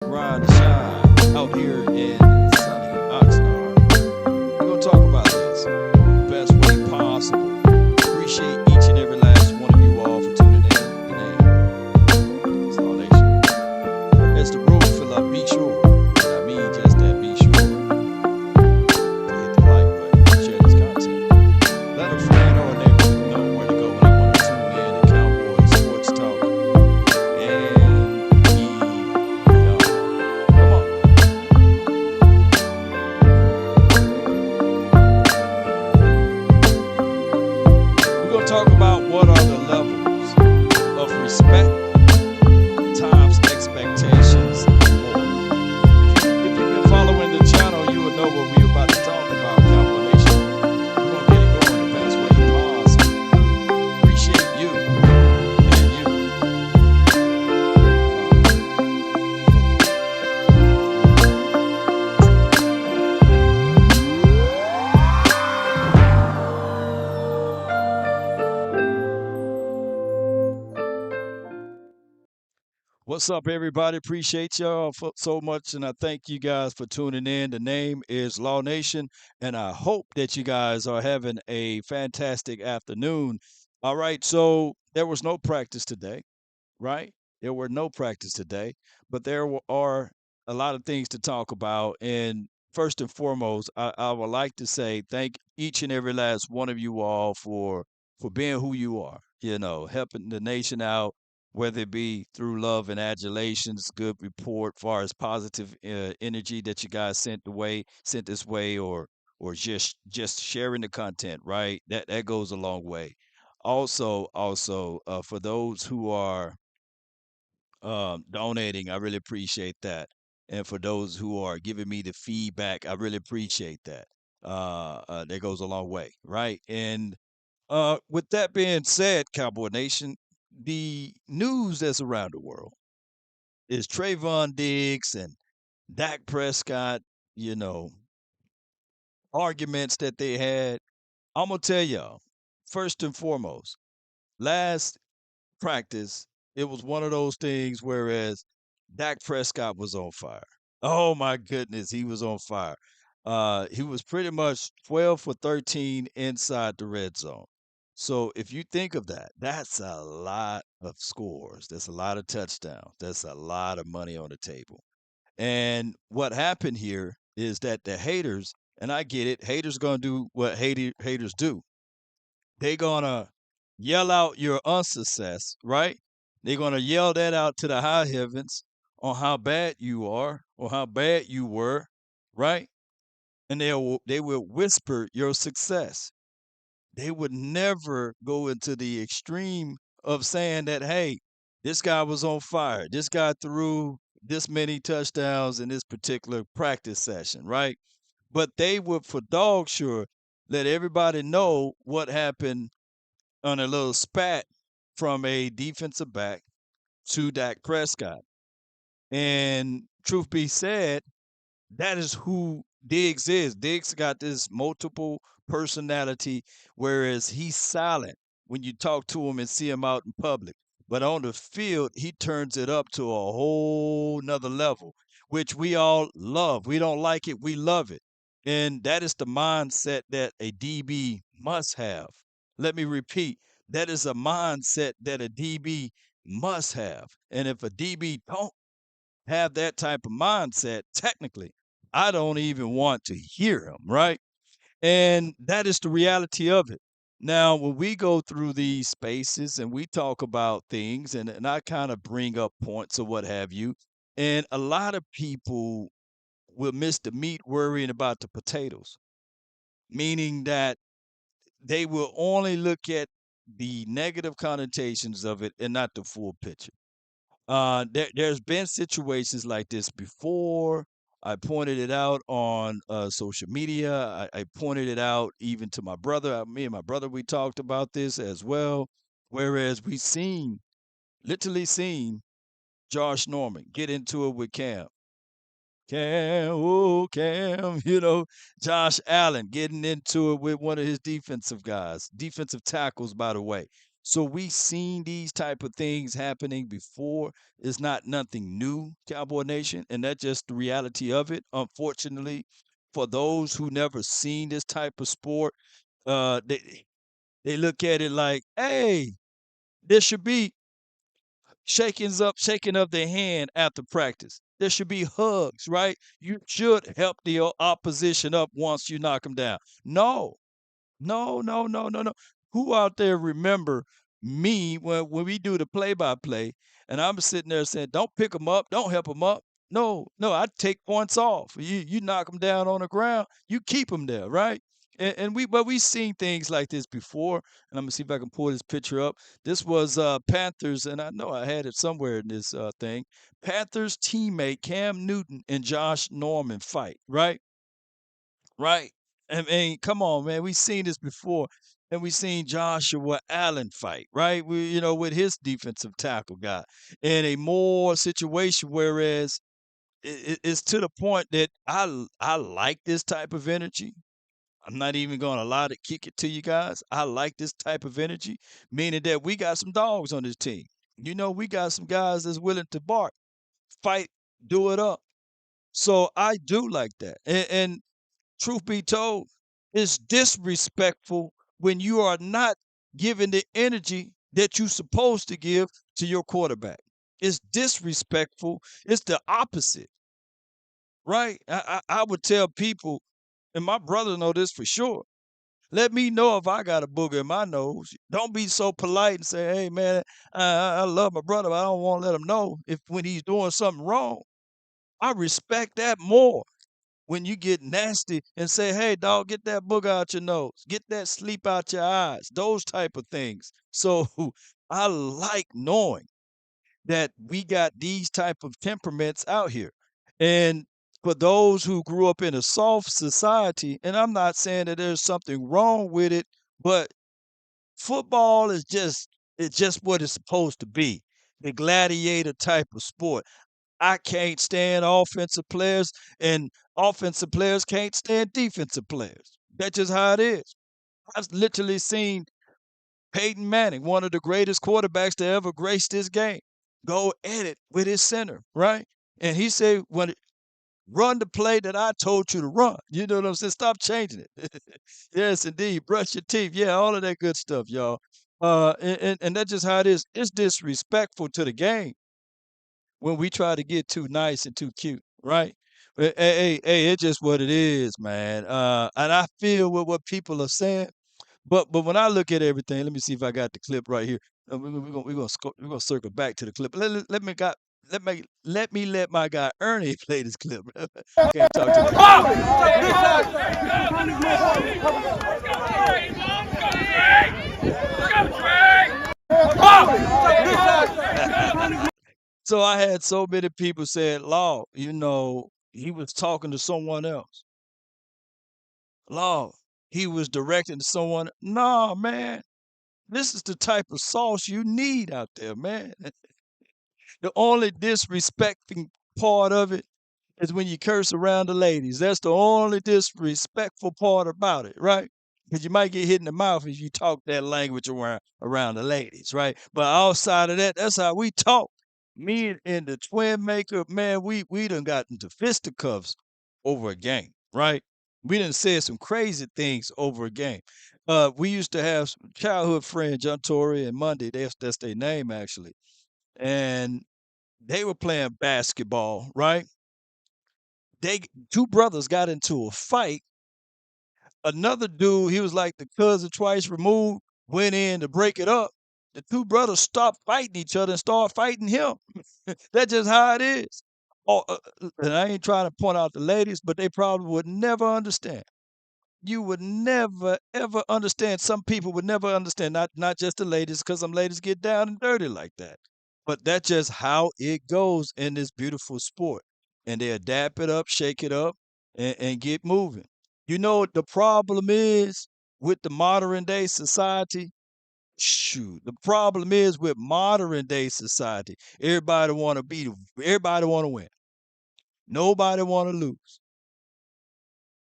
Ride and shine out here in sunny Oxnard. We're gonna talk about this the best way possible. Appreciate each and every last one of you all for tuning in. It's all nation. As the road fill up, be sure, and I mean just that, be sure to hit the like button, share this content. Let a friend or a neighbor know where to go when they want to tune in to Cowboys Sports Talk. And come on. We're going to talk about what are the levels of respect times expectations more. If you've been following the channel, you will know what we're about to talk about, Cowboy Nation. We're going to get it going the best way possible. Appreciate you and you. What's up, everybody? Appreciate y'all so much, and I thank you guys for tuning in. The name is Law Nation, and I hope that you guys are having a fantastic afternoon. All right, so there was no practice today, right? There were no practice today, but are a lot of things to talk about. And first and foremost, I would like to say thank each and every last one of you all for being who you are. Helping the nation out, whether it be through love and adulations, good report, far as positive energy that you guys sent this way, or just sharing the content, right? That goes a long way. Also, for those who are donating. I really appreciate that. And for those who are giving me the feedback, I really appreciate that. That goes a long way, right? And with that being said, Cowboy Nation, the news that's around the world is Trayvon Diggs and Dak Prescott, you know, arguments that they had. I'm going to tell y'all, first and foremost, last practice, it was one of those things whereas Dak Prescott was on fire. Oh my goodness, he was on fire. He was pretty much 12 for 13 inside the red zone. So if you think of that, that's a lot of scores. That's a lot of touchdowns. That's a lot of money on the table. And what happened here is that the haters, and I get it, haters gonna do what haters do. They gonna yell out your unsuccess, right? They're gonna yell that out to the high heavens on how bad you are or how bad you were, right? And they will whisper your success. They would never go into the extreme of saying that, hey, this guy was on fire. This guy threw this many touchdowns in this particular practice session, right? But they would, for dog sure, let everybody know what happened on a little spat from a defensive back to Dak Prescott. And truth be said, that is who Diggs is. Diggs got this multiple personality, whereas he's silent when you talk to him and see him out in public. But on the field, he turns it up to a whole nother level, which we all love. We don't like it, we love it. And that is the mindset that a DB must have. Let me repeat, that is a mindset that a DB must have. And if a DB don't have that type of mindset, technically, I don't even want to hear him, right? And that is the reality of it. Now, when we go through these spaces and we talk about things, and I kind of bring up points or what have you, and a lot of people will miss the meat worrying about the potatoes, meaning that they will only look at the negative connotations of it and not the full picture. There's been situations like this before. I pointed it out on social media. I pointed it out even to my brother. Me and my brother, we talked about this as well. Whereas we literally seen Josh Norman get into it with Cam. Cam, Josh Allen getting into it with one of his defensive guys, defensive tackles, by the way. So we seen these type of things happening before. It's not nothing new, Cowboy Nation, and that's just the reality of it. Unfortunately, for those who never seen this type of sport, they look at it like, hey, there should be shaking of their hand after practice. There should be hugs, right? You should help the opposition up once you knock them down. No, no, no, no, no, no. Who out there remember me when we do the play by play and I'm sitting there saying, "Don't pick them up, don't help them up." No, no, I take points off. You knock them down on the ground, you keep them there, right? And we seen things like this before. And I'm gonna see if I can pull this picture up. This was Panthers, and I know I had it somewhere in this thing. Panthers teammate Cam Newton and Josh Norman fight, right? Right. I mean, come on, man. We've seen this before. And we seen Joshua Allen fight, right? With his defensive tackle guy in a more situation, whereas it's to the point that I like this type of energy. I'm not even gonna lie to kick it to you guys. I like this type of energy, meaning that we got some dogs on this team. We got some guys that's willing to bark, fight, do it up. So I do like that. And truth be told, it's disrespectful when you are not giving the energy that you're supposed to give to your quarterback. It's disrespectful. It's the opposite, right? I would tell people, and my brother know this for sure. Let me know if I got a booger in my nose. Don't be so polite and say, "Hey, man, I love my brother, but I don't want to let him know if when he's doing something wrong." I respect that more when you get nasty and say, "Hey, dog, get that booger out your nose, get that sleep out your eyes," those type of things. So I like knowing that we got these type of temperaments out here. And for those who grew up in a soft society, and I'm not saying that there's something wrong with it, but football is just what it's supposed to be. The gladiator type of sport. I can't stand offensive players, and offensive players can't stand defensive players. That's just how it is. I've literally seen Peyton Manning, one of the greatest quarterbacks to ever grace this game, go at it with his center, right? And he said, run the play that I told you to run. You know what I'm saying? Stop changing it. Yes, indeed. Brush your teeth. Yeah, all of that good stuff, y'all. And that's just how it is. It's disrespectful to the game when we try to get too nice and too cute, right? Hey, it's just what it is, man. And I feel what people are saying, but when I look at everything, let me see if I got the clip right here. We're gonna circle back to the clip. Let my guy Ernie play this clip. I can't talk too much. So I had so many people said, "Law, he was talking to someone else. Law, he was directing to someone." Nah, man, this is the type of sauce you need out there, man. The only disrespecting part of it is when you curse around the ladies. That's the only disrespectful part about it, right? Because you might get hit in the mouth if you talk that language around the ladies, right? But outside of that, that's how we talk. Me and the twin maker, man, we done got into fisticuffs over a game, right? We done said some crazy things over a game. We used to have some childhood friend, John Tory and Monday. That's their name actually, and they were playing basketball, right? They two brothers got into a fight. Another dude, he was like the cousin twice removed, went in to break it up. The two brothers stopped fighting each other and started fighting him. That's just how it is. Oh, and I ain't trying to point out the ladies, but they probably would never understand. You would never ever understand. Some people would never understand. Not just the ladies, because some ladies get down and dirty like that. But that's just how it goes in this beautiful sport. And they adapt it up, shake it up, and get moving. You know what the problem is with the modern day society? Shoot, the problem is with modern day society. Everybody want to win. Nobody want to lose.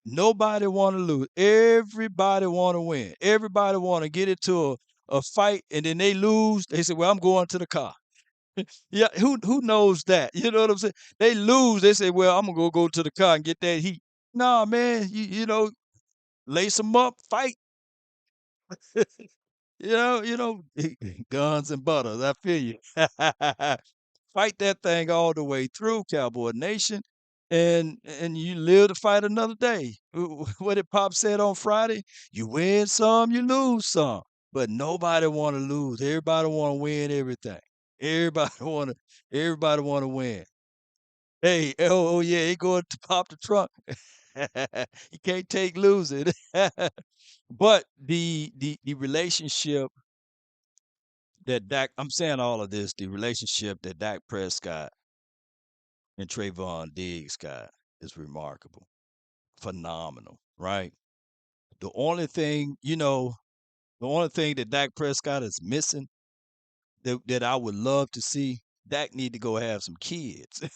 Nobody want to lose. Everybody want to win. Everybody want to get into a fight and then they lose, they say, "Well, I'm going to the car." Yeah, who knows that? You know what I'm saying? They lose, they say, "Well, I'm gonna go to the car and get that heat." Nah, man, lace them up, fight. Guns and butter. I feel you. Fight that thing all the way through, Cowboy Nation, and you live to fight another day. What did Pop said on Friday? You win some, you lose some, but nobody want to lose. Everybody want to win everything. Everybody want to. Everybody want to win. Hey, oh yeah, he going to pop the trunk. You can't take losing. But the relationship that I'm saying all of this, the relationship that Dak Prescott and Trayvon Diggs got is remarkable, phenomenal, right? The only thing, the only thing that Dak Prescott is missing that I would love to see, Dak need to go have some kids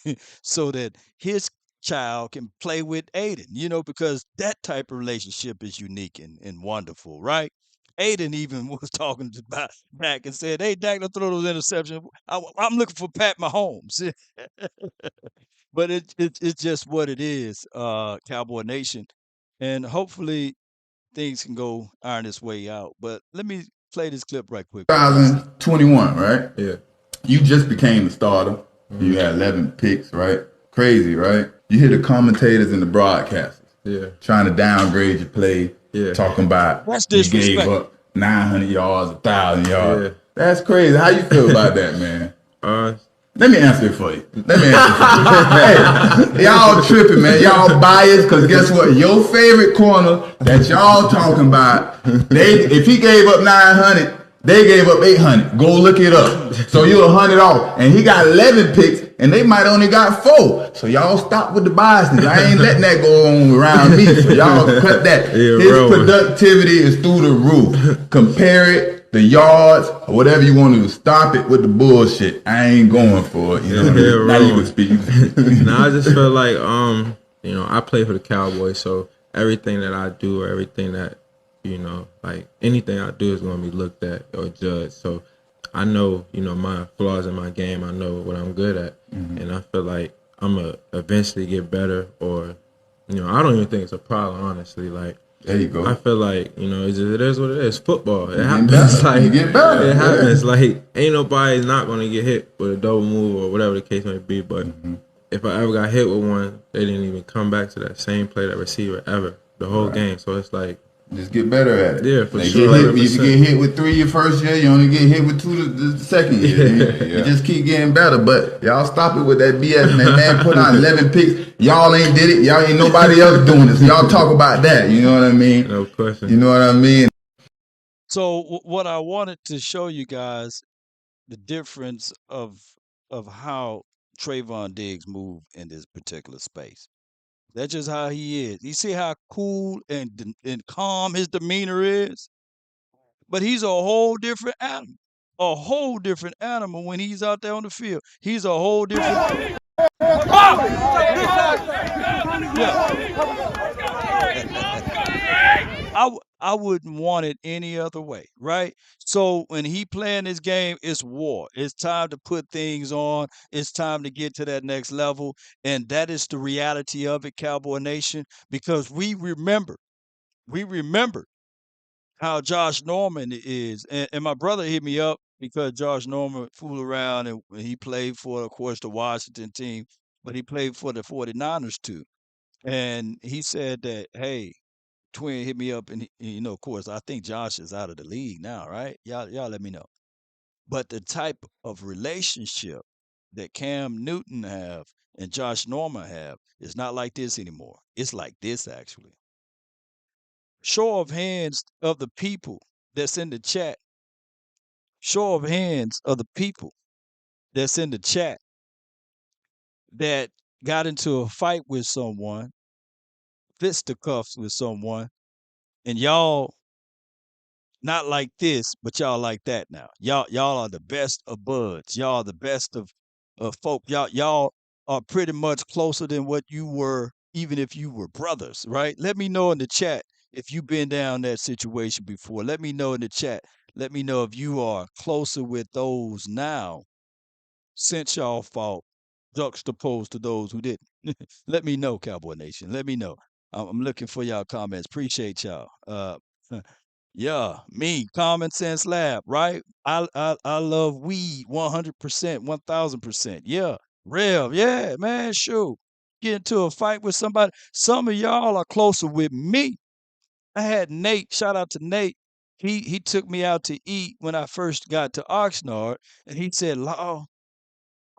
so that his child can play with Aiden, because that type of relationship is unique and wonderful, right? Aiden even was talking about Dak and said, "Hey, Dak, don't throw those interceptions. I'm looking for Pat Mahomes." But it's just what it is, Cowboy Nation, and hopefully things can go iron its way out. But let me play this clip right quick for you. 2021, right? Yeah. You just became a starter. You had 11 picks, right? Crazy, right? You hear the commentators and the broadcasters, trying to downgrade your play, talking about That's you gave disrespect. up 900 yards, 1,000 yards. Yeah. That's crazy. How you feel about that, man? Let me answer it for you. Hey, y'all tripping, man. Y'all biased, because guess what? Your favorite corner that y'all talking about, if he gave up 900, they gave up 800. Go look it up. So you're 100 off. And he got 11 picks, and they might only got 4. So y'all stop with the biasness. I ain't letting that go on around me. So y'all cut that. His productivity is through the roof. Compare it. The yards, or whatever you want to, stop it with the bullshit. I ain't going for it. Now you can speak. I just feel like, I play for the Cowboys, so everything that I do or everything that, like anything I do is going to be looked at or judged. So I know, my flaws in my game. I know what I'm good at. And I feel like I'm going to eventually get better, or, I don't even think it's a problem, honestly. Like, there you go. I feel like, it is what it is. Football. It happens. Like, you get better. It happens. Like, ain't nobody not going to get hit with a double move or whatever the case may be. But if I ever got hit with one, they didn't even come back to that same play, that receiver, ever. The whole game. So it's like, just get better at it. Yeah, for sure. If you get hit with 3 your first year, you only get hit with 2 the second year. You just keep getting better. But y'all stop it with that BS. Man put out 11 picks. Y'all ain't did it. Y'all ain't nobody else doing this. Y'all talk about that. You know what I mean? No question. You know what I mean? So what I wanted to show you guys, the difference of how Trayvon Diggs moved in this particular space. That's just how he is. You see how cool and calm his demeanor is? But he's a whole different animal. A whole different animal when he's out there on the field. He's a whole different. I wouldn't want it any other way, right? So when he playing this game, it's war. It's time to put things on. It's time to get to that next level, and that is the reality of it, Cowboy Nation. Because we remember how Josh Norman is, and my brother hit me up because Josh Norman fooled around and he played for, of course, the Washington team, but he played for the 49ers too. And he said that, hey, Twin hit me up, and of course, I think Josh is out of the league now, right? Y'all let me know. But the type of relationship that Cam Newton have and Josh Norman have is not like this anymore. It's like this actually. Show of hands of the people that's in the chat. Show of hands of the people that's in the chat that got into a fight with someone, fisticuffs with someone, and y'all not like this, but y'all like that now. Y'all are the best of buds. Y'all are the best of folk. Y'all are pretty much closer than what you were, even if you were brothers, right? Let me know in the chat if you've been down that situation before. Let me know in the chat. Let me know if you are closer with those now since y'all fought, juxtaposed to those who didn't. Let me know, Cowboy Nation. Let me know. I'm looking for y'all comments. Appreciate y'all. Yeah, me, Common Sense Lab, right? I love weed 100%, 1000%. Yeah, real. Yeah, man, sure. Get into a fight with somebody. Some of y'all are closer with me. I had Nate, shout out to Nate. He took me out to eat when I first got to Oxnard, and he said, "Law,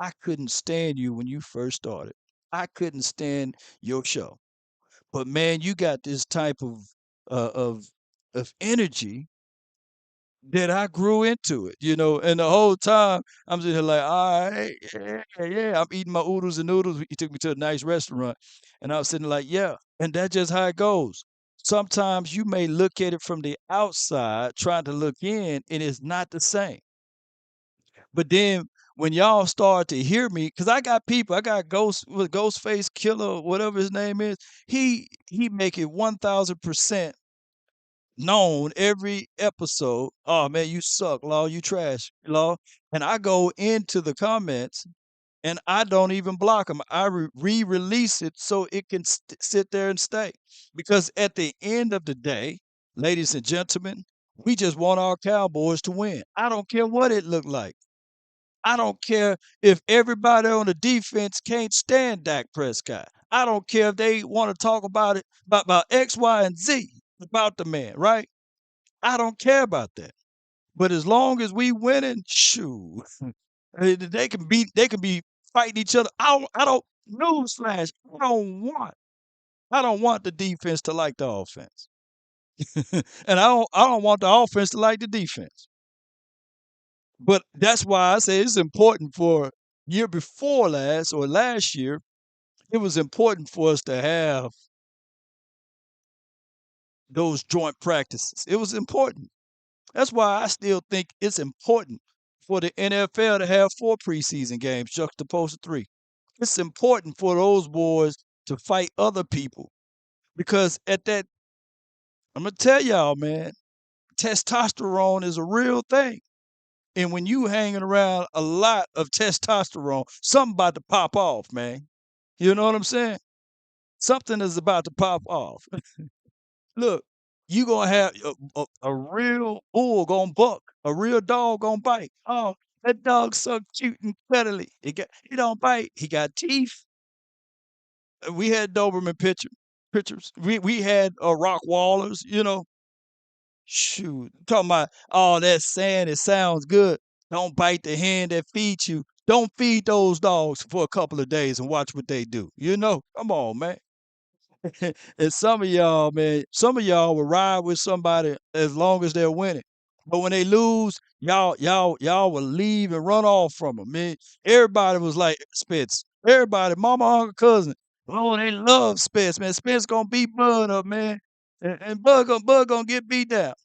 I couldn't stand you when you first started. I couldn't stand your show. But man, you got this type uh, of of energy that I grew into it, you know. And the whole time I'm sitting here like, all right, yeah, yeah. I'm eating my oodles and noodles. He took me to a nice restaurant, and I was sitting like, yeah. And that's just how it goes. Sometimes you may look at it from the outside, trying to look in, and it's not the same. But then when y'all start to hear me, because I got people, I got Ghostface Killer, whatever his name is. He make it 1000% known every episode. Oh man, you suck, Law. You trash, Law. And I go into the comments and I don't even block them. I re-release it so it can sit there and stay. Because at the end of the day, ladies and gentlemen, we just want our Cowboys to win. I don't care what it looked like. I don't care if everybody on the defense can't stand Dak Prescott. I don't care if they want to talk about it about X, Y, and Z about the man, right? I don't care about that. But as long as we winning, shoo, they can be fighting each other. I don't newsflash. I don't want the defense to like the offense. And I don't want the offense to like the defense. But that's why I say it's important for year before last or last year, it was important for us to have those joint practices. It was important. That's why I still think it's important for the NFL to have 4 preseason games juxtaposed to 3. It's important for those boys to fight other people because at that, I'm gonna tell y'all, man, testosterone is a real thing. And when you hanging around a lot of testosterone, something about to pop off, man. You know what I'm saying? Something is about to pop off. Look, you gonna have a real bull gonna buck, a real dog gonna bite. Oh, that dog's so cute and cuddly. He don't bite. He got teeth. We had Doberman pictures. We had rock wallers. You know, shoot, talking about all that saying it sounds good. Don't bite the hand that feeds you. Don't feed those dogs for a couple of days and watch what they do. You know, come on, man. And some of y'all, man, some of y'all will ride with somebody as long as they're winning. But when they lose, y'all will leave and run off from them, man. Everybody was like Spence. Everybody, mama, uncle, cousin. Oh, they love Spence, man. Spence gonna beat Bud up, man. And Bud gonna get beat down.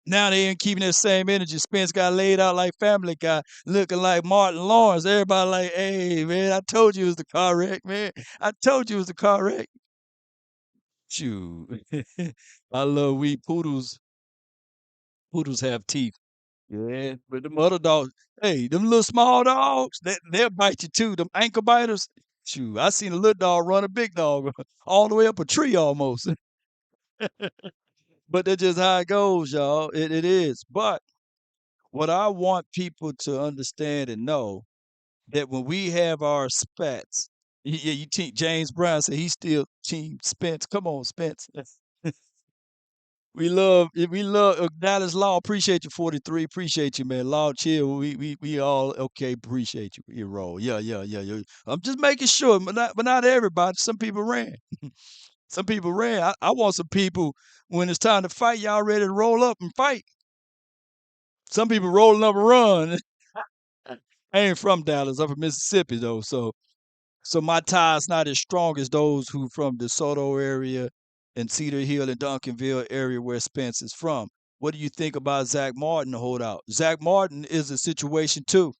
Now they ain't keeping that same energy. Spence got laid out like Family Guy, looking like Martin Lawrence. Everybody like, hey, man, I told you it was the car wreck, man. I told you it was the car wreck. Shoot. I love weed. Poodles have teeth. Yeah. But them other dogs, hey, them little small dogs, they'll bite you too. Them ankle biters. Shoot. I seen a little dog run a big dog all the way up a tree almost. But that's just how it goes, y'all. It is. But what I want people to understand and know that when we have our spats, yeah, James Brown said he's still team Spence. Come on, Spence. We love Dallas Law. Appreciate you, 43. Appreciate you, man. Law, chill. We all okay. Appreciate you. You roll. Yeah, yeah, yeah, yeah. I'm just making sure, but not everybody. Some people ran. Some people ran. I want some people when it's time to fight. Y'all ready to roll up and fight? Some people rolling up and run. I ain't from Dallas. I'm from Mississippi though, so my ties not as strong as those who from DeSoto area and Cedar Hill and Duncanville area where Spence is from. What do you think about Zach Martin to hold out? Zach Martin is a situation too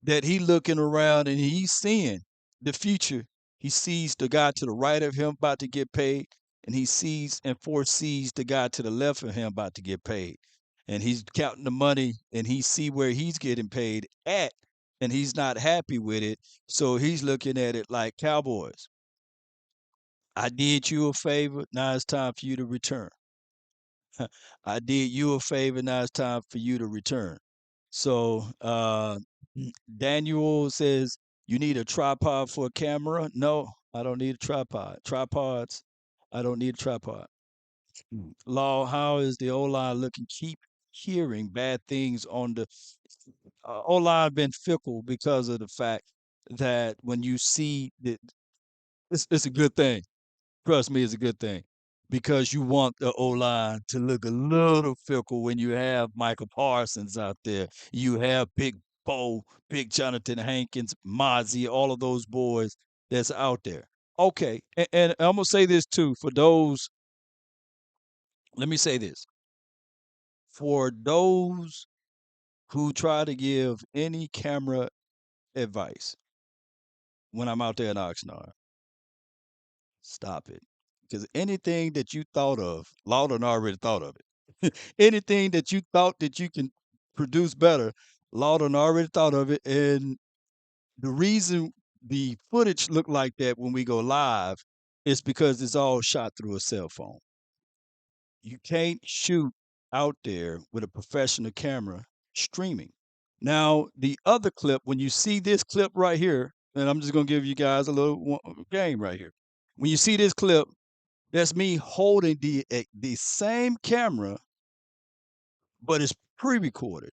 that he looking around and he's seeing the future. He sees the guy to the right of him about to get paid, and he sees and foresees the guy to the left of him about to get paid. and he's counting the money and he see where he's getting paid at, and he's not happy with it. So he's looking at it like, Cowboys, I did you a favor. Now it's time for you to return. I did you a favor. Now it's time for you to return. So Daniel says, you need a tripod for a camera? No, I don't need a tripod. Tripods, I don't need a tripod. Law, how is the O line looking? Keep hearing bad things on the O line. Been fickle because of the fact that when you see that, it's a good thing. Trust me, it's a good thing because you want the O line to look a little fickle when you have Michael Parsons out there. You have Big Bo, Big Jonathan Hankins, Mozzie, all of those boys that's out there. Okay, and I'm gonna say this too for those. Let me say this for those who try to give any camera advice when I'm out there in Oxnard. Stop it. Because anything that you thought of, Loudon already thought of it. Anything that you thought that you can produce better, Loudon already thought of it. And the reason the footage looked like that when we go live is because it's all shot through a cell phone. You can't shoot out there with a professional camera streaming. Now, the other clip, when you see this clip right here, and I'm just going to give you guys a little game right here. When you see this clip, that's me holding the same camera, but it's pre-recorded.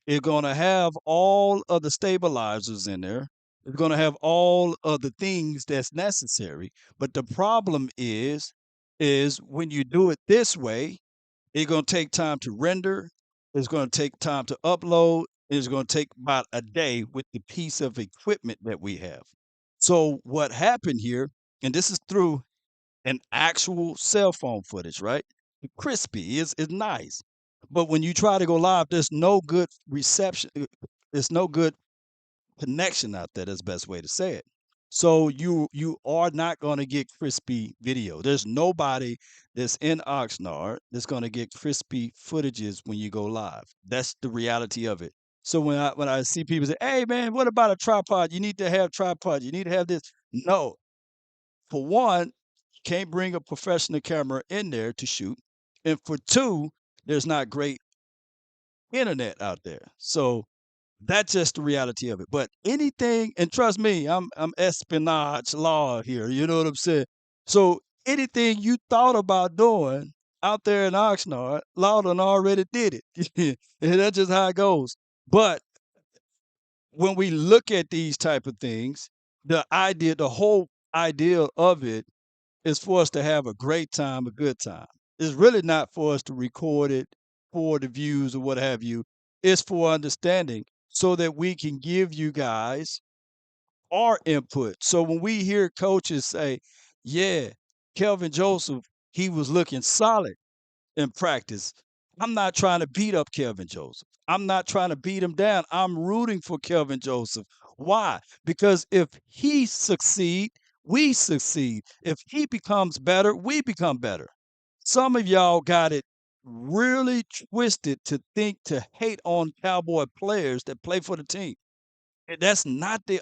It's gonna have all of the stabilizers in there. It's gonna have all of the things that's necessary. But the problem is when you do it this way, it's gonna take time to render. It's gonna take time to upload. It's gonna take about a day with the piece of equipment that we have. So what happened here, and this is through an actual cell phone footage, right? Crispy is nice. But when you try to go live, there's no good reception. There's no good connection out there. That's the best way to say it. So you are not going to get crispy video. There's nobody that's in Oxnard that's going to get crispy footages when you go live. That's the reality of it. So when I see people say, "Hey man, what about a tripod? You need to have tripod. You need to have this." No, for one, you can't bring a professional camera in there to shoot. And for two, there's not great internet out there. So that's just the reality of it. But anything, and trust me, I'm espionage law here. You know what I'm saying? So anything you thought about doing out there in Oxnard, Loudon already did it. And that's just how it goes. But when we look at these type of things, the whole idea of it is for us to have a great time, a good time. It's really not for us to record it for the views or what have you. It's for understanding so that we can give you guys our input. So when we hear coaches say, yeah, Kelvin Joseph, he was looking solid in practice. I'm not trying to beat up Kelvin Joseph. I'm not trying to beat him down. I'm rooting for Kelvin Joseph. Why? Because if he succeed, we succeed. If he becomes better, we become better. Some of y'all got it really twisted to think to hate on Cowboy players that play for the team. That's not the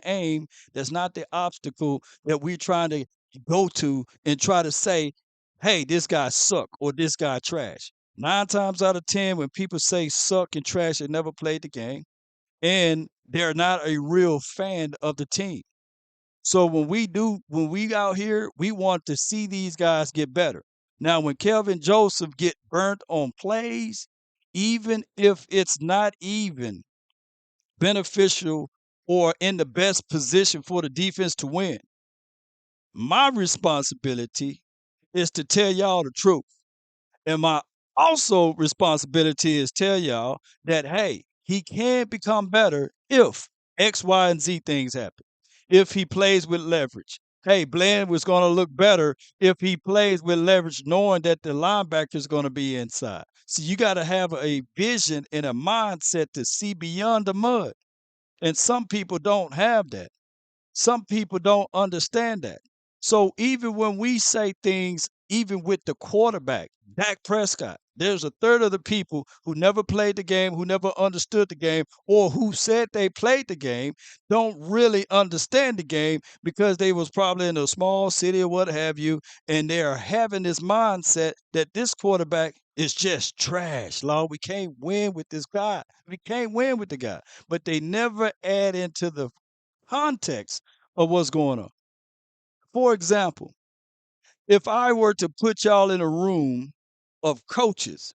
aim. That's not the obstacle that we're trying to go to and try to say, "Hey, this guy suck" or "This guy trash." 9 times out of 10, when people say suck and trash, they never played the game, and they're not a real fan of the team. So when we out here, we want to see these guys get better. Now, when Kelvin Joseph get burnt on plays, even if it's not even beneficial or in the best position for the defense to win. My responsibility is to tell y'all the truth. And my also responsibility is tell y'all that, hey, he can become better if X, Y, and Z things happen. If he plays with leverage. Hey, Bland was going to look better if he plays with leverage, knowing that the linebacker is going to be inside. So you got to have a vision and a mindset to see beyond the mud. And some people don't have that. Some people don't understand that. So even when we say things, even with the quarterback, Dak Prescott, There's a third of the people who never played the game, who never understood the game, or who said they played the game, don't really understand the game because they was probably in a small city or what have you, and they are having this mindset that this quarterback is just trash. Lord, we can't win with this guy. We can't win with the guy. But they never add into the context of what's going on. For example, if I were to put y'all in a room of coaches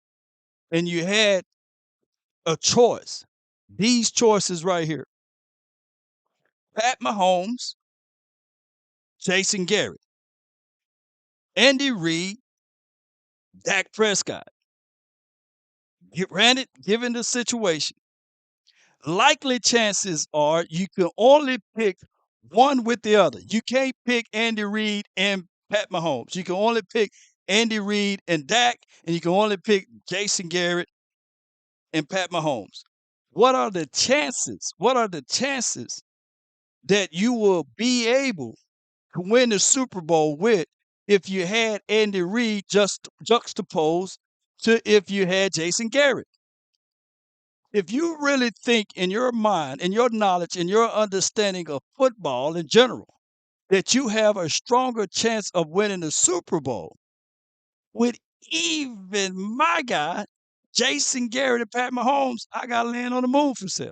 and you had a choice, these choices right here: Pat Mahomes, Jason Garrett, Andy Reid, Dak Prescott. Granted, given the situation, likely chances are you can only pick one with the other. You can't pick Andy Reid and Pat Mahomes. You can only pick Andy Reid and Dak, and you can only pick Jason Garrett and Pat Mahomes. What are the chances? What are the chances that you will be able to win the Super Bowl with if you had Andy Reid just juxtaposed to if you had Jason Garrett? If you really think in your mind, in your knowledge, in your understanding of football in general, that you have a stronger chance of winning the Super Bowl with even my guy, Jason Garrett and Pat Mahomes, I got to land on the moon for sale.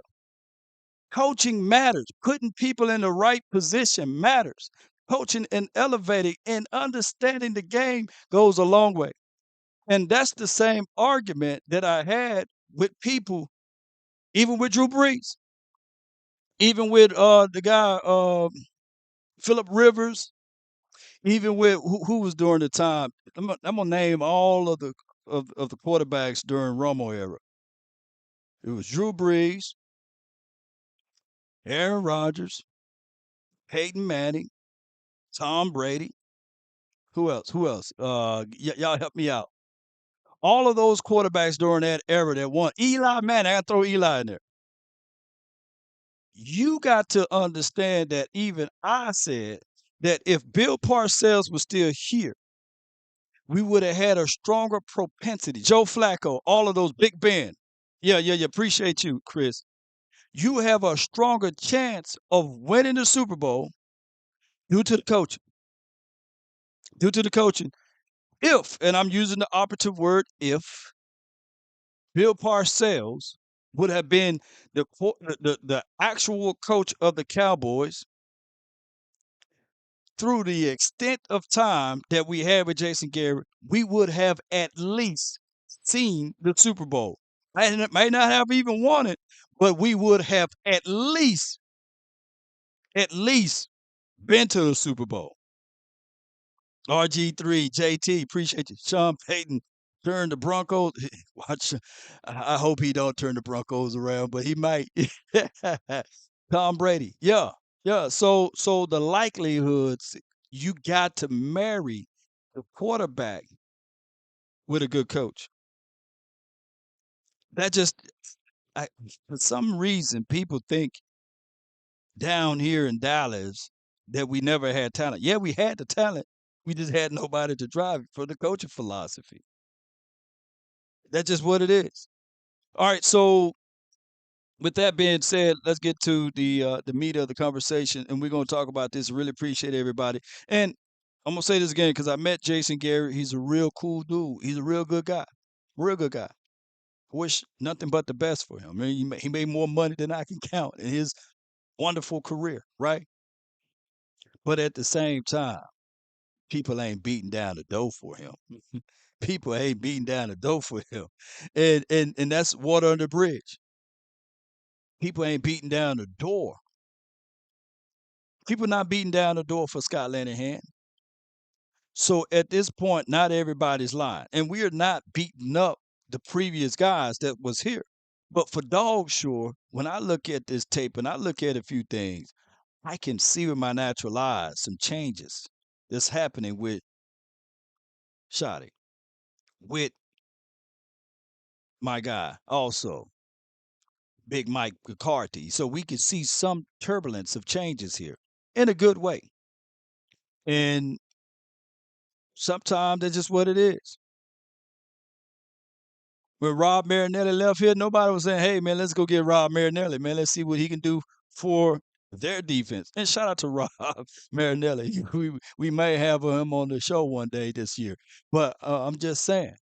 Coaching matters. Putting people in the right position matters. Coaching and elevating and understanding the game goes a long way. And that's the same argument that I had with people, even with Drew Brees, even with the guy Philip Rivers, even with who was during the time. I'm gonna name all of the quarterbacks during Romo era. It was Drew Brees, Aaron Rodgers, Peyton Manning, Tom Brady. Who else? Who else? Y'all help me out. All of those quarterbacks during that era that won. Eli Manning, I gotta throw Eli in there. You got to understand that even I said that if Bill Parcells was still here, we would have had a stronger propensity. Joe Flacco, all of those, Big Ben. Yeah. Appreciate you, Chris. You have a stronger chance of winning the Super Bowl due to the coaching. Due to the coaching. If, and I'm using the operative word if, Bill Parcells would have been the actual coach of the Cowboys through the extent of time that we had with Jason Garrett, we would have at least seen the Super Bowl. Might not have even won it, but we would have at least been to the Super Bowl. RG3, JT, appreciate you. Sean Payton turned the Broncos. Watch, I hope he don't turn the Broncos around, but he might. Tom Brady, yeah. So the likelihoods, you got to marry the quarterback with a good coach. That just, I, for some reason, people think down here in Dallas that we never had talent. Yeah, we had the talent. We just had nobody to drive it for the coaching philosophy. That's just what it is. All right. So with that being said, let's get to the meat of the conversation, and we're gonna talk about this. Really appreciate everybody, and I'm gonna say this again because I met Jason Garrett. He's a real cool dude. He's a real good guy. Real good guy. I wish nothing but the best for him. I mean, he made more money than I can count in his wonderful career, right? But at the same time, people ain't beating down the door for him. People ain't beating down the door for him, and that's water under the bridge. People ain't beating down the door. People not beating down the door for Scott Linehan. So at this point, not everybody's lying, and we are not beating up the previous guys that was here. But for Dog Shore, when I look at this tape and I look at a few things, I can see with my natural eyes some changes that's happening with Shotty, with my guy also, Big Mike McCarthy. So we can see some turbulence of changes here in a good way. And sometimes that's just what it is. When Rob Marinelli left here, nobody was saying, "Hey, man, let's go get Rob Marinelli, man. Let's see what he can do for their defense." And shout out to Rob Marinelli. We may have him on the show one day this year. But I'm just saying,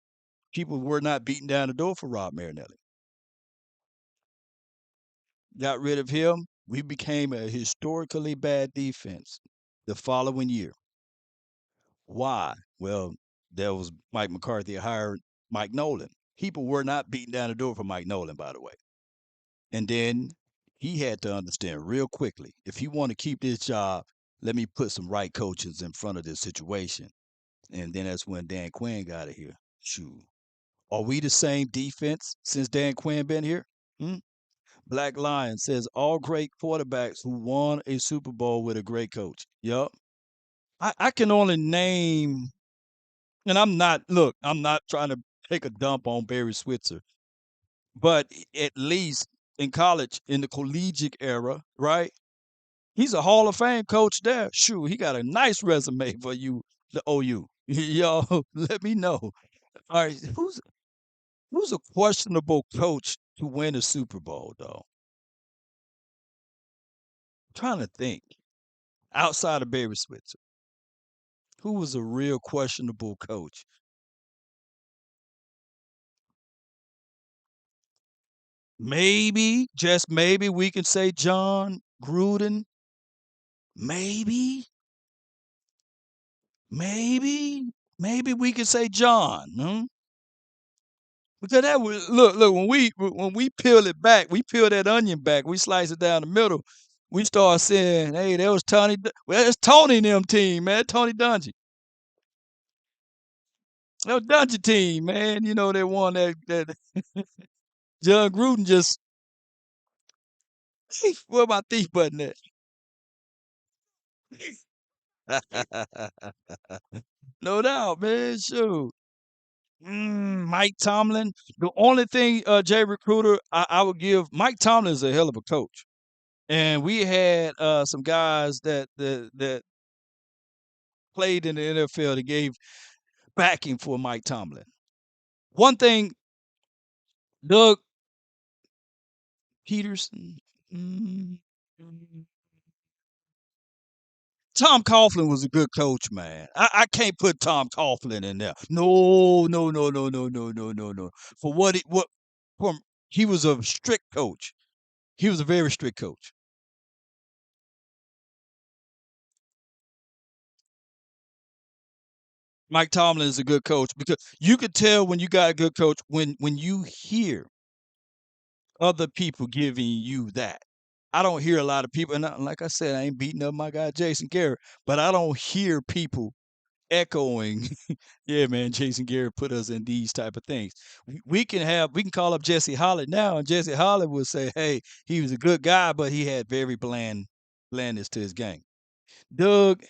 people were not beating down the door for Rob Marinelli. Got rid of him. We became a historically bad defense the following year. Why? Well, there was Mike McCarthy hired Mike Nolan. People were not beating down the door for Mike Nolan, by the way. And then he had to understand real quickly, if he want to keep this job, let me put some right coaches in front of this situation. And then that's when Dan Quinn got it here. Shoot. Are we the same defense since Dan Quinn been here? Hmm? Black Lion says all great quarterbacks who won a Super Bowl with a great coach. Yup. I can only name, and I'm not trying to take a dump on Barry Switzer, but at least in college, in the collegiate era, right? He's a Hall of Fame coach there. Shoot, he got a nice resume for you, the OU. Y'all, let me know. All right, who's a questionable coach to win a Super Bowl, though? I'm trying to think. Outside of Barry Switzer, who was a real questionable coach? Maybe, just maybe, we can say John Gruden. Maybe, maybe, maybe we could say John. Because that was look when we peel it back, we peel that onion back, we slice it down the middle. We start saying, "Hey, there was Tony. Well, it's Tony and them team, man. Tony Dungy. That was Dungy team, man. You know they won that. John Gruden just where my thief button at? No doubt, man. Sure. Mike Tomlin. The only thing, Jay Recruiter, I would give Mike Tomlin is a hell of a coach. And we had some guys that played in the NFL that gave backing for Mike Tomlin. One thing, Doug Peterson, mm, Tom Coughlin was a good coach, man. I can't put Tom Coughlin in there. No, no, no, no, no, no, no, no, no. For what from he was a strict coach. He was a very strict coach. Mike Tomlin is a good coach because you could tell when you got a good coach when you hear other people giving you that. I don't hear a lot of people, and like I said, I ain't beating up my guy Jason Garrett, but I don't hear people echoing, "Yeah, man, Jason Garrett put us in these type of things." We can call up Jesse Holland now, and Jesse Holland will say, "Hey, he was a good guy, but he had very blandness to his game." Doug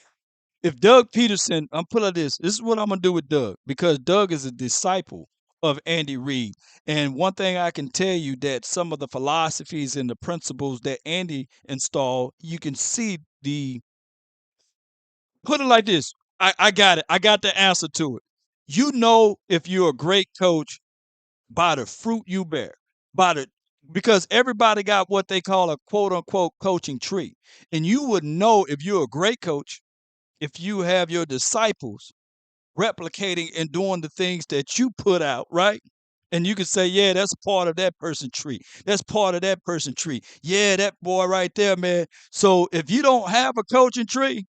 if Doug Peterson, I'm put like this. This is what I'm gonna do with Doug because Doug is a disciple of Andy Reid. And one thing I can tell you that some of the philosophies and the principles that Andy installed, you can see the put it like this. I got it. I got the answer to it. You know if you're a great coach by the fruit you bear. By the because everybody got what they call a quote unquote coaching tree. And you would know if you're a great coach if you have your disciples replicating and doing the things that you put out, right? And you can say, yeah, that's part of that person's tree. That's part of that person's tree. Yeah, that boy right there, man. So if you don't have a coaching tree,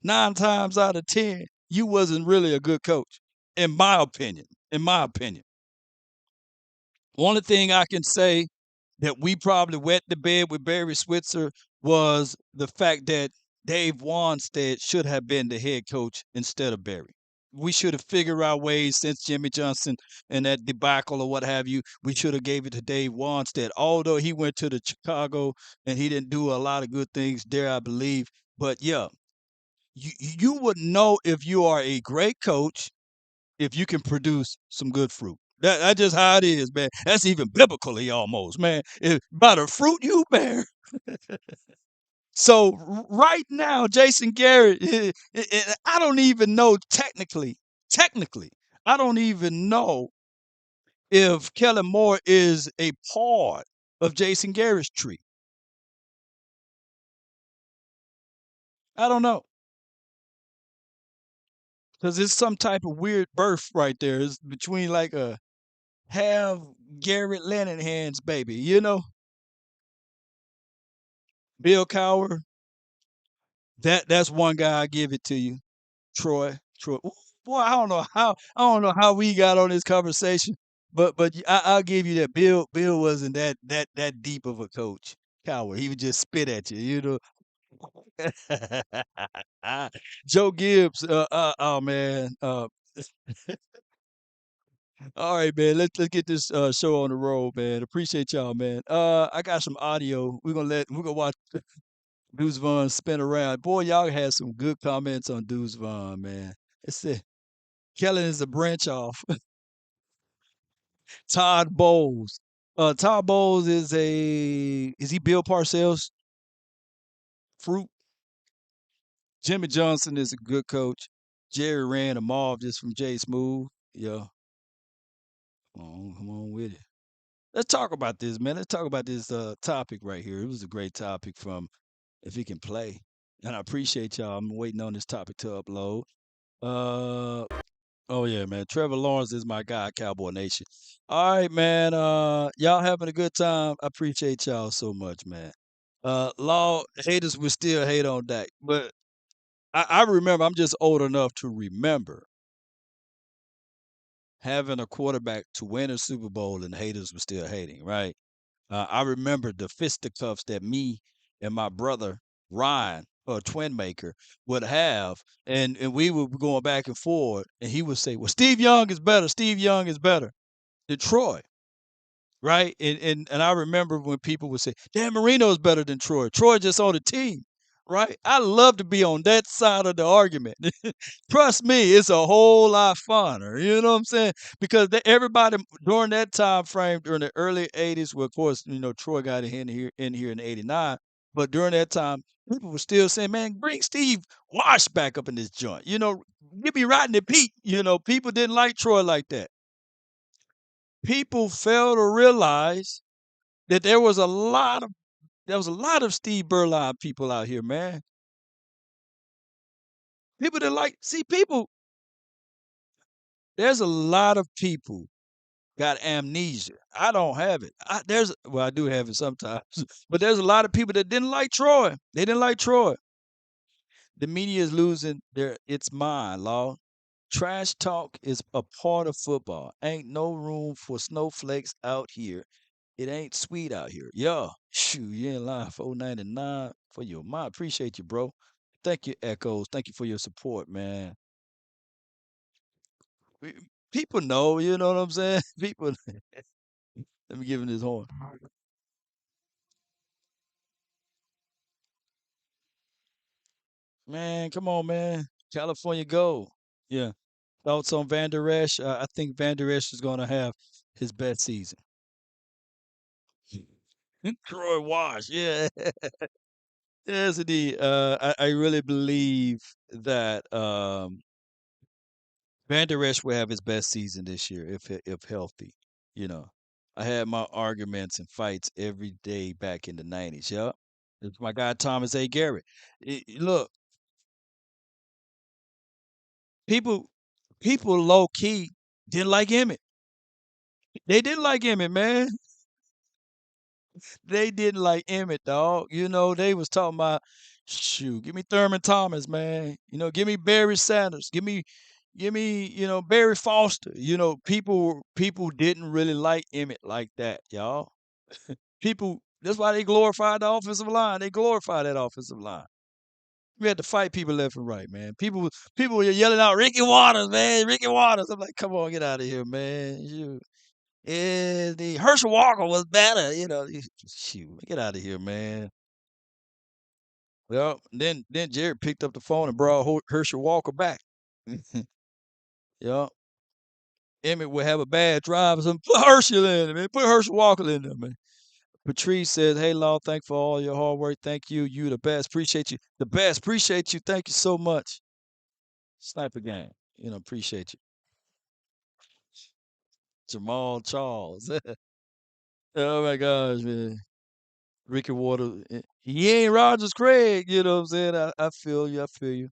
9 times out of 10, you wasn't really a good coach, in my opinion. In my opinion. Only thing I can say that we probably wet the bed with Barry Switzer was the fact that Dave Wanstead should have been the head coach instead of Barry. We should have figured out ways since Jimmy Johnson and that debacle or what have you. We should have gave it to Dave Wanstead. Although he went to the Chicago and he didn't do a lot of good things there, I believe. But yeah, you would know if you are a great coach if you can produce some good fruit. That's just how it is, man. That's even biblically almost, man. By the fruit you bear. So right now, Jason Garrett, I don't even know technically, I don't even know if Kellen Moore is a part of Jason Garrett's tree. I don't know. Because it's some type of weird birth right there. It's between like a half Garrett Hands baby, you know? Bill Cowher, that's one guy I give it to you. Troy. Ooh, boy, I don't know how we got on this conversation, but I'll give you that. Bill wasn't that deep of a coach. Coward, he would just spit at you, you know. Joe Gibbs, oh man, all right, man. Let's get this show on the road, man. Appreciate y'all, man. I got some audio. We're gonna watch Deuce Vaughn spin around. Boy, y'all had some good comments on Deuce Vaughn, man. It's it. Kellen is a branch off. Todd Bowles. Todd Bowles is he Bill Parcells fruit? Jimmy Johnson is a good coach. Jerry ran him off just from Jay Smooth. Yeah. Come on with it. Let's talk about this, man. Let's talk about this topic right here. It was a great topic from if he can play. And I appreciate y'all. I'm waiting on this topic to upload. Uh oh yeah, man. Trevor Lawrence is my guy, Cowboy Nation. All right, man. Y'all having a good time. I appreciate y'all so much, man. Law haters will still hate on Dak. But I remember I'm just old enough to remember having a quarterback to win a Super Bowl and haters were still hating, right? I remember the fisticuffs that me and my brother Ryan, or twin maker, would have, and we would be going back and forth, and he would say, "Well, Steve Young is better. Steve Young is better." Detroit, right? And I remember when people would say, Dan Marino's better than Troy. Troy just on the team, right? I love to be on that side of the argument. Trust me, it's a whole lot funner. You know what I'm saying? Because everybody during that time frame, during the early '80s, well, of course, Troy got in here in '89, but during that time, people were still saying, "Man, bring Steve Wash back up in this joint." Give me Rodney Pete. People didn't like Troy like that. People fail to realize that there was a lot of Steve Berline people out here, man. People that like see people. There's a lot of people got amnesia. I don't have it. I do have it sometimes, but there's a lot of people that didn't like Troy. They didn't like Troy. The media is losing its mind, law. Trash talk is a part of football. Ain't no room for snowflakes out here. It ain't sweet out here. Yeah. Shoot, you ain't lying. 499 for your mind. Appreciate you, bro. Thank you, Echoes. Thank you for your support, man. We- People know, you know what I'm saying? People, let me give him this horn. Man, come on, man. California Gold. Yeah. Thoughts on Van Der Esch? I think Van Der Esch is going to have his best season. Troy Wash. Yeah. Yes, indeed. I really believe that Van Der Esch will have his best season this year if healthy. You know, I had my arguments and fights every day back in the '90s. Yeah, it's my guy Thomas A. Garrett. Look, people, people low key didn't like Emmett. They didn't like Emmett, man. They didn't like Emmett, dog. They was talking about, shoot, give me Thurman Thomas, man. Give me Barry Sanders. Give me, Barry Foster. People didn't really like Emmett like that, y'all. People, that's why they glorified the offensive line. They glorified that offensive line. We had to fight people left and right, man. People were yelling out Ricky Waters, man, Ricky Waters. I'm like, come on, get out of here, man. The Herschel Walker was better, shoot, get out of here, man. Well, then Jared picked up the phone and brought Herschel Walker back. Yeah, Emmett would have a bad drive or something. Put Herschel in it, man. Put Herschel Walker in there, man. Patrice says, "Hey, Law, thank you for all your hard work. Thank you. You the best. Appreciate you. The best. Appreciate you. Thank you so much. Sniper gang. Appreciate you. Jamal Charles. Oh my gosh, man. Ricky Water. He ain't Rogers Craig, you know what I'm saying? I feel you. I feel you.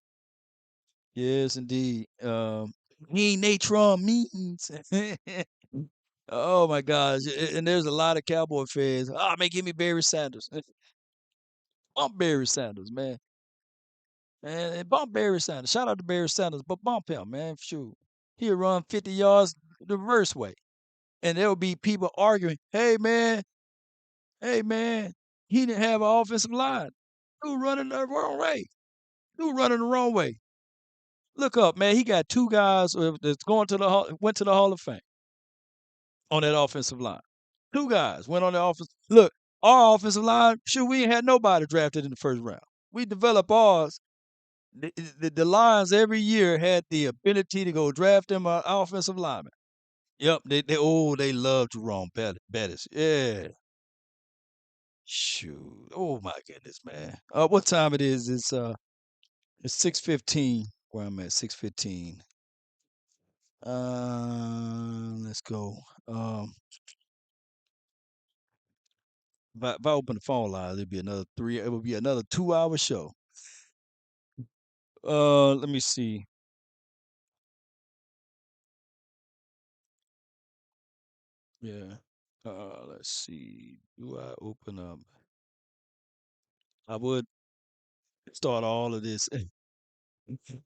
Yes, indeed. He ain't Natron Means. Oh my gosh. And there's a lot of Cowboy fans. Oh man, give me Barry Sanders. Bump Barry Sanders, man. And bump Barry Sanders. Shout out to Barry Sanders, but bump him, man. Shoot. He'll run 50 yards the reverse way. And there'll be people arguing, hey man, he didn't have an offensive line. Dude running the wrong way. Dude running the wrong way. Look up, man. He got two guys that's going to the went to the Hall of Fame on that offensive line. Two guys went on the offense. Look, our offensive line, sure, we ain't had nobody drafted in the first round. We developed ours. The Lions every year had the ability to go draft them an offensive lineman. Yep, they love Jerome Bettis. Yeah. Shoot. Oh my goodness, man. What time it is? It's 6:15 where I'm at, 6:15. Let's go. Um if I open the phone line, it would be another 2 hour show. Let me see. Yeah. Let's see. Do I open up? I would start all of this.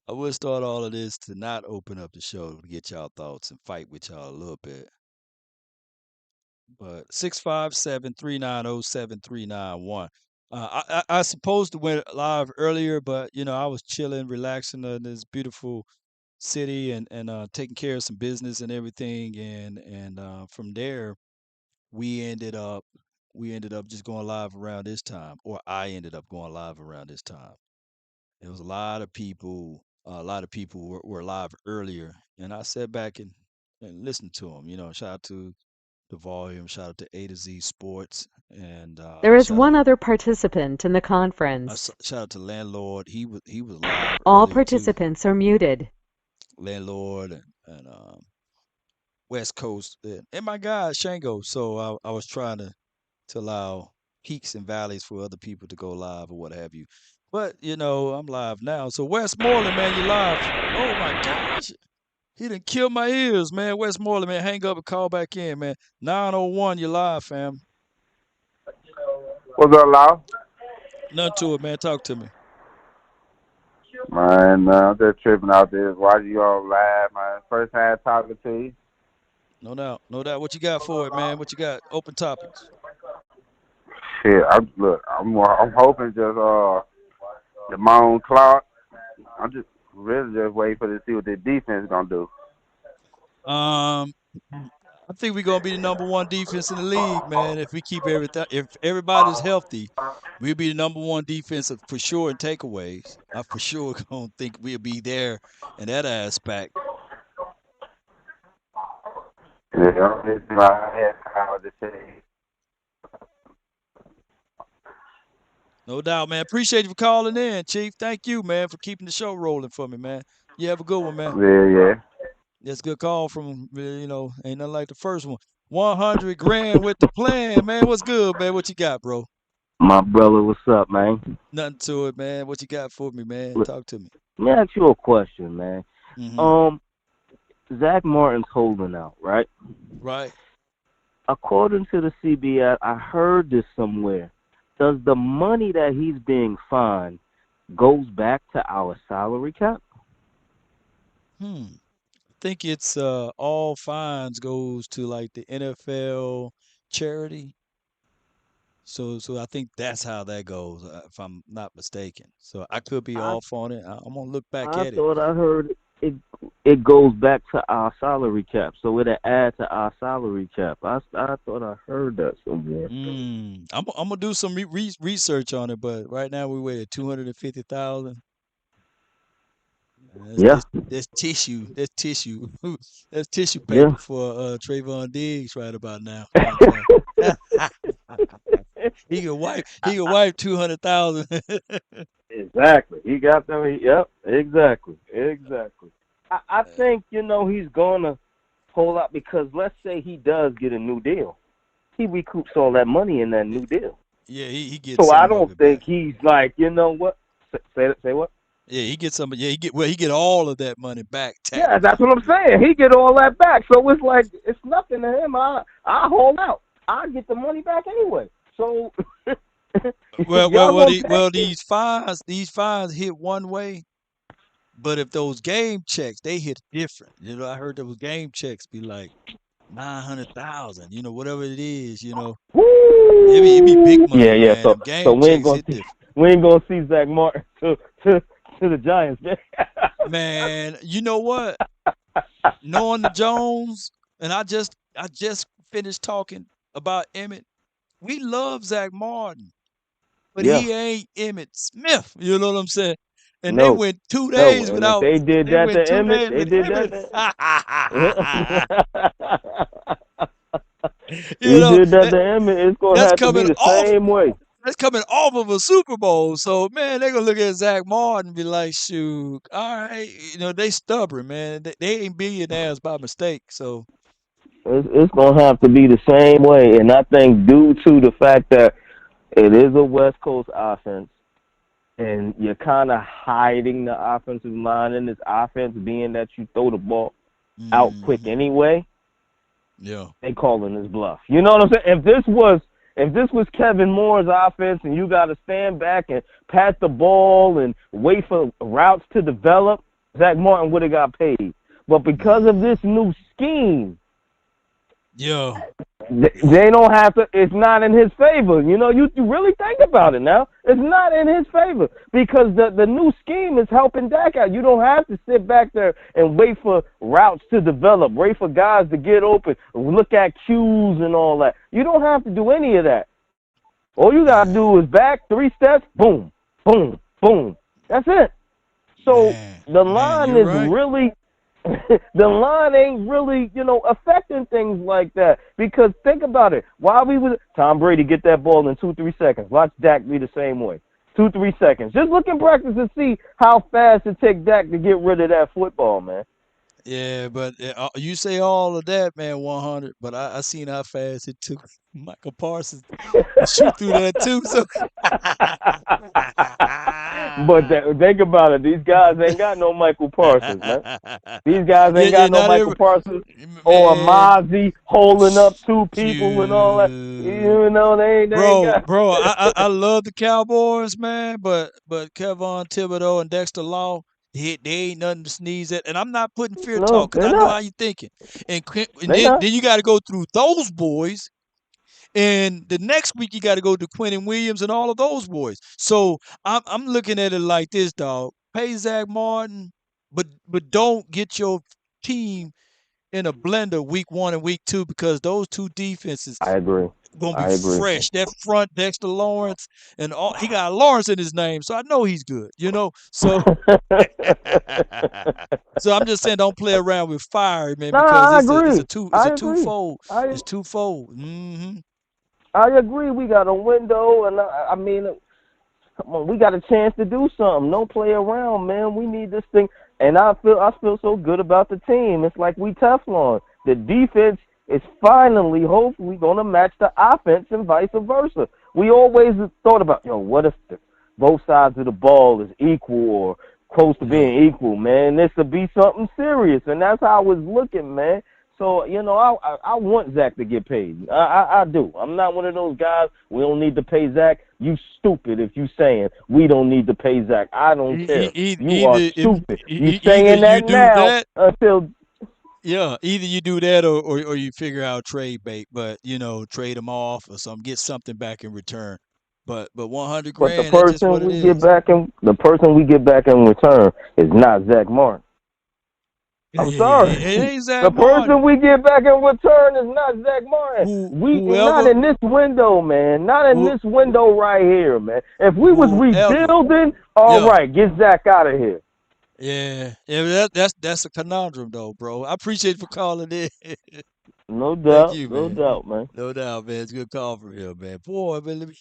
I would start all of this to not open up the show to get y'all thoughts and fight with y'all a little bit. But 657-390-7391. I supposed to went live earlier, but I was chilling, relaxing in this beautiful city and taking care of some business and everything. And from there we ended up just going live around this time, or I ended up going live around this time. There was a lot of people were live earlier, and I sat back and listened to them. Shout out to the volume, shout out to A to Z Sports, and There is one other participant in the conference. shout out to Landlord. He was live All earlier too. participants are muted. Landlord and West Coast, and my guy Shango. So I was trying to allow peaks and valleys for other people to go live or what have you. But I'm live now. So Westmoreland, man, you live. Oh my gosh. He didn't kill my ears, man. Westmoreland, man, hang up and call back in, man. 901, you live, fam. What's up, Law? Nothing to it, man. Talk to me. Man, I'm just tripping out there. Watching you all live, man. First time talking to you. No doubt. No doubt. What you got for it, man? What you got? Open topics. Shit, I'm hoping just the Moan Clark. I'm just really just waiting for to see what the defense gonna do. Um, I think we're gonna be the number one defense in the league, man. If we keep everything, if everybody's healthy, we'll be the number one defense for sure in takeaways. I for sure don't think we'll be there in that aspect. Yeah, it's my head how to say. No doubt, man. Appreciate you for calling in, Chief. Thank you, man, for keeping the show rolling for me, man. You have a good one, man. Yeah, yeah. That's a good call from ain't nothing like the first one. 100 grand with the plan, man. What's good, man? What you got, bro? My brother, what's up, man? Nothing to it, man. What you got for me, man? Look, Talk to me. let me ask you a question, man. Mm-hmm. Um, Zach Martin's holding out, right? Right. According to the CBS, I heard this somewhere. Does the money that he's being fined goes back to our salary cap? Hmm. I think it's all fines goes to like the NFL charity. So I think that's how that goes, if I'm not mistaken. So I could be I off on it. I'm gonna look back I at it. thought I heard it goes back to our salary cap, so it'll add to our salary cap. I thought I heard that somewhere. I'm gonna do some research on it, but right now we weigh at 250,000. That's Yeah, that's that's tissue. That's tissue. That's tissue yeah. paper for Trayvon Diggs right about now. You know what I'm saying? He can wipe 200,000. Exactly. He got them. Yep. Exactly. Exactly. I think he's gonna. whole lot because let's say he does get a new deal, he recoups all that money in that new deal. Yeah, he gets So I some of don't it think back. he's like, you know what? Say what? Yeah, he gets some. Yeah, he get all of that money back Yeah, that's technically. what I'm Yeah. saying. He get all that back, so it's like it's nothing to him. I hold out. I get the money back anyway. So y'all gonna Well, pay it. these fines hit one way, but if those game checks, they hit different. You know, I heard those game checks be like 900,000. You know, whatever it is. You know, it be big Woo! Yeah, money, yeah. man. So Them game checks hit different. we ain't gonna see Zach Martin to the Giants, man. Man, you know what? Knowing the Jones, and I just finished talking about Emmett. We love Zach Martin, but Yeah. he ain't Emmett Smith. You know what I'm saying? And they No. went two No. days And if without. they did They that went to two Emmett, days they with did that. Emmett. You You know did that to Emmett, it's gonna that's have to be coming the off. same way. That's coming off of a Super Bowl. So man, they're gonna look at Zach Martin and be like, "Shoot, all right." You know they stubborn, man. They ain't billionaires by mistake. So It's gonna have to be the same way, and I think due to the fact that it is a West Coast offense, and you're kind of hiding the offensive line in this offense, being that you throw the ball out quick mhm, anyway. yeah, They calling this bluff. You know what I'm saying? If this was Kevin Moore's offense, and you got to stand back and pat the ball and wait for routes to develop, Zach Martin would have got paid. But because of this mhm, new scheme, yeah, they don't have to. It's not in his favor. You know, you really think about it now. It's not in his favor because the new scheme is helping Dak out. You don't have to sit back there and wait for routes to develop, wait for guys to get open, look at cues and all that. You don't have to do any of that. All you gotta man, do is back 3 steps, boom, boom, boom. That's it. So the man, line you're is right. really the line ain't really, affecting things like that. Because think about it. Why we was Tom Brady get that ball in 2-3 seconds. Watch Dak be the same way. 2-3 seconds. Just look in practice and see how fast it takes Dak to get rid of that football, man. Yeah, but you say all of that, man, 100. But I seen how fast it took Michael Parsons to shoot through that too. So But think about it. These guys ain't got no Michael Parsons, man. These guys yeah, ain't yeah, got no not Michael every Parsons or man. Mozzie holding up two people and all that. Shoot. You know, they ain't got. Bro, I love the Cowboys, man, but Kevon Thibodeau and Dexter Law, they ain't nothing to sneeze at. And I'm not putting fear No, talk because they're I know how not. you thinking. And They not. then you got to go through those boys, and the next week you got to go to Quentin Williams and all of those boys. So I'm looking at it like this, dog. Pay Zach Martin, but don't get your team in a blender week 1 and week 2 because those two defenses I agree. gonna be I agree. fresh. That front, Dexter Lawrence, and all he got Lawrence in his name, so I know he's good. You know, so so I'm just saying, don't play around with fire, man, No, because I agree. it's a I agree. twofold. I It's twofold. Mm-hmm. I agree. We got a window, and I mean, come on, we got a chance to do something. Don't play around, man. We need this thing, and I feel so good about the team. It's like we Teflon. The defense is finally, hopefully, going to match the offense and vice versa. We always thought about, what if both sides of the ball is equal or close to Yeah. being equal, man? This could be something serious, and that's how I was looking, man. So, I want Zach to get paid. I do. I'm not one of those guys, we don't need to pay Zach. You stupid if you saying we don't need to pay Zach. I don't care. You are Either stupid. You either saying you that do now that, until yeah, either you do that or you figure out trade bait, but trade them off or something, get something back in return. But 100 but grand, that's just what it is. the person we get back in return is not Zach Martin. Yeah, I'm yeah, yeah. sorry. It ain't The Zach person Martin. we get back in return is not Zach Martin. We not Whoever in this window, man. Not in who this window right here, man. If we was whoever. rebuilding, all Yeah. right, get Zach out of here. Yeah. Yeah, that's a conundrum though, bro. I appreciate you for calling in. No Thank doubt, you, no man. doubt, man. No doubt, man. It's a good call from here, man. Boy, man,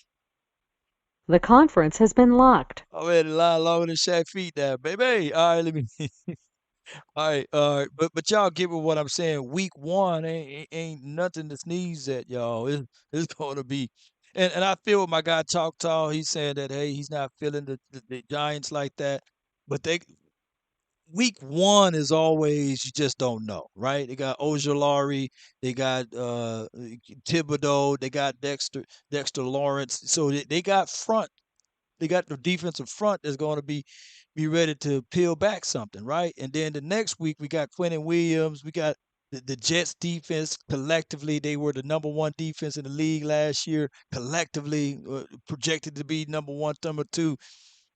The conference has been locked. I'm ready to lie longer than Shaq feet now, baby. All right, let me All right, but y'all get with what I'm saying. Week one ain't nothing to sneeze at, y'all. It's going to be, and I feel with my guy Choctaw. He's saying that hey, he's not feeling the Giants like that, but they week one is always you just don't know, right? They got Ojolari, they got Thibodeau, they got Dexter Lawrence, so they got front they got the defensive front that's going to be ready to peel back something, right? And then the next week we got Quentin Williams, we got the Jets defense collectively. They were the number one defense in the league last year. Collectively, projected to be number one, number two,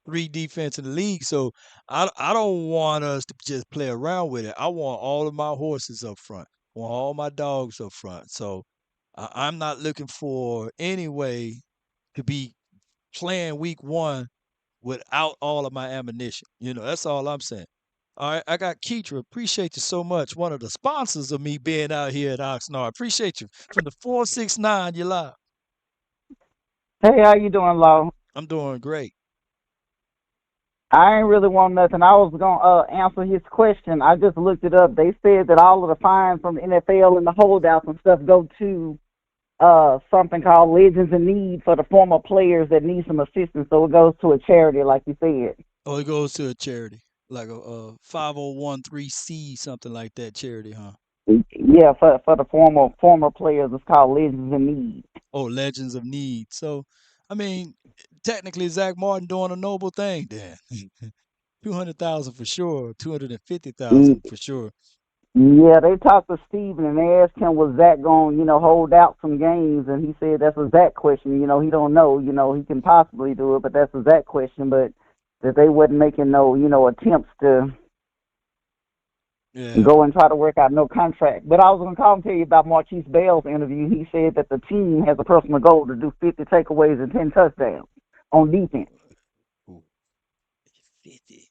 three defense in the league. So I don't want us to just play around with it. I want all of my horses up front. I want all my dogs up front. So I'm not looking for any way to be playing week one without all of my ammunition. That's all I'm saying. All right, I got Keitra. Appreciate you so much. One of the sponsors of me being out here at Oxnard. Appreciate you. From the 469, you live. Hey, how you doing, Law? I'm doing great. I ain't really want nothing. I was gonna answer his question. I just looked it up. They said that all of the fines from the NFL and the holdouts and stuff go to something called Legends in Need for the former players that need some assistance. So it goes to a charity, like you said. Oh, it goes to a charity, like a 501c something like that charity, huh? Yeah, for the former players, it's called Legends in Need. Oh, Legends of Need. So, I mean, technically, Zach Martin doing a noble thing then. 200,000 for sure, Mm, 250,000 for sure. Yeah, they talked to Steven and they asked him, was Zach going, hold out some games? And he said that's a Zach question. He don't know. He can possibly do it, but that's a Zach question. But that they wasn't making no, attempts to Yeah. go and try to work out no contract. But I was going to call and tell you about Marquise Bell's interview. He said that the team has a personal goal to do 50 takeaways and 10 touchdowns on defense. Ooh, 50.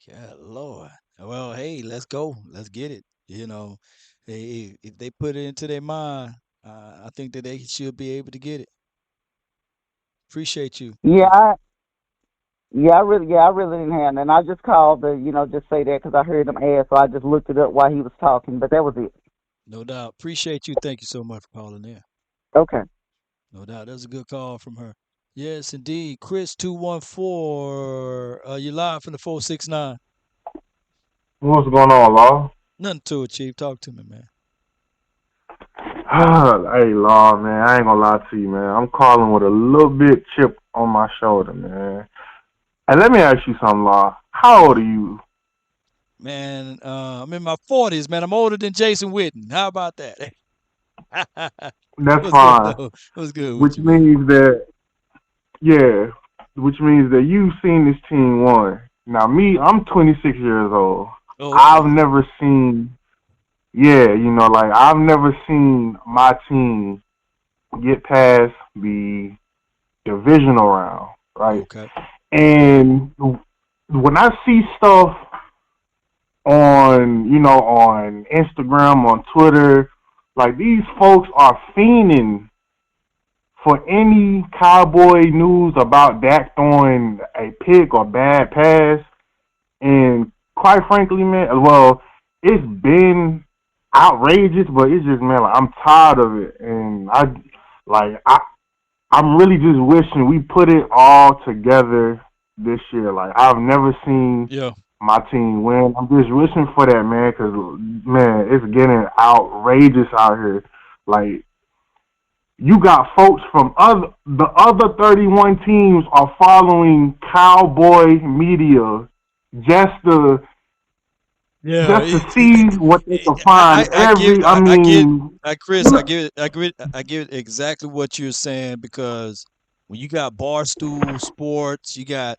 God Lord. Well, hey, let's go. Let's get it. If they put it into their mind, I think that they should be able to get it. Appreciate you, Yeah, Keith. I really didn't have none. I just called to, just say that because I heard him ask, so I just looked it up while he was talking. But that was it. No doubt. Appreciate you. Thank you so much for calling in. Okay. No doubt. That's a good call from her. Yes, indeed. Chris 214. You live from the 469. What's going on, Law? Nothing to it, Chief. Talk to me, man. Hey, Law, man, I ain't gonna lie to you, man. I'm calling with a little bit chip on my shoulder, man. And let me ask you something, Law. How old are you? Man, I'm in my 40s, man. I'm older than Jason Witten. How about that? That's What's good, fine. though? What's good Which with you, man? means that, yeah, which means that you've seen this team won. Now, me, I'm 26 years old. Oh, I've okay. never seen, yeah, like, I've never seen my team get past the divisional round, right? Okay. And when I see stuff on Instagram, on Twitter, like these folks are fiending for any cowboy news about Dak throwing a pick or bad pass. And quite frankly, man, well, it's been outrageous, but it's just, man, like, I'm tired of it. And like, I'm really just wishing we put it all together this year. Like, I've never seen Yeah. my team win. I'm just wishing for that, man, because, man, it's getting outrageous out here. Like, you got folks from the other 31 teams are following Cowboy media just to Yeah. just to see what they can find I I get, mean, Chris, I get exactly what you're saying because when you got Barstool Sports, you got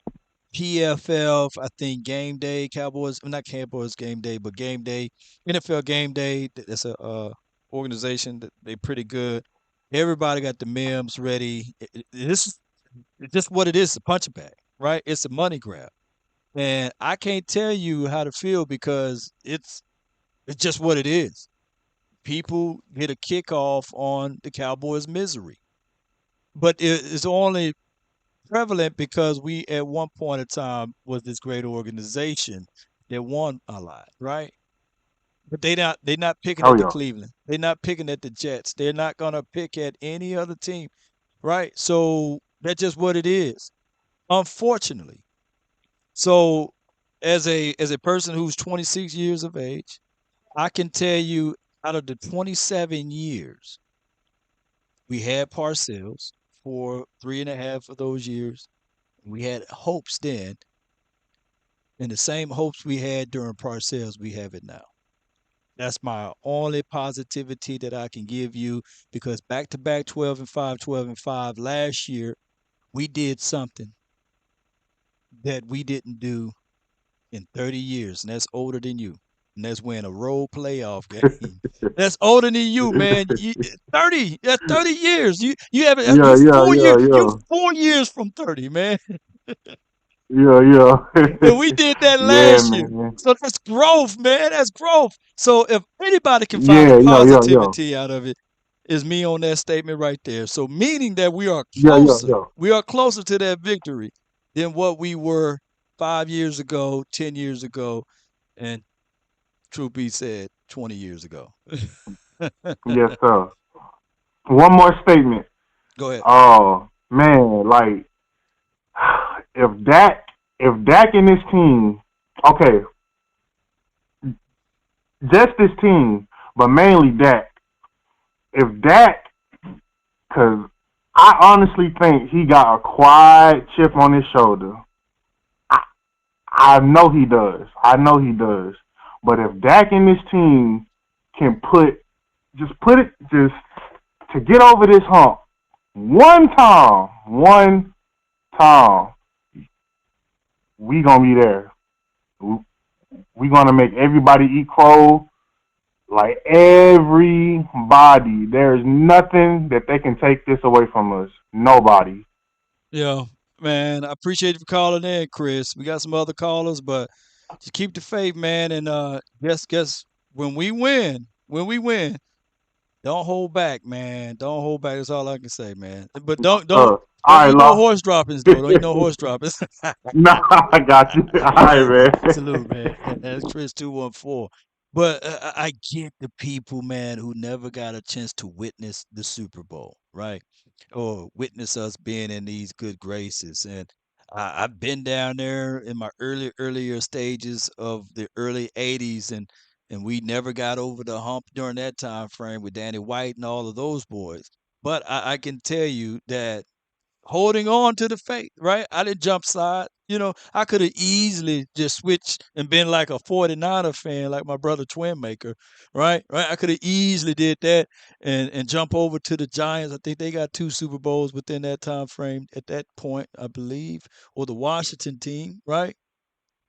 PFF, I think Game Day, Cowboys, not Cowboys Game Day, but Game Day, NFL Game Day. That's a organization that they pretty good. Everybody got the memes ready. This is it's just what it is, a punching bag, right? It's a money grab. And I can't tell you how to feel because it's just what it is. People get a kickoff on the Cowboys' misery, but it's only prevalent because we at one point in time was this great organization. that won a lot, right? But they not picking Oh at the yeah. Cleveland. They're not picking at the Jets. They're not gonna pick at any other team, right? So that's just what it is, unfortunately. So as a person who's 26 years of age, I can tell you out of the 27 years we had Parcells for three and a half of those years. We had hopes then, and the same hopes we had during Parcells, we have it now. That's my only positivity that I can give you because back to back 12 and 5, 12 and 5 last year, we did something that we didn't do in 30 years, and that's older than you. And that's win a road playoff game. That's older than you, man. 30. That's 30 years. You have Yeah, you yeah, 4 years. yeah, You yeah. 4 years from 30, man. Yeah, yeah. And we did that Yeah, last year. man. So that's growth, man. That's growth. So if anybody can find a Yeah, yeah, yeah, yeah. positivity out of it, is me on that statement right there. So meaning that Yeah, yeah, yeah. we are closer to that victory than what we were 5 years ago, 10 years ago, and truth be said, 20 years ago. Yes, sir. One more statement. Go ahead. Oh man, like if Dak if Dak and his team, okay, just this team, but mainly Dak. If Dak, because I honestly think he got a quiet chip on his shoulder. I I know he does. I know he does. But if Dak and his team can put it just to get over this hump one time, we gonna be there. We gonna make everybody eat crow. Like everybody, there's nothing that they can take this away from us. Nobody. Yeah, man, I appreciate you for calling in, Chris. We got some other callers, but just keep the faith, man. And guess when we win, don't hold back, man. Don't hold back. That's all I can say, man. But All don't right, eat no Law. horse droppings though. Don't eat no horse droppings. Nah, I got you. All right, man. Salute, man. That's Chris 214. But I get the people, man, who never got a chance to witness the Super Bowl, right? Or witness us being in these good graces. And I've been down there in my earlier stages of the early '80s, and we never got over the hump during that time frame with Danny White and all of those boys. But I can tell you that holding on to the faith, right? I didn't jump side. I could have easily just switched and been like a 49er fan, like my brother Twin Maker, right? Right. I could have easily did that and jump over to the Giants. I think they got two Super Bowls within that time frame at that point, I believe, or the Washington team, right?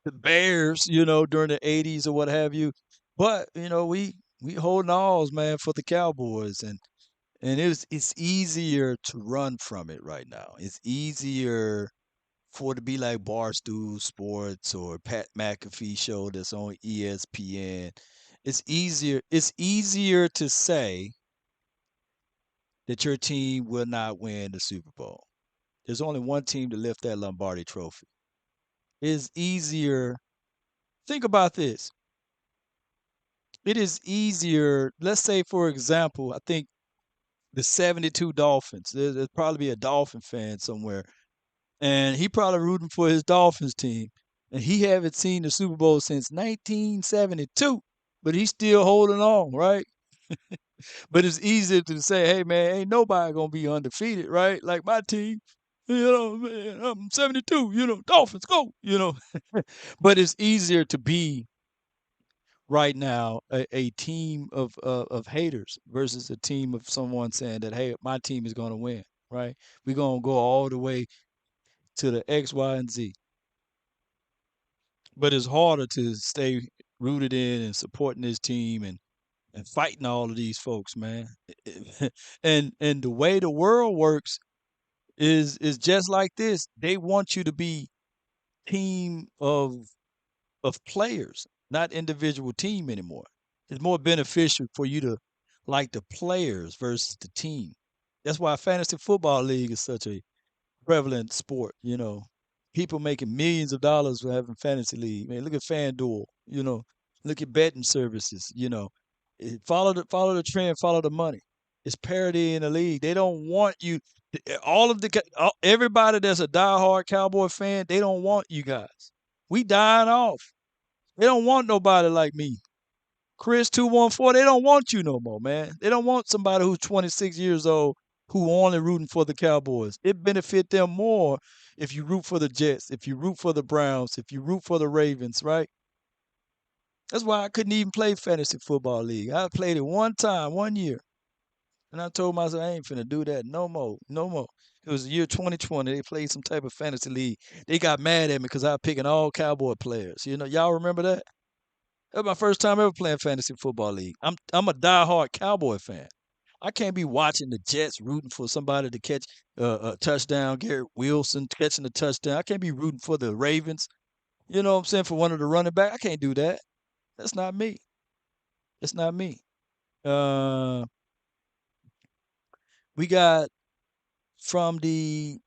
The Bears, during the '80s or what have you. But we holding alls, man, for the Cowboys, and it's easier to run from it right now. It's easier for it to be like Barstool Sports or Pat McAfee show that's on ESPN. It's easier to say that your team will not win the Super Bowl. There's only one team to lift that Lombardi trophy. It's easier. Think about this. It is easier, let's say for example, I think the 72 Dolphins. There's probably be a Dolphin fan somewhere, and he probably rooting for his Dolphins team, and he haven't seen the Super Bowl since 1972, but he's still holding on, right? But it's easier to say, hey man, ain't nobody gonna be undefeated, right? Like my team, man, I'm 72, Dolphins go. But it's easier to be right now a team of haters versus a team of someone saying that, hey, my team is gonna win, right? We're gonna go all the way to the X, Y, and Z. But it's harder to stay rooted in and supporting this team and fighting all of these folks, man. And the way the world works is just like this. They want you to be team of players, not individual team anymore. It's more beneficial for you to like the players versus the team. That's why fantasy football league is such a prevalent sport. People making millions of dollars for having fantasy league. Man, look at FanDuel. Look at betting services. Follow the trend, follow the money. It's parity in the league. They don't want you. Everybody that's a diehard Cowboy fan, they don't want you guys. We dying off. They don't want nobody like me. Chris 214, they don't want you no more, man. They don't want somebody who's 26 years old who only rooting for the Cowboys. It benefit them more if you root for the Jets, if you root for the Browns, if you root for the Ravens, right? That's why I couldn't even play fantasy football league. I played it one time, 1 year. And I told myself I ain't finna do that no more, no more. It was the year 2020. They played some type of fantasy league. They got mad at me because I was picking all Cowboy players. Y'all remember that? That was my first time ever playing fantasy football league. I'm a diehard Cowboy fan. I can't be watching the Jets rooting for somebody to catch a touchdown. Garrett Wilson catching a touchdown. I can't be rooting for the Ravens. You know what I'm saying? For one of the running back. I can't do that. That's not me. It's not me. We got from in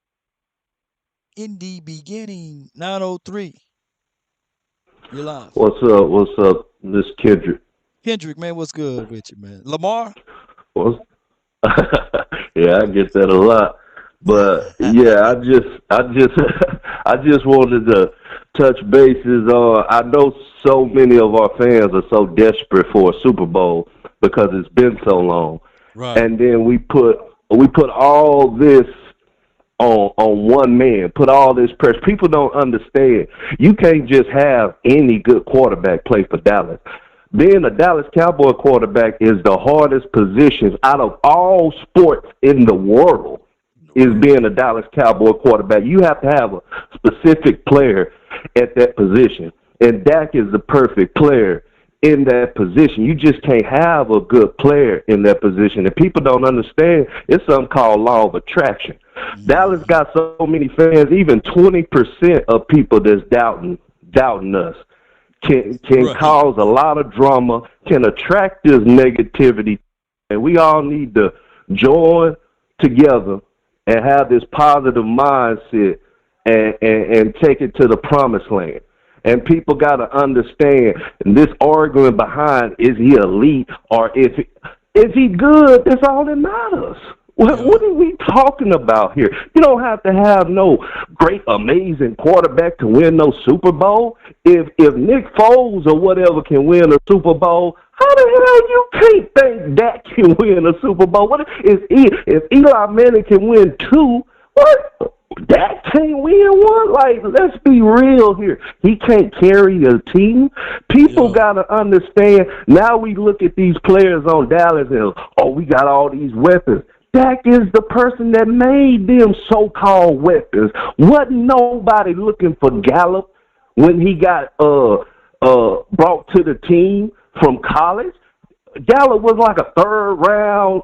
the beginning 903. You're live. What's up? What's up, Miss Kendrick? Kendrick, man, what's good with you, man? Lamar? What's yeah, I get that a lot. But yeah, I just wanted to touch bases on. I know so many of our fans are so desperate for a Super Bowl because it's been so long, right? And then we put all this on one man, put all this pressure. People don't understand. You can't just have any good quarterback play for Dallas. Being a Dallas Cowboy quarterback is the hardest position out of all sports in the world, is being a Dallas Cowboy quarterback. You have to have a specific player at that position, and Dak is the perfect player in that position. You just can't have a good player in that position. And people don't understand, it's something called law of attraction. Mm-hmm. Dallas got so many fans, even 20% of people that's doubting us can right. Cause a lot of drama, can attract this negativity. And we all need to join together and have this positive mindset and take it to the promised land. And people got to understand this argument behind, is he elite or is he good? That's all that matters. What are we talking about here? You don't have to have no great, amazing quarterback to win no Super Bowl. If Nick Foles or whatever can win a Super Bowl, how the hell you can't think Dak can win a Super Bowl? If Eli Manning can win two, what? Dak can't win one? Like, let's be real here. He can't carry a team. People got to understand. Now we look at these players on Dallas and, we got all these weapons. Dak is the person that made them so-called weapons. Wasn't nobody looking for Gallup when he got brought to the team from college. Gallup was like a third round,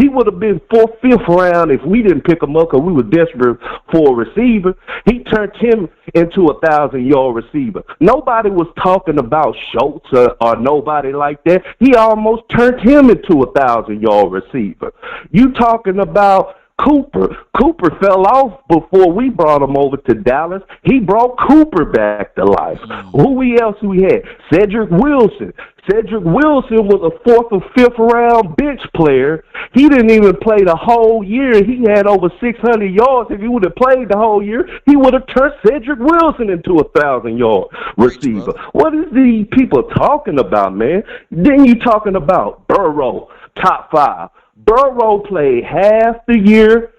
he would have been fourth, fifth round if we didn't pick him up because we were desperate for a receiver. He turned him into a 1,000-yard receiver. Nobody was talking about Schultz or nobody like that. He almost turned him into a 1,000-yard receiver. You talking about Cooper. Cooper fell off before we brought him over to Dallas. He brought Cooper back to life. Who else we had? Cedric Wilson. Cedric Wilson was a fourth or fifth round bench player. He didn't even play the whole year. He had over 600 yards. If he would have played the whole year, he would have turned Cedric Wilson into a 1,000-yard receiver. What is these people talking about, man? Then you talking about Burrow, top 5. Burrow played half the year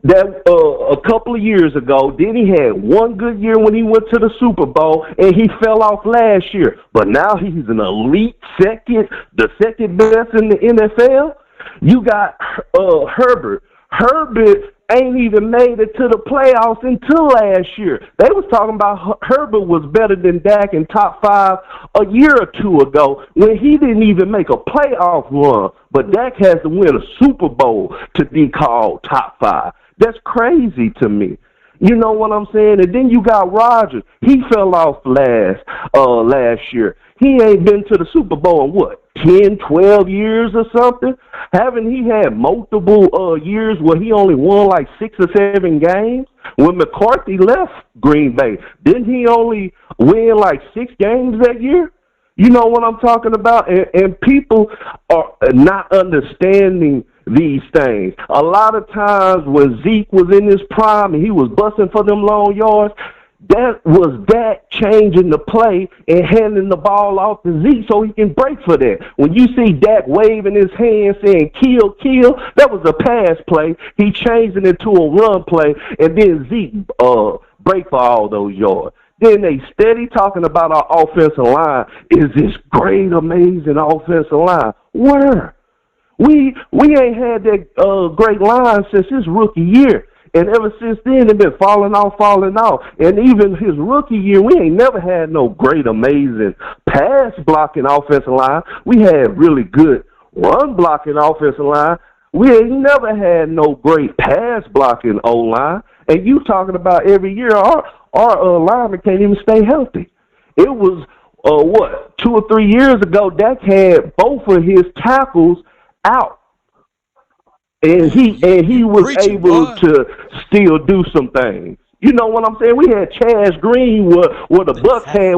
that a couple of years ago. Then he had one good year when he went to the Super Bowl, and he fell off last year. But now he's an elite the second best in the NFL. You got Herbert. Herbert ain't even made it to the playoffs until last year. They was talking about Herbert was better than Dak in top 5 a year or two ago when he didn't even make a playoff run. But Dak has to win a Super Bowl to be called top 5. That's crazy to me. You know what I'm saying? And then you got Rodgers. He fell off last year. He ain't been to the Super Bowl in what, 10, 12 years or something? Haven't he had multiple years where he only won like 6 or 7 games? When McCarthy left Green Bay, didn't he only win like 6 games that year? You know what I'm talking about? And people are not understanding these things. A lot of times when Zeke was in his prime and he was busting for them long yards, that was Dak changing the play and handing the ball off to Zeke so he can break for that. When you see Dak waving his hand saying kill, kill, that was a pass play. He changed it into a run play, and then Zeke break for all those yards. Then they steady talking about our offensive line is this great, amazing offensive line. Where? We ain't had that great line since his rookie year. And ever since then, they've been falling off. And even his rookie year, we ain't never had no great, amazing pass-blocking offensive line. We had really good run-blocking offensive line. We ain't never had no great pass-blocking O-line. And you talking about every year, our linemen can't even stay healthy. It was, 2 or 3 years ago, Dak had both of his tackles out. And he was able to still do some things. You know what I'm saying? We had Chaz Green where the Bucks had,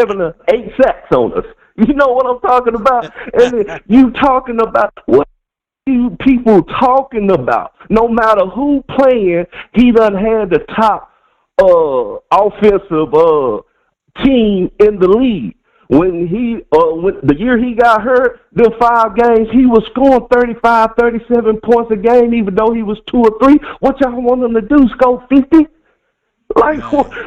7 or 8 sacks on us. You know what I'm talking about? And then you talking about what you people talking about. No matter who playing, he done had the top offensive team in the league. When the year he got hurt, the 5 games, he was scoring 35, 37 points a game, even though he was 2 or 3. What y'all want him to do, score 50? Like,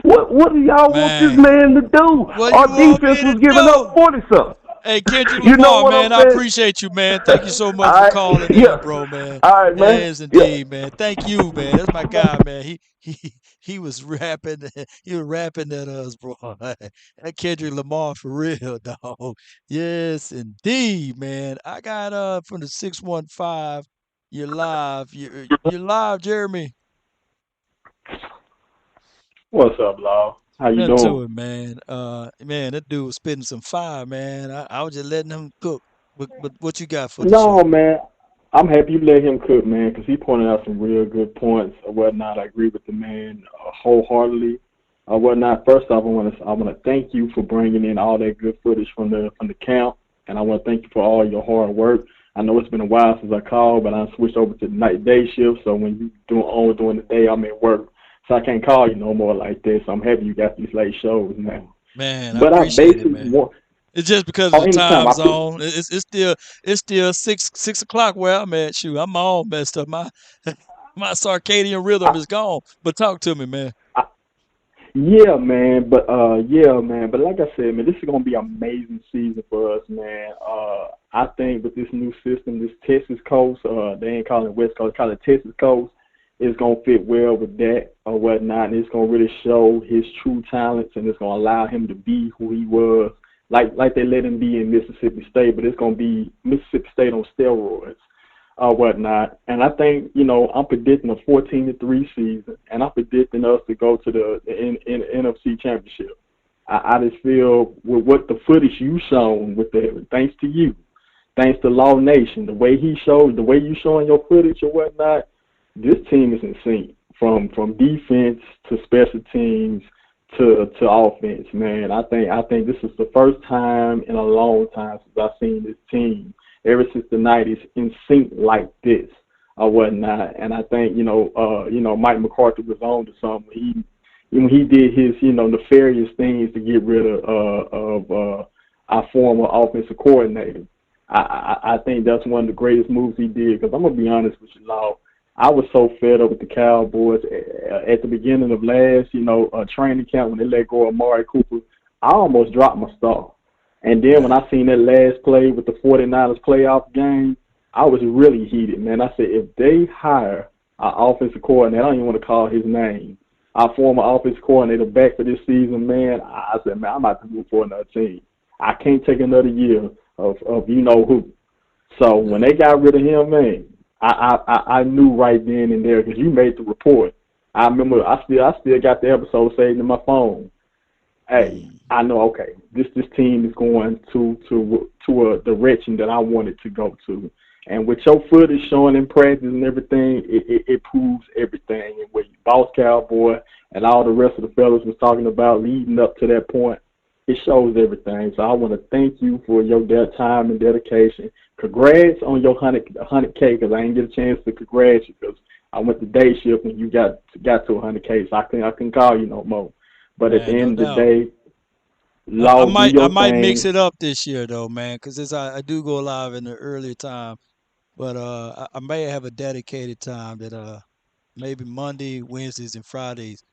what do y'all want this man to do? Our defense was giving up 40-something. Hey, Kendrick You know Lamar, what man, I'm I saying? appreciate you, man. Thank you so much for calling in, bro, man. All right, man. Yes, indeed, man. Thank you, man. That's my guy, man. He was rapping. He was rapping at us, bro. That Kendrick Lamar for real, dog. Yes, indeed, man. I got from the 615. You're live. You're live, Jeremy. What's up, Law? How you Nothing doing? to it, man. Man, that dude was spitting some fire, man. I was just letting him cook. But what you got for the No, show? man. I'm happy you let him cook, man, because he pointed out some real good points or whatnot. I agree with the man wholeheartedly or whatnot. First off, I want to thank you for bringing in all that good footage from the camp, and I want to thank you for all your hard work. I know it's been a while since I called, but I switched over to the day shift, so when you during the day, I'm at work. So I can't call you no more like this. I'm happy you got these late shows now. Man, I But I appreciate it, basically man. want It's just because of the anytime time I put zone. It's still 6 o'clock where I'm at. Shoot, I'm all messed up. My my circadian rhythm I, is gone. But talk to me, man. I, yeah, man. But like I said, man, this is gonna be an amazing season for us, man. I think with this new system, this Texas Coast, they ain't calling it West Coast, call it Texas Coast. It's gonna fit well with that or whatnot, and it's gonna really show his true talents, and it's gonna allow him to be who he was, like they let him be in Mississippi State, but it's gonna be Mississippi State on steroids or whatnot. And I think, I'm predicting a 14-3 season, and I'm predicting us to go to the NFC Championship. I just feel with what the footage you shown thanks to you, thanks to Law Nation, the way you showing your footage or whatnot. This team is in sync from defense to special teams to offense, man. I think this is the first time in a long time since I've seen this team ever since the 90s in sync like this or whatnot. And I think Mike McCarthy was on to something. He did his nefarious things to get rid of our former offensive coordinator. I think that's one of the greatest moves he did. Because I'm gonna be honest with you, Law. I was so fed up with the Cowboys at the beginning of last, training camp when they let go of Amari Cooper. I almost dropped my star. And then when I seen that last play with the 49ers playoff game, I was really heated, man. I said, if they hire our offensive coordinator, I don't even want to call his name, our former offensive coordinator back for this season, man, I said, man, I'm about to move for another team. I can't take another year of who. So when they got rid of him, man, I knew right then and there because you made the report. I remember I still got the episode saved in my phone. Hey, I know. Okay, this team is going to a direction that I want it to go to, and with your footage showing in practice and everything, it proves everything. And what Boss Cowboy and all the rest of the fellas was talking about leading up to that point, it shows everything. So I want to thank you for your time and dedication. Congrats on your 100K, because I didn't get a chance to congrats you because I went to day shift and you got to 100K, so I couldn't call you no more. But at the end of the day, I Law, do your might mix thing. it up this year though, man, because I do go live in the earlier time, but I may have a dedicated time that maybe Monday, Wednesdays, and Fridays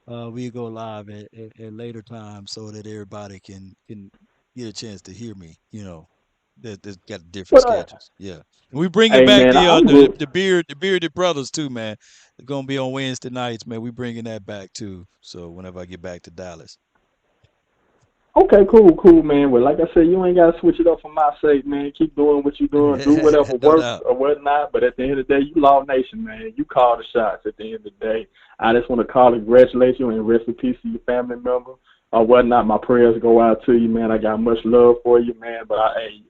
we go live at later times so that everybody can get a chance to hear me. You know, that's got different But schedules. Yeah, and we bringing hey back man, I'm good. the bearded brothers too, man. They're gonna be on Wednesday nights, man. We bringing that back too. So whenever I get back to Dallas. Okay, cool, man. Well, like I said, you ain't gotta switch it up for my sake, man. Keep doing what you're doing. Do whatever No works doubt. or whatnot. But at the end of the day, you Law Nation, man. You call the shots. At the end of the day, I just want to congratulate you and rest in peace to your family member or whatnot. My prayers go out to you, man. I got much love for you, man. But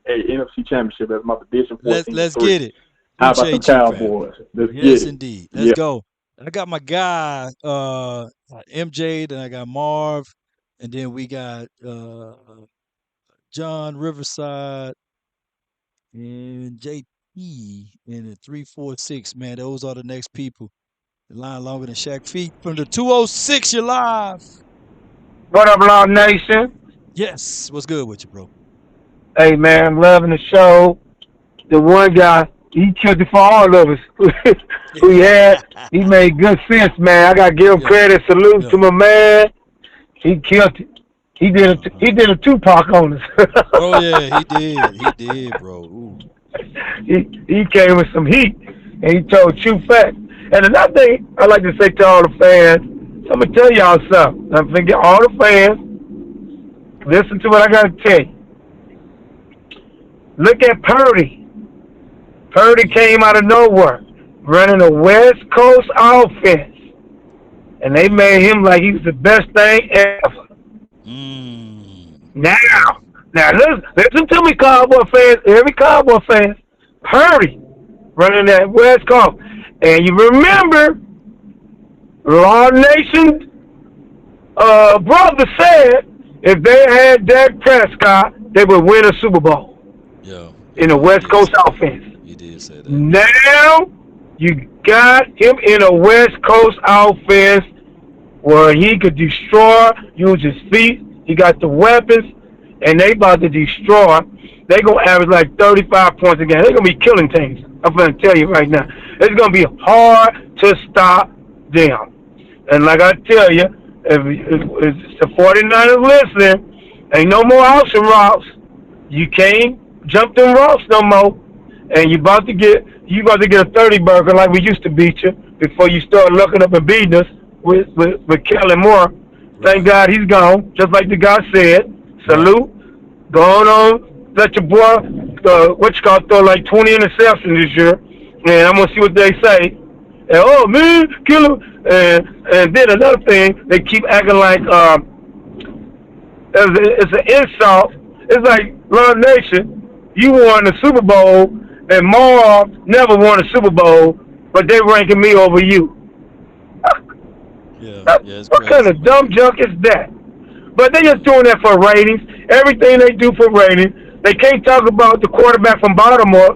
NFC Championship as my prediction, Let's 14-3. get it. How about them Appreciate you, family. Cowboys? Let's get Yes, it. indeed. Let's Yeah. go. I got my guy, MJ, then I got Marv, and then we got John Riverside and JP in the 346. Man, those are the next people. The line longer than Shaq Feet from the 206. You're live. What up, Law Nation? Yes. What's good with you, bro? Hey, man, I'm loving the show. The one guy, he killed it for all of us. Who he made good sense, man. I got to give him credit. Salute to my man. He killed it. He did a Tupac on us. Oh yeah, he did, bro. Ooh. He came with some heat, and he told true facts. And another thing I like to say to all the fans, so I'm gonna tell y'all something. I'm gonna get all the fans. Listen to what I gotta tell you. Look at Purdy. Purdy came out of nowhere, running a West Coast offense, and they made him like he was the best thing ever. Now listen to me, Cowboy fans. Every Cowboy fan, Purdy running that West Coast, and you remember, Law Nation brother said if they had Dak Prescott, they would win a Super Bowl. Yeah. In a West Coast offense. He did say that. Now you got him in a West Coast offense where he could destroy, use his feet. He got the weapons, and they about to destroy. They gonna average like 35 points a game. They're gonna be killing teams. I'm gonna tell you right now. It's gonna be hard to stop them. And like I tell you, if the 49ers listening, ain't no more option routes. You can't jump them routes no more. And you about to get a 30 burger like we used to beat you before you start looking up and beating us with Kellen Moore. Thank God he's gone, just like the guy said. Salute. Going on, let your boy, throw like 20 interceptions this year. And I'm going to see what they say. And, oh, man, kill him. And then another thing, they keep acting like it's an insult. It's like, Law Nation, you won the Super Bowl, and Marv never won a Super Bowl, but they ranking me over you. What kind of dumb junk is that? But they just doing that for ratings. Everything they do for ratings. They can't talk about the quarterback from Baltimore,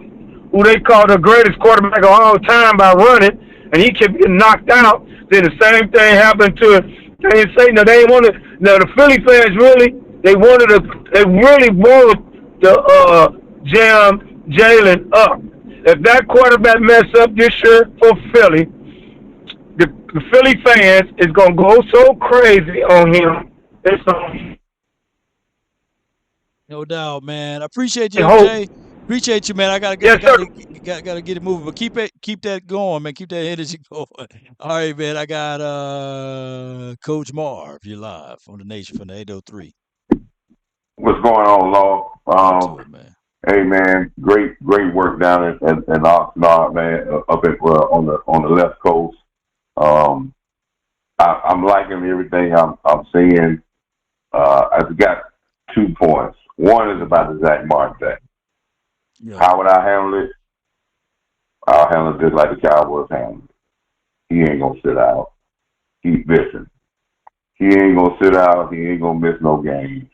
who they call the greatest quarterback of all time by running, and he kept getting knocked out. Then the same thing happened to they didn't say no. They ain't wanted. No, the Philly fans really they really wanted to jam Jalen up. If that quarterback mess up this year for Philly, the Philly fans is gonna go so crazy on him. It's No doubt, man. I appreciate you, MJ. Appreciate you, man. I gotta get it moving, but keep that going, man. Keep that energy going. All right, man. I got Coach Marv. You're live on the Nation from the 803. What's going on, Law? Hey, man, great work down in Oxnard, man. Up at on the left coast. I'm liking everything I'm seeing. I've got 2 points. One is about the Zach Martin thing. Yeah. How would I handle it? I'll handle it just like the Cowboys handle it. He ain't gonna sit out. Keep missing. He ain't gonna sit out. He ain't gonna miss no games.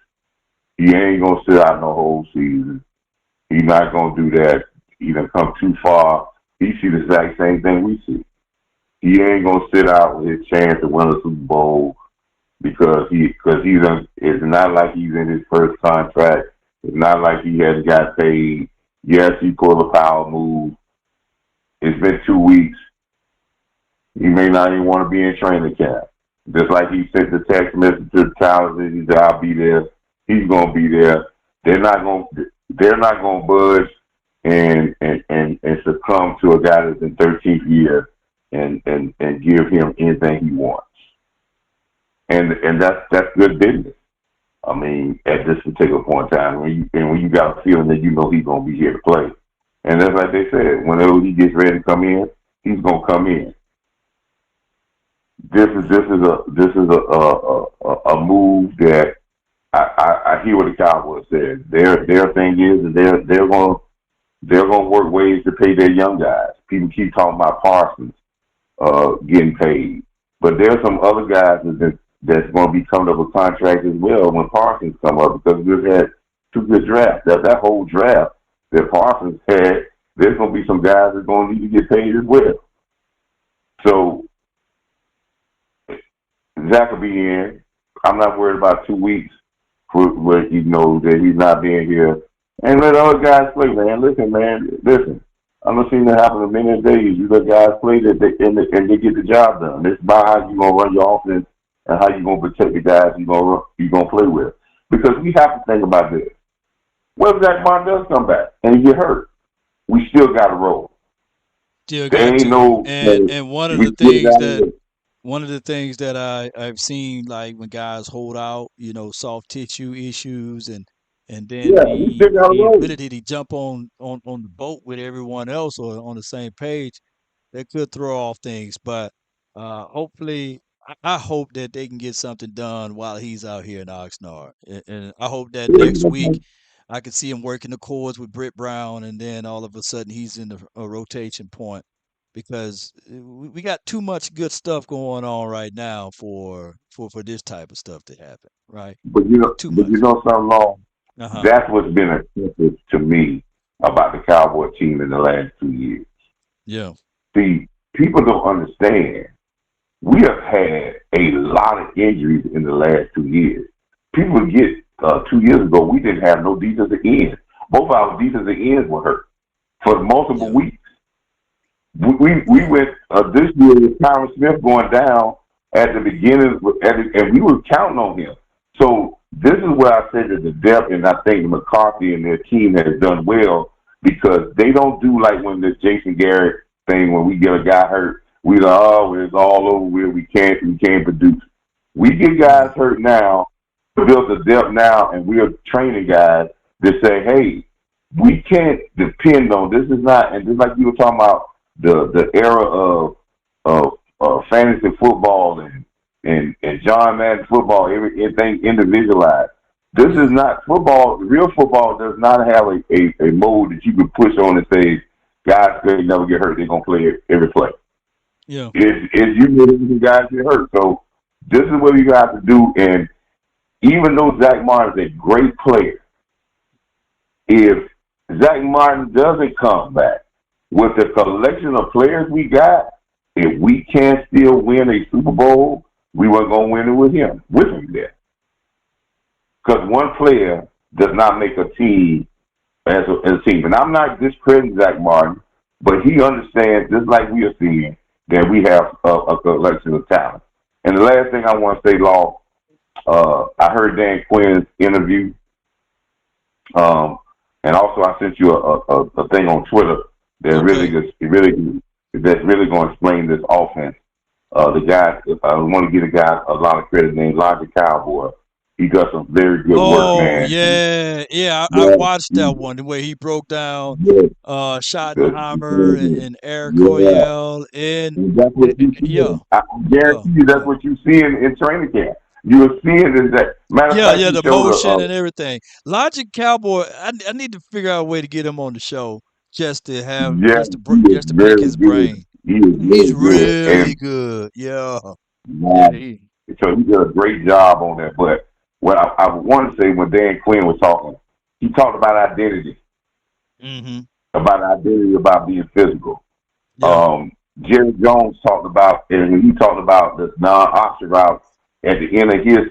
He ain't gonna sit out no whole season. He's not gonna do that. He done come too far. He see the exact same thing we see. He ain't gonna sit out with his chance to win a Super Bowl because it's not like he's in his first contract. It's not like he hasn't got paid. Yes, he pulled a power move. It's been 2 weeks. He may not even want to be in training camp. Just like he sent the text message to the Towers, he said, "I'll be there." He's gonna be there. They're not gonna budge and succumb to a guy that's in 13th year and give him anything he wants. And that's good business. I mean, at this particular point in time, when you got a feeling that you know he's gonna be here to play, and that's like they said, whenever he gets ready to come in, he's gonna come in. This is a move that I hear what the Cowboys said. Their thing is that they're gonna work ways to pay their young guys. People keep talking about Parsons getting paid, but there's some other guys that's going to be coming up with contracts as well when Parsons come up, because we've had 2 good drafts. That whole draft that Parsons had, there's going to be some guys that's going to need to get paid as well. So Zach will be in. I'm not worried about 2 weeks for that he's not being here. And let other guys play, man. Listen. I'm not seeing that happen in many days. You let guys play and they get the job done. It's about how you gonna run your offense and how you gonna protect the guys you gonna play with. Because we have to think about this. What if Zach Martin does come back and he get hurt? We still got to roll. Still got to. And one of the things that I've seen, like when guys hold out, soft tissue issues, and then we still got to the roll. ability to jump on the boat with everyone else or on the same page, that could throw off things. But hopefully, I hope that they can get something done while he's out here in Oxnard, and I hope that next week I can see him working the chords with Britt Brown, and then all of a sudden he's in a rotation point, because we got too much good stuff going on right now for this type of stuff to happen, right? But you know something, Long. That's what's been offensive to me about the Cowboy team in the last 2 years. Yeah. See, people don't understand. We have had a lot of injuries in the last 2 years. People forget 2 years ago we didn't have no defensive ends. Both our defensive ends were hurt for multiple weeks. We went this year with Tyron Smith going down at the beginning, and we were counting on him. So this is where I said that the depth, and I think McCarthy and their team has done well, because they don't do like when this Jason Garrett thing, when we get a guy hurt, we go, oh, it's all over with. We can't produce. We get guys hurt now, build the depth now, and we are training guys to say, hey, we can't depend on this. Is not, and just like you were talking about the era of fantasy football and John Madden football, everything individualized. This is not football. Real football does not have a mode that you can push on and say, guys, they never get hurt. They're going to play every play. Yeah. It's usually guys get hurt. So this is what you have to do. And even though Zach Martin is a great player, if Zach Martin doesn't come back with the collection of players we got, if we can't still win a Super Bowl, we weren't going to win it with him there. Because one player does not make a team as a team. And I'm not discrediting Zach Martin, but he understands, just like we are seeing, that we have a collection of talent. And the last thing I want to say, Law, I heard Dan Quinn's interview, and also I sent you a thing on Twitter that that's really going to explain this offense. The guy, I want to give the guy a lot of credit, named Logic Cowboy. He does some very good work, Oh man. yeah. I Yeah, watched that one the way he broke down yeah, Schottenheimer and Eric yeah. Coryell and And that's what you yeah, see. I yeah, guarantee you that's yeah. what you see in training camp. You were seeing is that matter of Yeah, fact yeah, he the showed motion and everything. Logic Cowboy, I need to figure out a way to get him on the show yeah, he is just to pick very his good. brain. He is He's very good. really And good. Yeah. Yeah, um, so he did a great job on that. But what I want to say when Dan Quinn was talking, he talked about identity, Mhm. about being physical. Yeah. Jerry Jones talked about, and when he talked about the non-option route at the end of his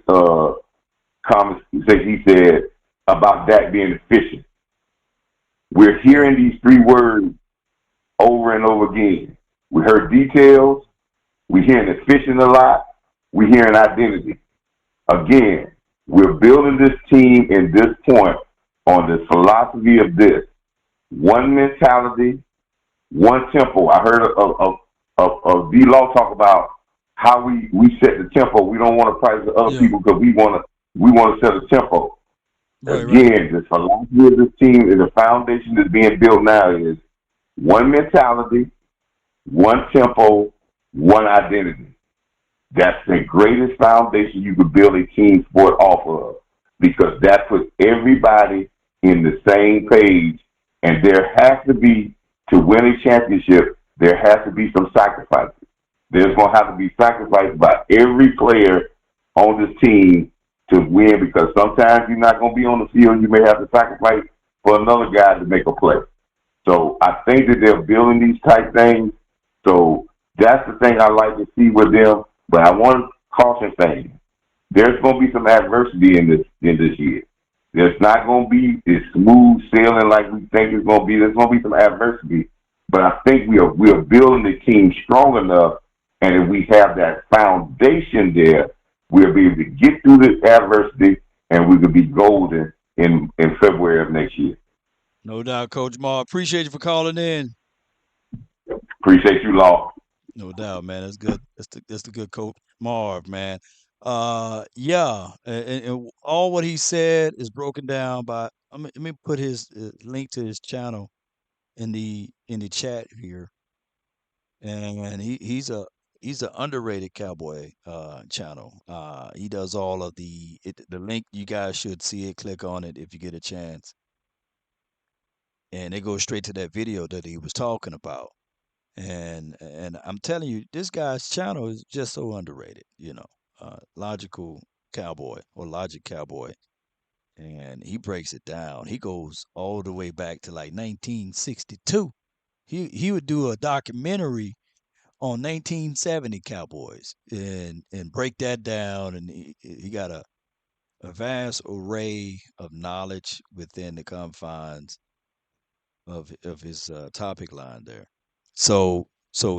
conversation, he said about that being efficient. We're hearing these three words over and over again. We heard details. We're hearing efficient a lot. We're hearing identity. Again, we're building this team in this point on this philosophy of this one mentality, one tempo. I heard of D-Law talk about how we set the tempo. We don't want to price the other people because we want to set a tempo. Right. Again, the philosophy of this team and the foundation that's being built now is one mentality, one tempo, one identity. That's the greatest foundation you could build a team sport off of because that puts everybody in the same page. And there has to be, to win a championship, there has to be some sacrifices. There's going to have to be sacrifices by every player on this team to win because sometimes you're not going to be on the field. You may have to sacrifice for another guy to make a play. So I think that they're building these type things. So that's the thing I like to see with them. But I want to caution things. There's going to be some adversity in this year. There's not going to be this smooth sailing like we think it's going to be. There's going to be some adversity. But I think we are building the team strong enough, and if we have that foundation there, we'll be able to get through this adversity, and we could be golden in February of next year. No doubt, Coach Ma. Appreciate you for calling in. Appreciate you, Law. No doubt, man. That's good. That's the good Coach Marv, man. Yeah, and all what he said is broken down by. Let me put his link to his channel in the chat here, and he's a underrated cowboy channel. He does all of the link. You guys should see it. Click on it if you get a chance, and it goes straight to that video that he was talking about. And I'm telling you, this guy's channel is just so underrated. Logical Cowboy or Logic Cowboy, and he breaks it down. He goes all the way back to like 1962. He would do a documentary on 1970 Cowboys and break that down, and he got a vast array of knowledge within the confines of his topic line there. So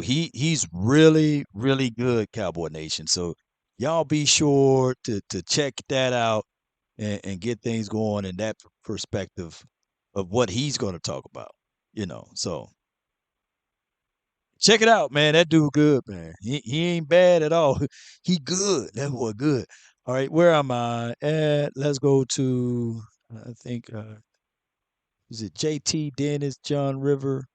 he's really good, Cowboy Nation. So y'all be sure to check that out and get things going in that perspective of what he's going to talk about. So check it out, man. That dude good, man. He ain't bad at all. He good. That boy good. All right, where am I at? Let's go to I think is it JT Dennis John River?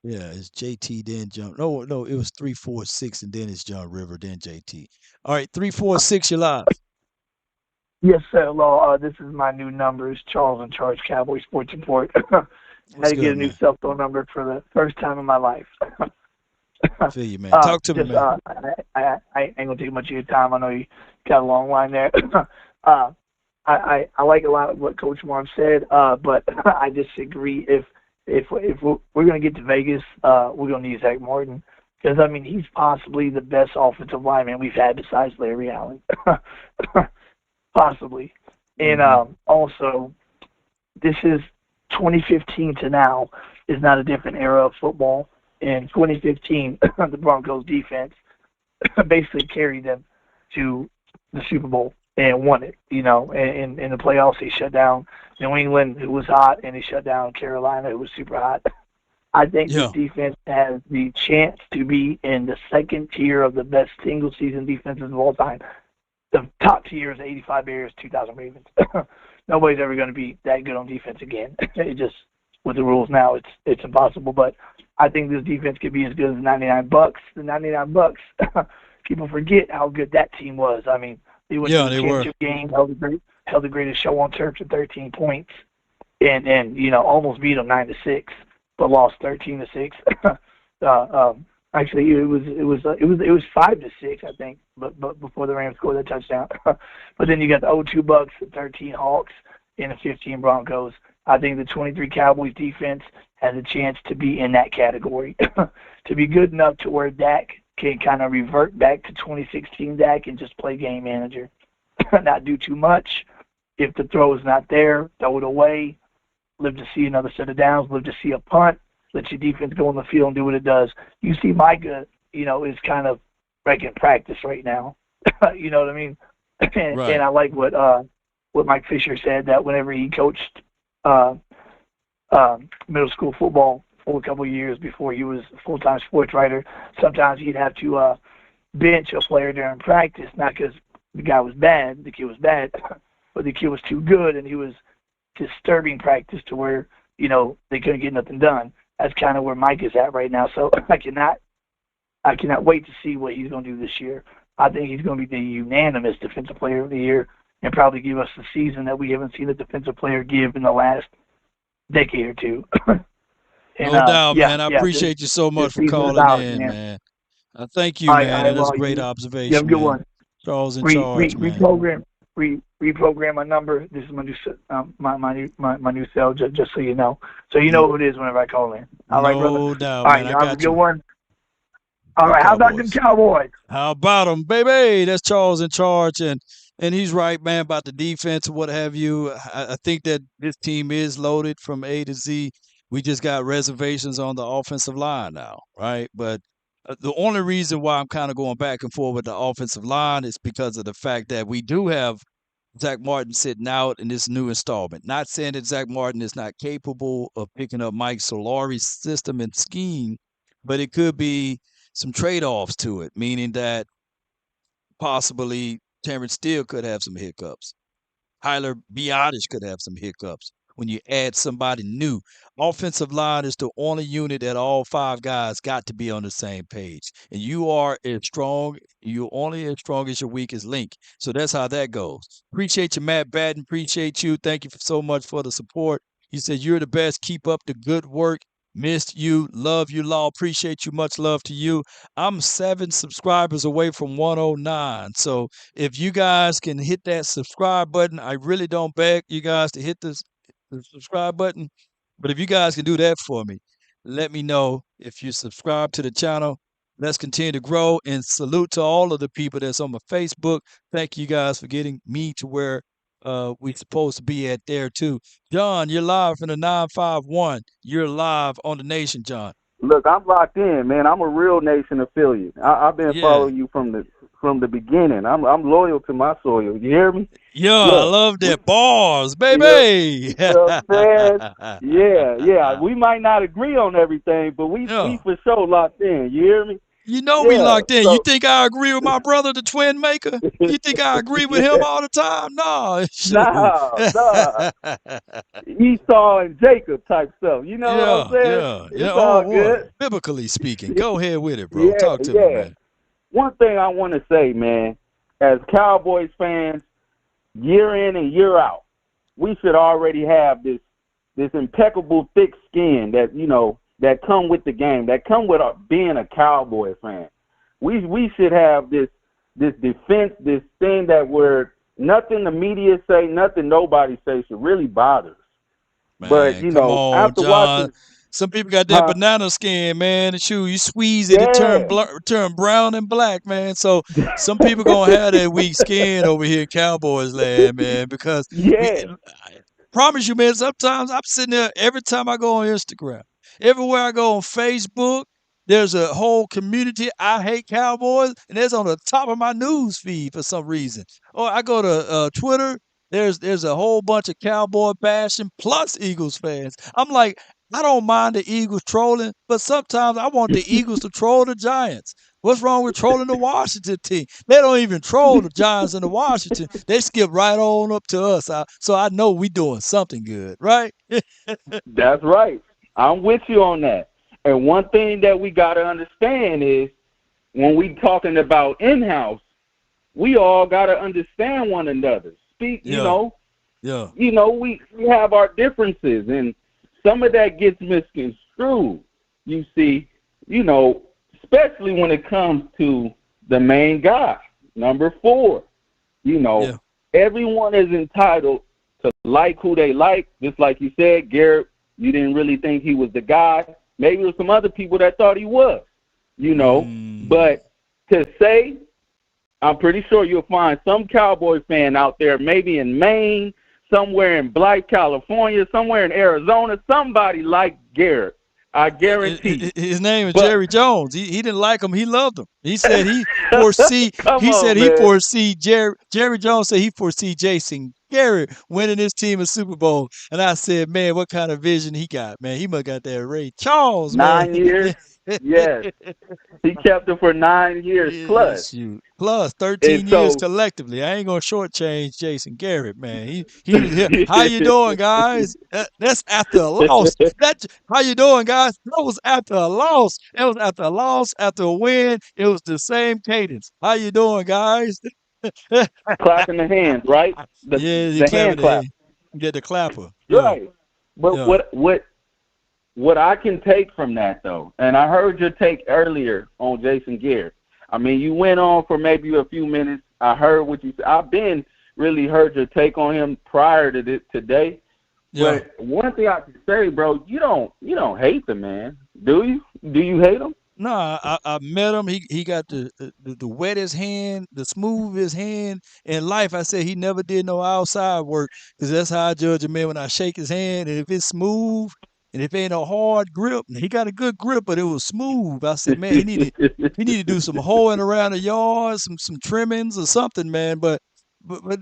Yeah, it's JT, then John. No, it was 346, and then it's John River, then JT. All right, 346, you're live. Yes, sir, Law. This is my new number. It's Charles in Charge, Cowboy Sports Report. Had to get a new cell phone number for the first time in my life. I feel you, man. Talk to me, man. I ain't gonna take much of your time. I know you got a long line there. I like a lot of what Coach Marv said, but I disagree. If we're gonna get to Vegas, we're gonna need Zach Martin because I mean he's possibly the best offensive lineman we've had besides Larry Allen, possibly. And also, this is 2015 to now is not a different era of football. In 2015, the Broncos defense basically carried them to the Super Bowl and won it. In the playoffs, they shut down New England, who was hot, and they shut down Carolina, who was super hot. I think this defense has the chance to be in the second tier of the best single-season defenses of all time. the top tier is 85 Bears, 2,000 Ravens. Nobody's ever going to be that good on defense again. It just, with the rules now, it's impossible. But I think this defense could be as good as the 99 Bucks. The 99 Bucks, people forget how good that team was. I mean, they went to the championship game, held the greatest show on turf at 13 points, and almost beat them 9-6, but lost 13-6. Actually, it was 5-6, I think, but before the Rams scored that touchdown. But then you got the 0-2 Bucks, the 13 Hawks, and the 15 Broncos. I think the 23 Cowboys defense has a chance to be in that category, to be good enough to where Dak can kind of revert back to 2016 Dak and just play game manager, not do too much. If the throw is not there, throw it away. Live to see another set of downs. Live to see a punt. Let your defense go on the field and do what it does. You see Micah, is kind of like in practice right now. You know what I mean? And, Right. and I like what Mike Fisher said, that whenever he coached middle school football for a couple of years before he was a full-time sports writer, sometimes he'd have to bench a player during practice, not because the guy was bad, the kid was bad, but the kid was too good and he was disturbing practice to where, they couldn't get nothing done. That's kind of where Mike is at right now. So I cannot wait to see what he's going to do this year. I think he's going to be the unanimous Defensive Player of the Year and probably give us the season that we haven't seen a defensive player give in the last decade or two. No doubt, man. I appreciate you so much for calling in, man. Thank you, man. And that's a great observation. You have a good man. one. Charles in charge, man. Reprogram my number. This is my new my new cell. Just so you know, who it is whenever I call in. All right, brother. No doubt, All man. right, I got have a good you. one. All right, how about them Cowboys? How about them, baby? That's Charles in charge, and he's right, man, about the defense and what have you. I think that this team is loaded from A to Z. We just got reservations on the offensive line now, right? But the only reason why I'm kind of going back and forth with the offensive line is because of the fact that we do have Zach Martin sitting out in this new installment. Not saying that Zach Martin is not capable of picking up Mike Solari's system and scheme, but it could be some trade-offs to it, meaning that possibly Terrence Steele could have some hiccups. Tyler Biotish could have some hiccups when you add somebody new. Offensive line is the only unit that all five guys got to be on the same page. And you're only as strong as your weakest link. So that's how that goes. Appreciate you, Matt Batten. Appreciate you. Thank you so much for the support. You said you're the best. Keep up the good work. Missed you. Love you, Law. Appreciate you. Much love to you. I'm 7 subscribers away from 109. So if you guys can hit that subscribe button, I really don't beg you guys to hit the subscribe button. But if you guys can do that for me, let me know if you subscribe to the channel. Let's continue to grow, and salute to all of the people that's on my Facebook. Thank you guys for getting me to where we're supposed to be at there too. John, you're live from the 951. You're live on the Nation, John. Look, I'm locked in, man. I'm a real Nation affiliate. I've been following you from the beginning. I'm loyal to my soil. You hear me? Yeah, I love that. Bars, baby. You know what I'm saying? Yeah. We might not agree on everything, but we for sure locked in. You hear me? You know we locked in. You think I agree with my brother, the twin maker? You think I agree with him all the time? No. Esau and Jacob type stuff. You know what I'm saying? It's all good. Biblically speaking. Go ahead with it, bro. Talk to me, man. One thing I want to say, man, as Cowboys fans, year in and year out, we should already have this impeccable thick skin that, that come with the game, that come with being a Cowboy fan. We should have this defense, this thing that where nothing the media say, nothing nobody say should really bother us. Man, but come on, after John. watching, some people got that banana skin, man. And shoot, you squeeze it, it turn brown and black, man. So some people gonna have that weak skin over here in Cowboys land, man. Because I promise you, man. Sometimes I'm sitting there every time I go on Instagram. Everywhere I go on Facebook, there's a whole community. I hate Cowboys, and there's on the top of my news feed for some reason. Or I go to Twitter. There's a whole bunch of Cowboy bashing plus Eagles fans. I'm like, I don't mind the Eagles trolling, but sometimes I want the Eagles to troll the Giants. What's wrong with trolling the Washington team? They don't even troll the Giants and the Washington. They skip right on up to us. So I know we doing something good, right? That's right. I'm with you on that. And one thing that we got to understand is when we talking about in-house, we all got to understand one another. Speak, Yeah. we have our differences, and some of that gets misconstrued. You see, especially when it comes to the main guy, number 4. Everyone is entitled to like who they like. Just like you said, Garrett, you didn't really think he was the guy. Maybe there was some other people that thought he was, But to say, I'm pretty sure you'll find some Cowboy fan out there, maybe in Maine, somewhere in Blythe, California, somewhere in Arizona, somebody like Garrett. I guarantee. His name is Jerry Jones. He didn't like him. He loved him. He said he foresee. Jerry Jones said he foresee Jason Garrett winning his team a Super Bowl. And I said, man, what kind of vision he got, man? He must got that Ray Charles, man. 9 years. Yes. He kept it for 9 years plus. Plus 13 years collectively. I ain't gonna shortchange Jason Garrett, man. He was here. How you doing, guys? That's after a loss. How you doing, guys? That was after a loss. It was after a loss, after a win. It was the same cadence. How you doing, guys? Clapping the hands, right? The hand clap. Get the clapper. Right. But what I can take from that, though, and I heard your take earlier on Jason Garrett. I mean, you went on for maybe a few minutes. I heard what you said. I've been really heard your take on him prior to this today. Yeah. But one thing I can say, bro, you don't hate the man, do you? Do you hate him? No, I met him. He got the wettest hand, the smoothest hand in life. I said he never did no outside work because that's how I judge a man when I shake his hand. And if it's smooth and if it ain't a hard grip, he got a good grip, but it was smooth. I said, man, he need to do some hoeing around the yard, some trimmings or something, man. But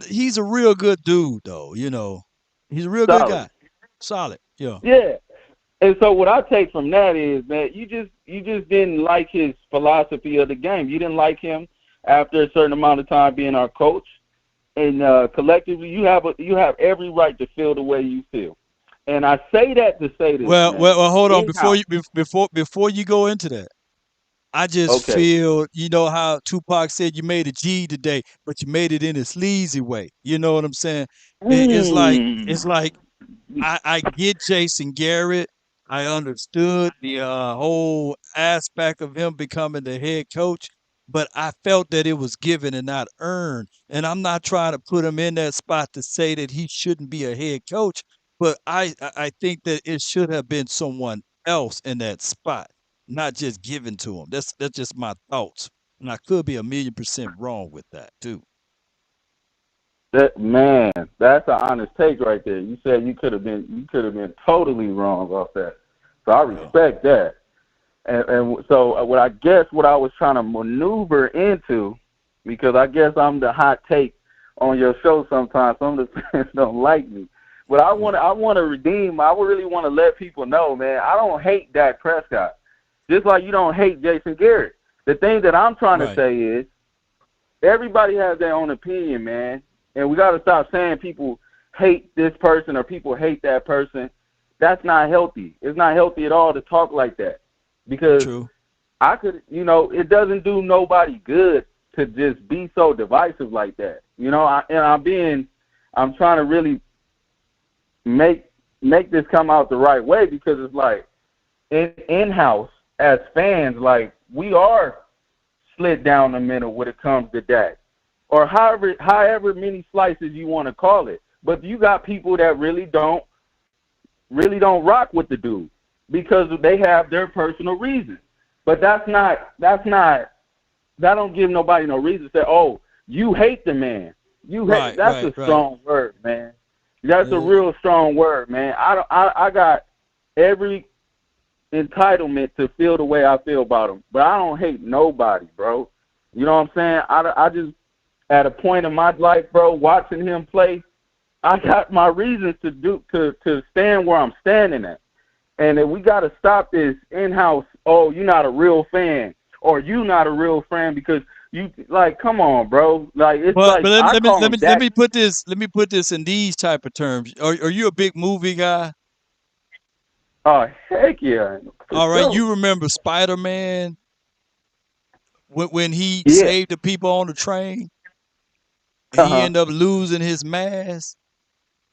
he's a real good dude, though. He's a real good guy. Solid. Yeah. Yeah. And so what I take from that is, man, you just didn't like his philosophy of the game. You didn't like him after a certain amount of time being our coach. And collectively, you have every right to feel the way you feel. And I say that to say this. Well, hold on In-house. before you go into that. I just feel, how Tupac said you made a G today, but you made it in a sleazy way. You know what I'm saying? It's like I get Jason Garrett. I understood the whole aspect of him becoming the head coach, but I felt that it was given and not earned. And I'm not trying to put him in that spot to say that he shouldn't be a head coach, but I think that it should have been someone else in that spot, not just given to him. That's just my thoughts, and I could be 1,000,000% wrong with that too. That's an honest take right there. You said you could have been totally wrong off that. So I respect that. And so what I was trying to maneuver into, because I guess I'm the hot take on your show sometimes. Some of the fans don't like me. But I want to redeem. I really want to let people know, man, I don't hate Dak Prescott. Just like you don't hate Jason Garrett. The thing that I'm trying to say is everybody has their own opinion, man. And we got to stop saying people hate this person or people hate that person. That's not healthy. It's not healthy at all to talk like that. Because I could, it doesn't do nobody good to just be so divisive like that. I'm trying to really make this come out the right way, because it's like in-house as fans, like we are slid down the middle when it comes to Dak. Or however many slices you want to call it. But you got people that really don't rock with the dude because they have their personal reasons. But that don't give nobody no reason to say, oh, you hate the man. That's a strong word, man. That's a real strong word, man. I got every entitlement to feel the way I feel about him, but I don't hate nobody, bro. You know what I'm saying? I just, at a point in my life, bro, watching him play, I got my reasons to stand where I'm standing at. And that we got to stop this in-house, oh, you're not a real fan, or you not a real fan because you, like, come on, bro. Like, it's But like, but let me I let me call let them me let Dak. me put this in these type of terms. Are you a big movie guy? Oh, heck yeah, for All right, sure. you remember Spider-Man when he Yeah. saved the people on the train and he Uh-huh. ended up losing his mask,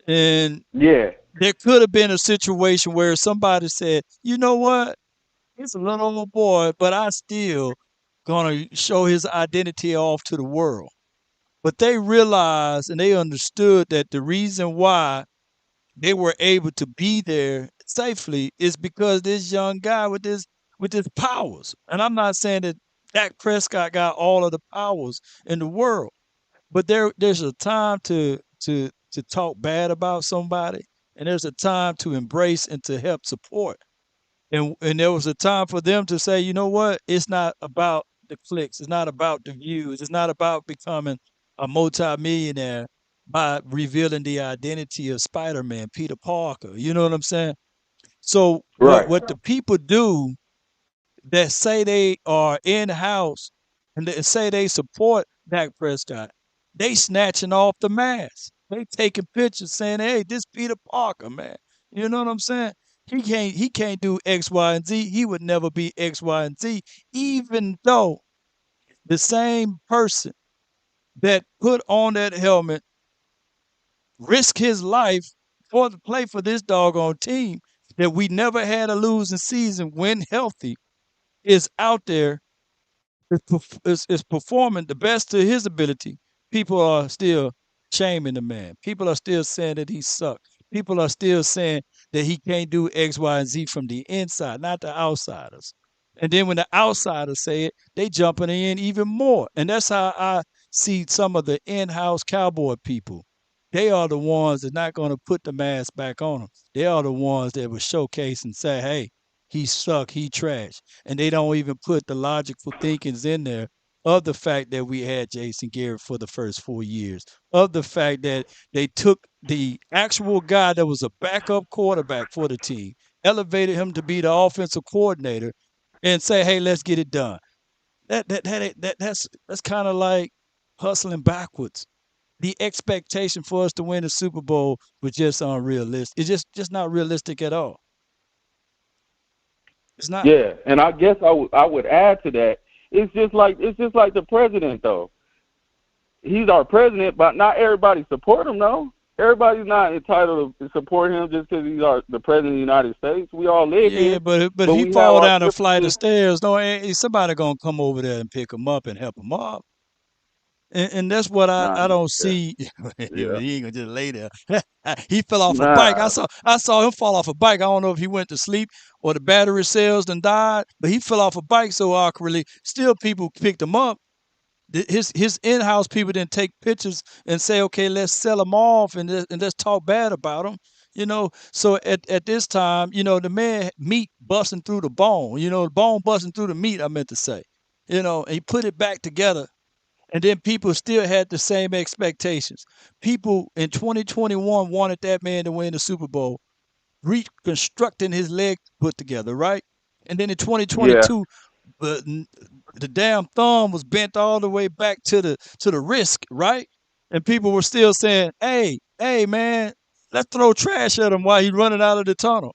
and Yeah. there could have been a situation where somebody said, "You know what? He's a little old boy, but I still gonna show his identity off to the world." But they realized and they understood that the reason why they were able to be there safely is because this young guy with his powers. And I'm not saying that Dak Prescott got all of the powers in the world, but there's a time to talk bad about somebody, and there's a time to embrace and to help support. And there was a time for them to say, you know what? It's not about the clicks. It's not about the views. It's not about becoming a multimillionaire by revealing the identity of Spider-Man, Peter Parker. You know what I'm saying? So Right. what the people do that say they are in house and that say they support Dak Prescott, they snatching off the mask. They taking pictures saying, "Hey, this Peter Parker, man." You know what I'm saying? He can't do X, Y, and Z. He would never be X, Y, and Z, even though the same person that put on that helmet, risk his life for the play for this doggone team that we never had a losing season when healthy is out there is performing the best to his ability. People are still shaming the man. People are still saying that he sucks. People are still saying that he can't do X, Y, and Z from the inside, not the outsiders. And then when the outsiders say it, they jumping in even more. And that's how I see some of the in-house cowboy people. They are the ones that not going to put the mask back on them. They are the ones that will showcase and say, "Hey, he suck, he trash," and they don't even put the logical thinkings in there of the fact that we had Jason Garrett for the first 4 years, of the fact that they took the actual guy that was a backup quarterback for the team, elevated him to be the offensive coordinator, and say, "Hey, let's get it done." That's kind of like hustling backwards. The expectation for us to win the Super Bowl was just unrealistic. It's just not realistic at all. It's not. Yeah. And I guess I would add to that. It's just like the president though. He's our president, but not everybody support him. No, everybody's not entitled to support him just because the president of the United States. We all live Yeah, here, but if but he we have fall our down a flight of differences. stairs, no, ain't somebody gonna come over there and pick him up and help him up. And that's what Nah, I don't yeah, see. He yeah, ain't gonna just lay there. He fell off a bike. nah, I saw him fall off a bike. I don't know if he went to sleep or the battery cells and died, but he fell off a bike so awkwardly. Still, people picked him up. His in-house people didn't take pictures and say, okay, let's sell him off and let's talk bad about him. So at this time, the man meat busting through the bone. The bone busting through the meat. I meant to say. And he put it back together, and then people still had the same expectations. People in 2021 wanted that man to win the Super Bowl, reconstructing his leg put together, right? And then in yeah, 2022, but the damn thumb was bent all the way back to the wrist, right? And people were still saying, "Hey, man, let's throw trash at him while he's running out of the tunnel."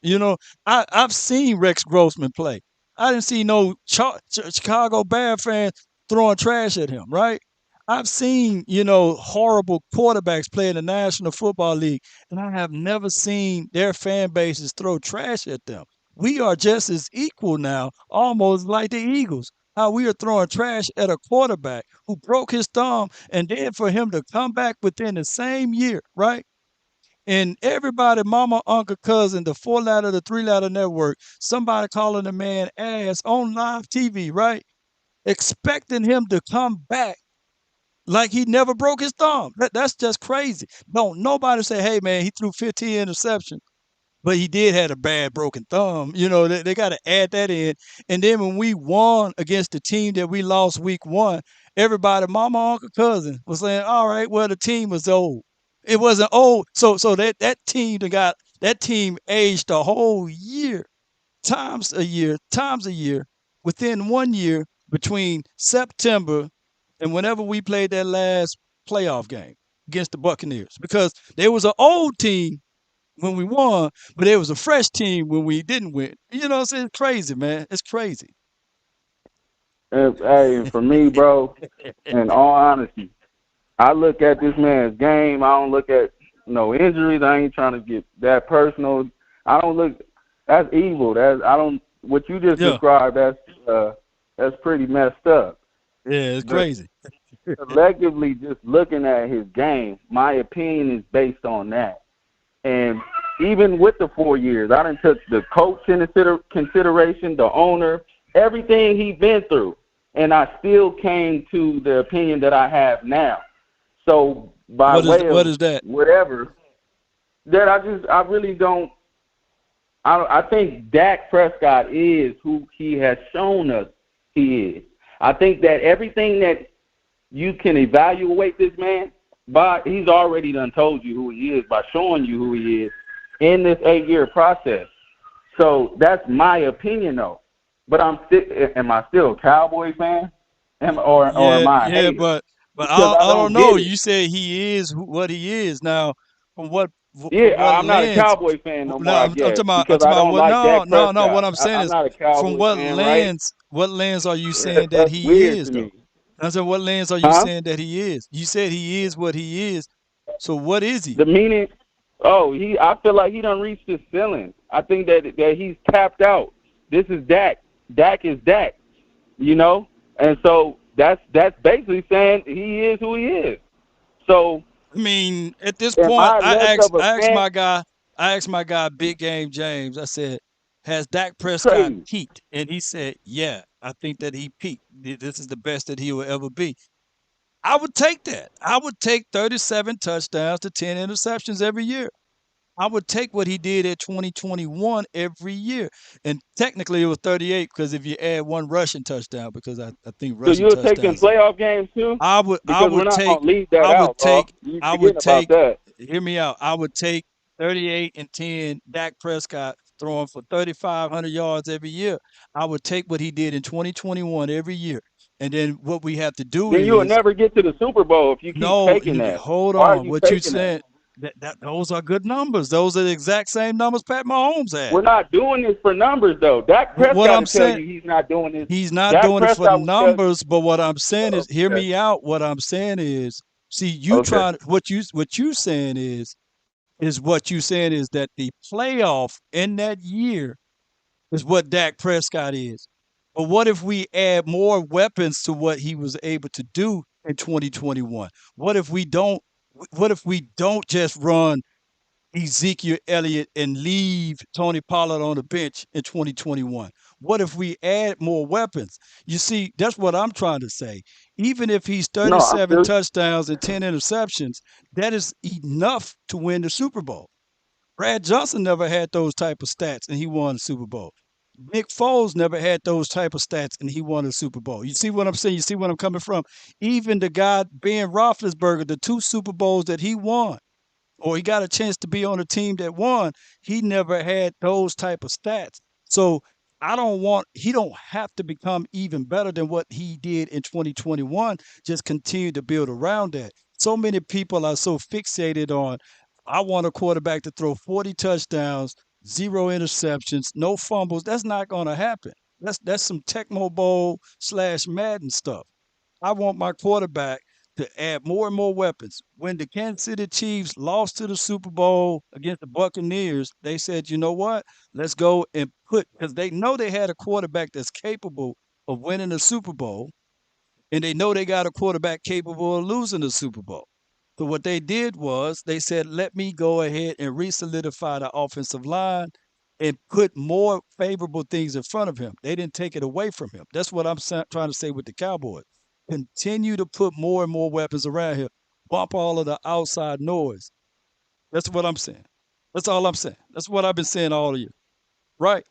I've seen Rex Grossman play. I didn't see no Chicago Bear fans throwing trash at him, right? I've seen horrible quarterbacks play in the National Football League, and I have never seen their fan bases throw trash at them. We are just as equal now, almost like the Eagles. How we are throwing trash at a quarterback who broke his thumb, and then for him to come back within the same year, right? And everybody, mama, uncle, cousin, the 4 letter, the 3 letter network, somebody calling the man ass on live TV, right? Expecting him to come back like he never broke his thumb. That's just crazy. Don't nobody say, "Hey, man, he threw 15 interceptions, but he did have a bad broken thumb." They got to add that in. And then when we won against the team that we lost week one, everybody, mama, uncle, cousin, was saying, "All right, well, the team was old." It wasn't old. So that team aged a whole year. times a year, within 1 year between September and whenever we played that last playoff game against the Buccaneers, because there was an old team when we won, but there was a fresh team when we didn't win. You know what I'm saying? It's crazy, man. It's crazy. Hey, for me, bro, in all honesty, I look at this man's game. I don't look at no injuries. I ain't trying to get that personal. I don't look. That's evil. I don't. What you just described. That's pretty messed up. Yeah, it's But crazy. collectively, just looking at his game, my opinion is based on that. And even with the 4 years, I done took the coach into consideration, the owner, everything he's been through, and I still came to the opinion that I have now. So by what is that? Whatever, that I really don't. I think Dak Prescott is who he has shown us he is. I think that everything that you can evaluate this man by, he's already done told you who he is by showing you who he is in this 8-year process. So that's my opinion, though. But am I still a Cowboy fan? Or am I a Yeah, hater? but Because I I don't don't know. get it. You said he is what he is. Now, from Yeah, what I'm not a lens? Cowboy fan no more, No, I I'm guess, I'm because talking I about don't what? like No, Dak no, no. What Prescott. I'm saying I'm is, not a from Cowboy what fan, right? lens? What lens are you saying that That's he weird is, to though? me. I said, what lens are you Huh? saying that he is? You said he is what he is. So what is he? The meaning, I feel like he done reached his ceiling. I think that he's tapped out. This is Dak. Dak is Dak, And so that's basically saying he is who he is. So I mean, at this am point, I less of a I fan? asked my guy, Big Game James. I said, has Dak It's Prescott crazy. peaked? And he said, yeah, I think that he peaked. This is the best that he will ever be. I would take that. I would take 37 touchdowns to 10 interceptions every year. I would take what he did at 2021 every year. And technically it was 38 because if you add one rushing touchdown, because I think So rushing you'll take them touchdowns, playoff games too? I Because we're would not take gonna leave that I would out, bro. take You I would forgetting about take that. hear me out. I would take 38 and 10 Dak Prescott throwing for 3,500 yards every year. I would take what he did in 2021 every year. And then what we have to do Then you will is never get to the Super Bowl if you keep no, taking that. hold Why are on. you What you taking that? said that those are good numbers. Those are the exact same numbers Pat Mahomes had. We're not doing this for numbers, though. Dak What Prescott I'm will tell saying, you he's not doing this. he's not Dak doing it for Prescott will tell you. numbers, but what I'm saying is, hear Okay. me out. What I'm saying is, see, you Okay. trying what you saying is what you saying is that the playoff in that year is what Dak Prescott is. But what if we add more weapons to what he was able to do in 2021? What if we don't? What if we don't just run Ezekiel Elliott and leave Tony Pollard on the bench in 2021? What if we add more weapons? You see, that's what I'm trying to say. Even if he's No, I 37 feel touchdowns and 10 interceptions, that is enough to win the Super Bowl. Brad Johnson never had those type of stats and he won the Super Bowl. Nick Foles never had those type of stats and he won a Super Bowl. You see what I'm saying? You see what I'm coming from? Even the guy Ben Roethlisberger, the 2 Super Bowls that he won, or he got a chance to be on a team that won, he never had those type of stats. So he don't have to become even better than what he did in 2021. Just continue to build around that. So many people are so fixated on, I want a quarterback to throw 40 touchdowns, 0 interceptions, no fumbles. That's not going to happen. That's some Tecmo Bowl / Madden stuff. I want my quarterback to add more and more weapons. When the Kansas City Chiefs lost to the Super Bowl against the Buccaneers, they said, you know what? Let's go and because they know they had a quarterback that's capable of winning the Super Bowl, and they know they got a quarterback capable of losing the Super Bowl. So what they did was they said, let me go ahead and re-solidify the offensive line and put more favorable things in front of him. They didn't take it away from him. That's what I'm trying to say with the Cowboys. Continue to put more and more weapons around here. Bump all of the outside noise. That's what I'm saying. That's all I'm saying. That's what I've been saying all of you. Right?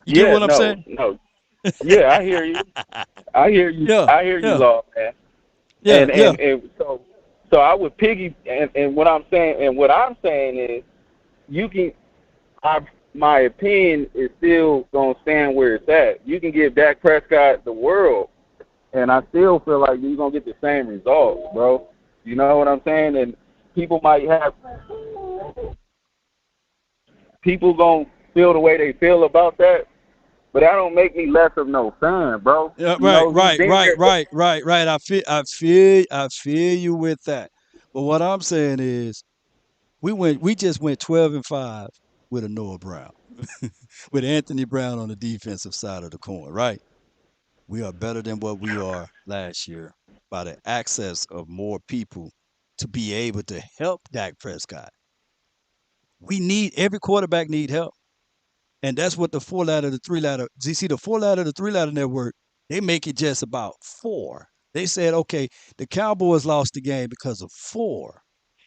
You get Yeah, what I'm no, saying? no. Yeah, I hear you. I hear you. Yeah, I hear you, yeah, Law, man. yeah, And yeah. and and so I would and what I'm saying is you can I my opinion is still gonna stand where it's at. You can give Dak Prescott the world, and I still feel like you're gonna get the same results, bro. You know what I'm saying? And people gonna feel the way they feel about that, but that don't make me less of no fan, bro. Yeah, You know, you been there. right. I feel you with that. But what I'm saying is, we just went 12-5 with a Noah Brown, with Anthony Brown on the defensive side of the coin, right? We are better than what we are last year by the access of more people to be able to help Dak Prescott. We need every quarterback need help. And that's what the four ladder, the three ladder. You see, the four ladder, the three ladder network, they make it just about four. They said, okay, the Cowboys lost the game because of four.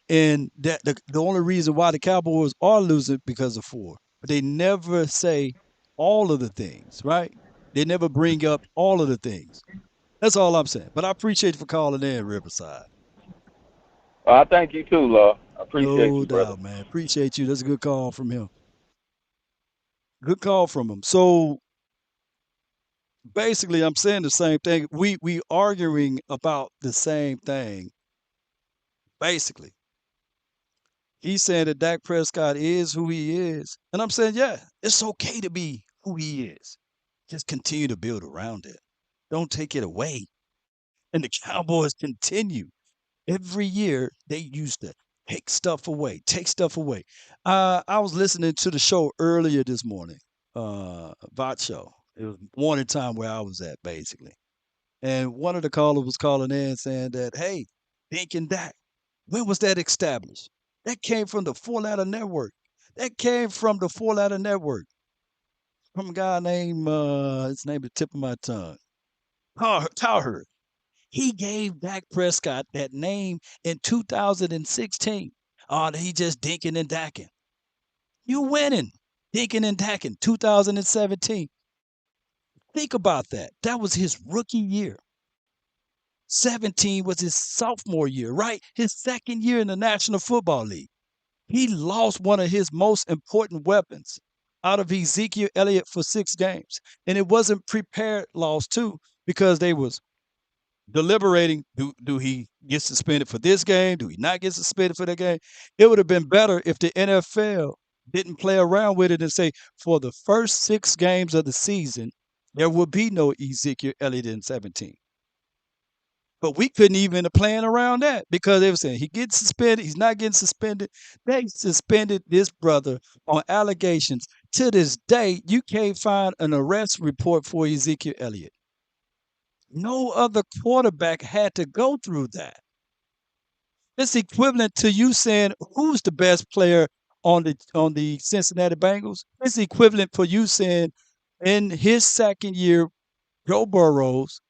And that the only reason why the Cowboys are losing because of four. But they never say all of the things, right? They never bring up all of the things. That's all I'm saying. But I appreciate you for calling in, Riverside. I thank you too, Law. I appreciate No you, brother. doubt, man. Appreciate you. That's a good call from him. Good call from him. So basically, I'm saying the same thing. We arguing about the same thing. Basically, he's saying that Dak Prescott is who he is, and I'm saying, yeah, it's okay to be who he is. Just continue to build around it. Don't take it away. And the Cowboys continue every year. They used to take stuff away, take stuff away. I was listening to the show earlier this morning, Vought show. It was morning time where I was at, basically. And one of the callers was calling in saying that, hey, Dink and Dak, when was that established? That came from the Four Ladder Network. That came from the Four Ladder Network. From a guy named, his name is tip of my tongue, Cowherd. He gave Dak Prescott that name in 2016. Oh, he just dinking and dacking. You winning, dinking and dacking, 2017. Think about that. That was his rookie year. 17 was his sophomore year, right? His second year in the National Football League. He lost one of his most important weapons out of Ezekiel Elliott for 6 games. And it wasn't prepared loss too, because they was deliberating, do he get suspended for this game? Do he not get suspended for that game? It would have been better if the NFL didn't play around with it and say, for the first 6 games of the season, there will be no Ezekiel Elliott in 17. But we couldn't even plan around that because they were saying he gets suspended, he's not getting suspended. They suspended this brother on allegations. To this day, you can't find an arrest report for Ezekiel Elliott. No other quarterback had to go through that. It's equivalent to you saying who's the best player on the Cincinnati Bengals. It's equivalent for you saying in his second year, Joe Burrows,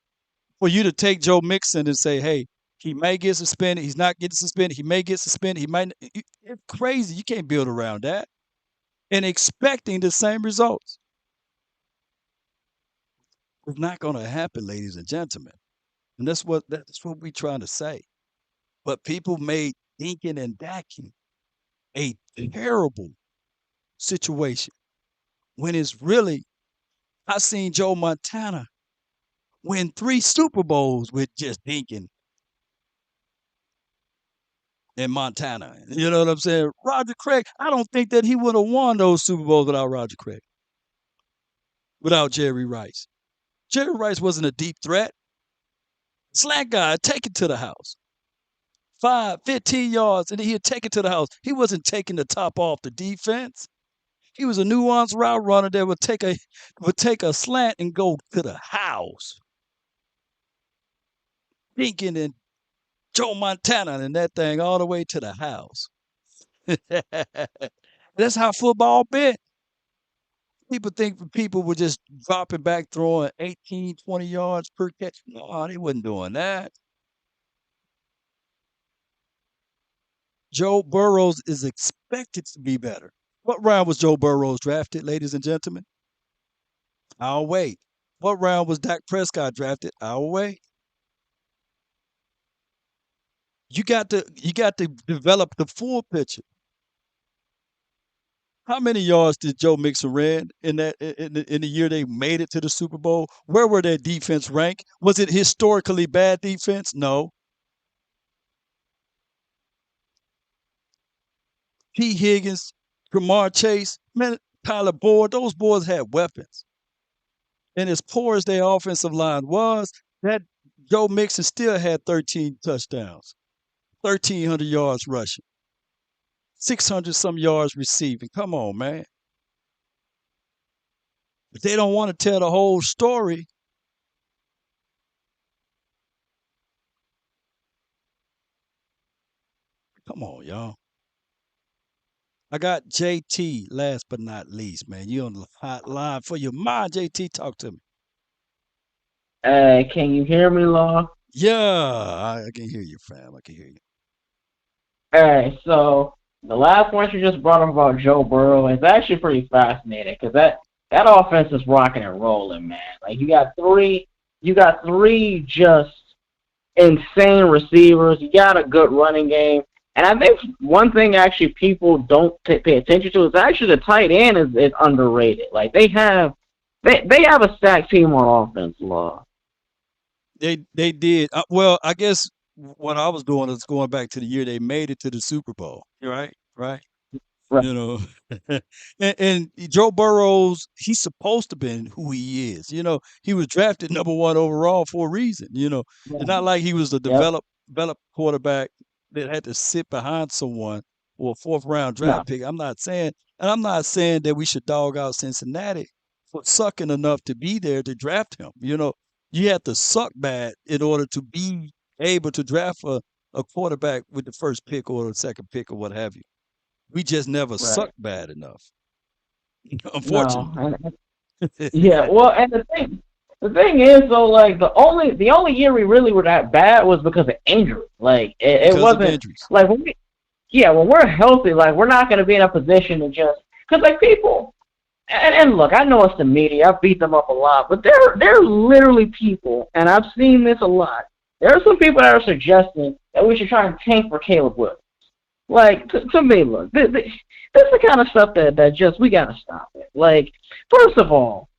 for you to take Joe Mixon and say, hey, he may get suspended, he's not getting suspended, he may get suspended, he might. It's crazy. You can't build around that and expecting the same results. It's not going to happen, ladies and gentlemen. And that's what we're trying to say. But people made Dinkin and Dakin a terrible situation when it's really, I seen Joe Montana win 3 Super Bowls with just Dinkin and Montana. You know what I'm saying? Roger Craig, I don't think that he would have won those Super Bowls without Roger Craig, without Jerry Rice. Jerry Rice wasn't a deep threat. Slack guy, take it to the house. 15 yards, and then he'd take it to the house. He wasn't taking the top off the defense. He was a nuanced route runner that would take a slant and go to the house. Thinking and Joe Montana and that thing all the way to the house. That's how football been. People think people were just dropping back, throwing 18, 20 yards per catch. No, they wasn't doing that. Joe Burrows is expected to be better. What round was Joe Burrows drafted, ladies and gentlemen? I'll wait. What round was Dak Prescott drafted? I'll wait. You got to develop the full picture. How many yards did Joe Mixon ran in that in the year they made it to the Super Bowl? Where were their defense ranked? Was it historically bad defense? No. T. Higgins, Jamar Chase, man, Tyler Boyd, those boys had weapons. And as poor as their offensive line was, that Joe Mixon still had 13 touchdowns, 1,300 yards rushing, 600 some yards receiving. Come on, man. But they don't want to tell the whole story. Come on, y'all. I got JT last but not least, man. You on the hotline for your mind, JT. Talk to me. Hey, can you hear me, Law? Yeah, I can hear you, fam. I can hear you. Hey, so the last one you just brought up about Joe Burrow is actually pretty fascinating because that offense is rocking and rolling, man. Like you got three just insane receivers. You got a good running game. And I think one thing actually people don't pay attention to is actually the tight end is underrated. Like they have a stacked team on offense, Law. They did. Well, I guess what I was doing is going back to the year they made it to the Super Bowl. Right, right. Right. You know, and Joe Burrows, he's supposed to be who he is. You know, he was drafted number one overall for a reason. You know, it's not like he was a Yep. developed quarterback that had to sit behind someone or a fourth round No. draft pick. I'm not saying that we should dog out Cincinnati for sucking enough to be there to draft him. You know, you have to suck bad in order to be able to draft a quarterback with the first pick or the second pick or what have you. We just never Right. sucked bad enough, No. unfortunately. Yeah. Well, and the thing is though, like the only year we really were that bad was because of injury. Like it Because of wasn't injuries. like when we're healthy, like we're not gonna be in a position to just because like people. And look, I know it's the media. I've beat them up a lot, but there are literally people, and I've seen this a lot. There are some people that are suggesting that we should try and tank for Caleb Williams. Like to me, look, this is the kind of stuff that just we gotta stop it. Like, first of all,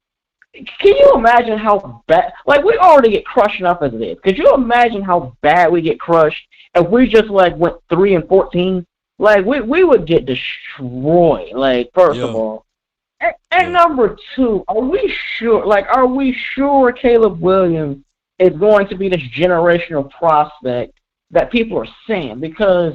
can you imagine how bad? Like, we already get crushed enough as it is. Could you imagine how bad we get crushed if we just like went 3-14? Like, we would get destroyed. Like, first of Yeah, all. And yeah. number two, are we sure? Like, are we sure Caleb Williams is going to be this generational prospect that people are saying? Because,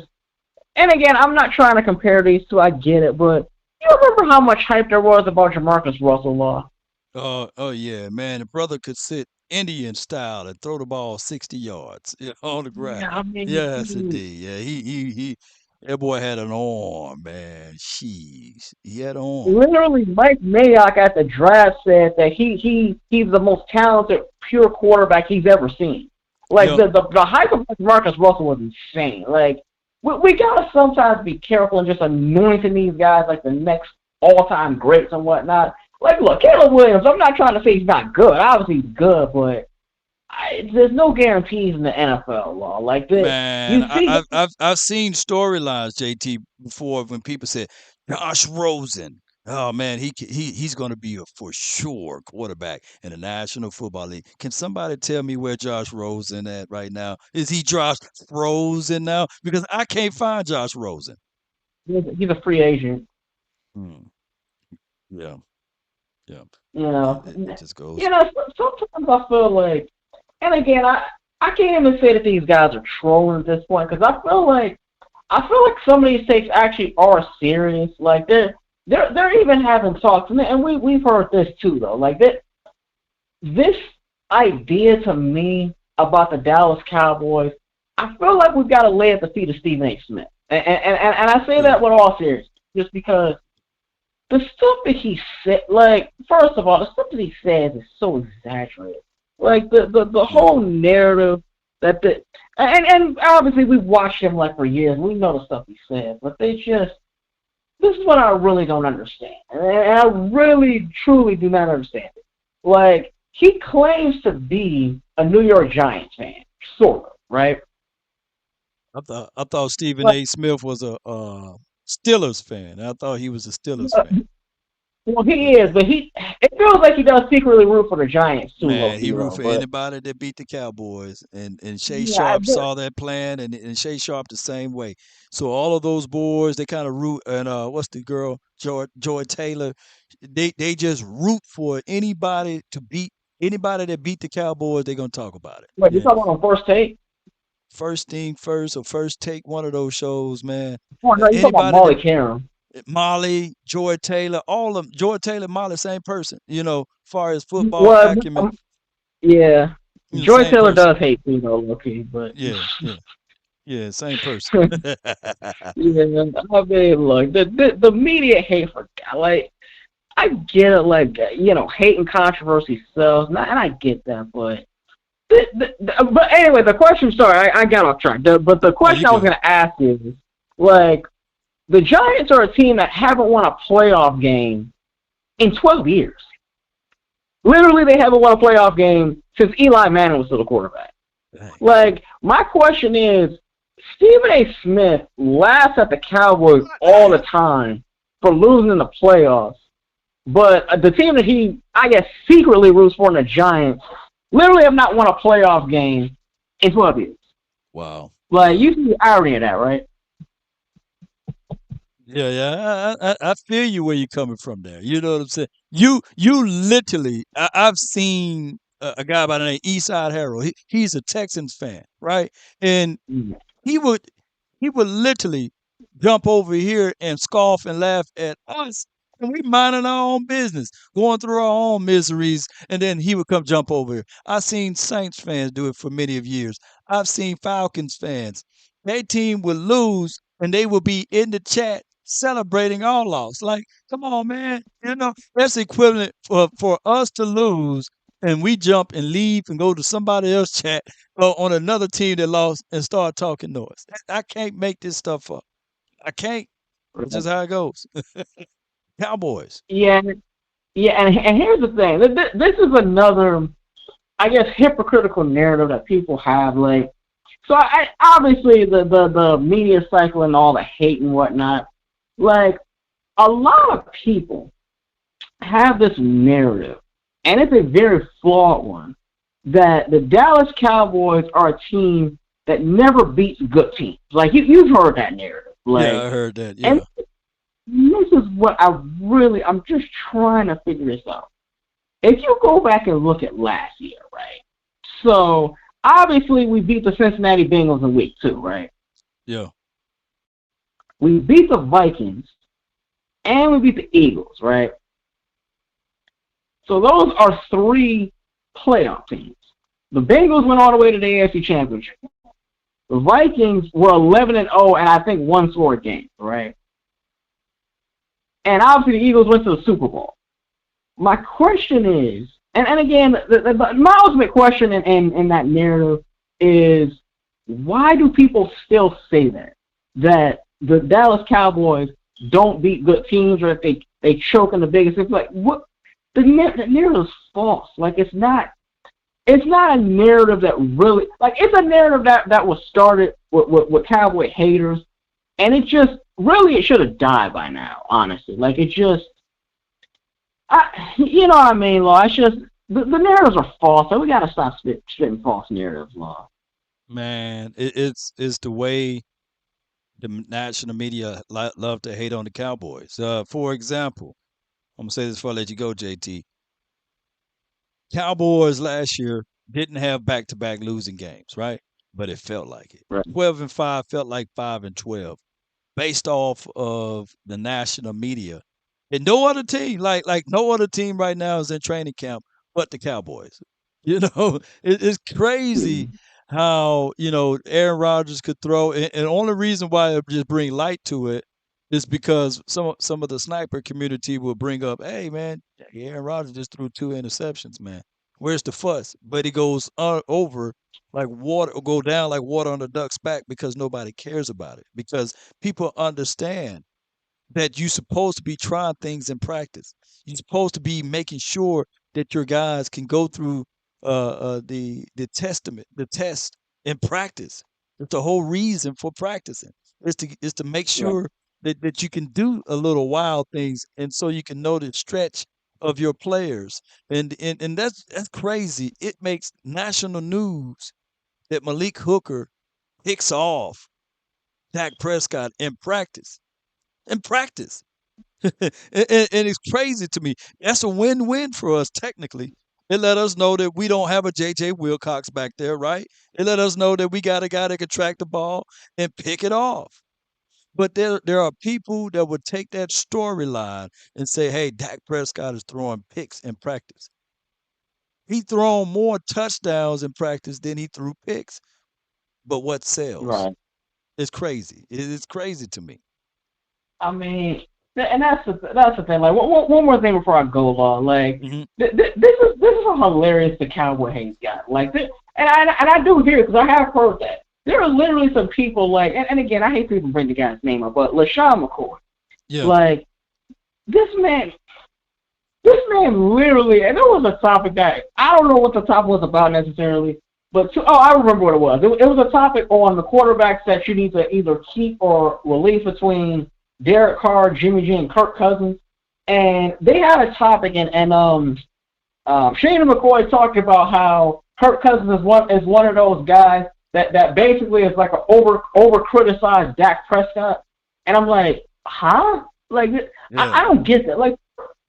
and again, I'm not trying to compare these two. I get it, but you remember how much hype there was about Jamarcus Russell, Law? Oh yeah, man. The brother could sit Indian style and throw the ball 60 yards on the ground. Yeah, I mean, Yes, indeed. Yeah, he that boy had an arm, man. Jeez. He had an arm. literally, Mike Mayock at the draft said that he's the most talented pure quarterback he's ever seen. Like Yeah. the hype of Marcus Russell was insane. Like we gotta sometimes be careful and just anointing these guys like the next all-time greats and whatnot. Like, look, Caleb Williams. I'm not trying to say he's not good. Obviously, he's good, but there's no guarantees in the NFL, Law. Like this, Man, you see. I've seen storylines, JT, before when people said Josh Rosen. Oh man, he's going to be a for sure quarterback in the National Football League. Can somebody tell me where Josh Rosen at right now? Is he Josh Rosen now? Because I can't find Josh Rosen. He's a free agent. Hmm. Yeah, yeah. You It, know, it, it just goes. you know. Sometimes I feel like, and again, I can't even say that these guys are trolling at this point because I feel like some of these takes actually are serious. Like they're even having talks, and we've heard this too though. Like this idea to me about the Dallas Cowboys, I feel like we've got to lay at the feet of Stephen A. Smith, and I say Yeah, that with all seriousness, just because the stuff that he said, like, first of all, the stuff that he says is so exaggerated. Like the yeah, whole narrative that and obviously we've watched him like for years. We know the stuff he says, but this is what I really don't understand, and I really truly do not understand it. Like he claims to be a New York Giants fan, sort of, right? I thought Stephen But A. Smith was Steelers fan. I thought he was a Steelers fan. Well, he is, but it feels like he does secretly root for the Giants too, low Man, he key root though. for But anybody that beat the Cowboys, and Shay yeah, Sharp saw that plan, and Shay Sharp the same way. So all of those boys, they kind of root, and what's the girl, Joy Taylor, they just root for anybody to beat anybody that beat the Cowboys. They're gonna talk about it. wait, you Yeah, talking about on First Take? first thing first or first take, one of those shows, man. Oh no, you talking about Anybody that Molly Karen? Molly, Joy Taylor, all of them, Joy Taylor, Molly, same person. Far as football Well, acumen, yeah, Joy same Taylor person. does hate me though, low key, but Yeah, yeah. Yeah, same person. yeah, I mean, look, the media hate for like I get it, like hate and controversy sells, and I get that, but but anyway, the question. Sorry, I got off track. But the No, you question I was good. going to ask is, like, the Giants are a team that haven't won a playoff game in 12 years. Literally, they haven't won a playoff game since Eli Manning was still the quarterback. Like, my question is, Stephen A. Smith laughs at the Cowboys all the time for losing in the playoffs, but the team that he, I guess, secretly roots for in the Giants literally have not won a playoff game in 12 years. Wow. Like, you see the irony of that, right? Yeah, yeah. I feel you where you're coming from there. You know what I'm saying? You literally, I've seen a guy by the name Eastside Harold. He's a Texans fan, right? And he would he would literally jump over here and scoff and laugh at us. And we minding our own business, going through our own miseries, and then he would come jump over here. I've seen Saints fans do it for many of years. I've seen Falcons fans. Their team would lose, and they would be in the chat celebrating our loss. Like, come on, man. That's equivalent for us to lose, and we jump and leave and go to somebody else chat on another team that lost and start talking noise. I can't make this stuff up. I can't. It's just how it goes. Cowboys. Yeah, yeah, and here's the thing. This is another, I guess, hypocritical narrative that people have. Like, so I obviously the media cycle and all the hate and whatnot. Like, a lot of people have this narrative, and it's a very flawed one, that the Dallas Cowboys are a team that never beats good teams. Like, you've heard that narrative. Like, Yeah, I heard that. and Yeah. this is what I'm just trying to figure this out. If you go back and look at last year, right? So, obviously, we beat the Cincinnati Bengals in week 2, right? Yeah. We beat the Vikings, and we beat the Eagles, right? So those are 3 playoff teams. The Bengals went all the way to the AFC Championship. The Vikings were 11-0, and I think one scored games, right? And obviously the Eagles went to the Super Bowl. My question is, and again, my ultimate question in that narrative is, why do people still say that the Dallas Cowboys don't beat good teams, or if they choke in the biggest? It's like, what? The narrative is false. Like, it's not a narrative that really, like, it's a narrative that was started with Cowboy haters, and it just really, it should have died by now, honestly. Like, it just, you know what I mean, Law? It's just the narratives are false. So we gotta stop spitting false narratives, Law. Man, it's the way the national media love to hate on the Cowboys. For example, I'm gonna say this before I let you go, JT. Cowboys last year didn't have back-to-back losing games, right? But it felt like it. Right. 12-5 felt like 5-12, based off of the national media. And no other team, like no other team right now is in training camp but the Cowboys. It's crazy how Aaron Rodgers could throw, and the only reason why I just bring light to it is because some of the sniper community will bring up, "Hey man, Aaron Rodgers just threw 2 interceptions, man. Where's the fuss?" But he goes over like water, go down like water on a duck's back because nobody cares about it. Because people understand that you're supposed to be trying things in practice. You're supposed to be making sure that your guys can go through the test in practice. That's the whole reason for practicing is to make sure that you can do a little wild things, and so you can know the stretch of your players, and that's crazy. It makes national news that Malik Hooker picks off Dak Prescott in practice. In practice. And it's crazy to me. That's a win-win for us technically. It let us know that we don't have a J.J. Wilcox back there, right? It let us know that we got a guy that can track the ball and pick it off. But there are people that would take that storyline and say, "Hey, Dak Prescott is throwing picks in practice." He thrown more touchdowns in practice than he threw picks. But what sells? Right. It's crazy. It's crazy to me. I mean, and that's the thing. Like, one more thing before I go, Law. Like, Mhm. this is how hilarious the Cowboy hates got. Like, and I do hear it because I have heard that there are literally some people like, and again, I hate to even bring the guy's name up, but LaShawn McCoy. Yeah. Like, this man literally, and it was a topic that I don't know what the topic was about necessarily, but I remember what it was. It was a topic on the quarterbacks that you need to either keep or release between Derek Carr, Jimmy G, and Kirk Cousins. And they had a topic, and Shane McCoy talked about how Kirk Cousins is one of those guys that basically is like an over criticized Dak Prescott. And I'm like, huh? Like, I don't get that. Like,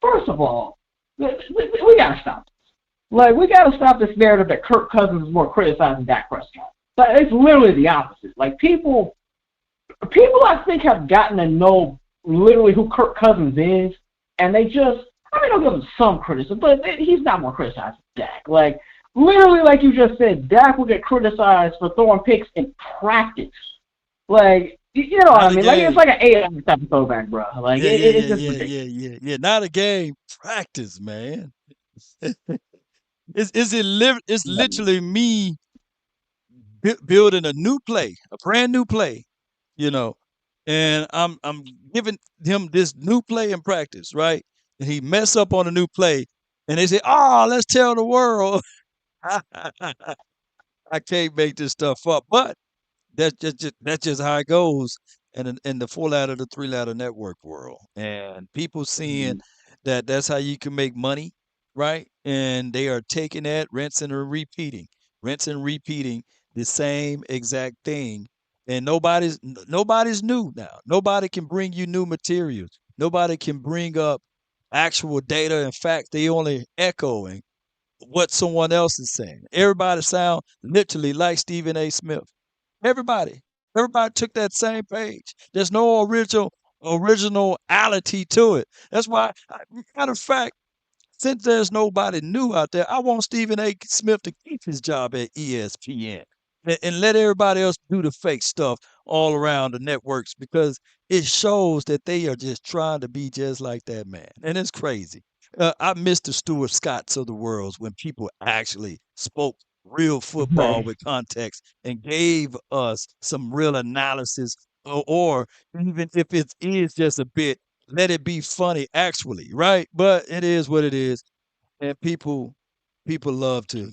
first of all, we gotta stop this. Like, we gotta stop this narrative that Kirk Cousins is more criticized than Dak Prescott. But it's literally the opposite. Like, people I think have gotten to know literally who Kirk Cousins is, and they just, I mean, I'll give him some criticism, but he's not more criticized than Dak. Like, literally, like you just said, Dak will get criticized for throwing picks in practice. Like, you know what I mean? Like, it's like an 8 type of throwback, bro. Like, it's just ridiculous. Yeah. Not a game, practice, man. It's literally me building a new play, a brand new play, you know, and I'm giving him this new play in practice, right? And he mess up on a new play, and they say, "Oh, let's tell the world." I can't make this stuff up, but that's just how it goes in the 4 ladder to 3 ladder network world, and people seeing that that's how you can make money, right? And they are taking that, rinsing and repeating the same exact thing, and nobody's new now. Nobody can bring you new materials. Nobody can bring up actual data and facts. They only echoing what someone else is saying. Everybody sound literally like Stephen A. Smith. Everybody. Everybody took that same page. There's no originality to it. That's why, matter of fact, since there's nobody new out there, I want Stephen A. Smith to keep his job at ESPN and let everybody else do the fake stuff all around the networks because it shows that they are just trying to be just like that man. And it's crazy. I miss the Stuart Scotts of the world when people actually spoke real football Right. with context and gave us some real analysis, or even if it is just a bit, let it be funny actually, right? But it is what it is, and people love to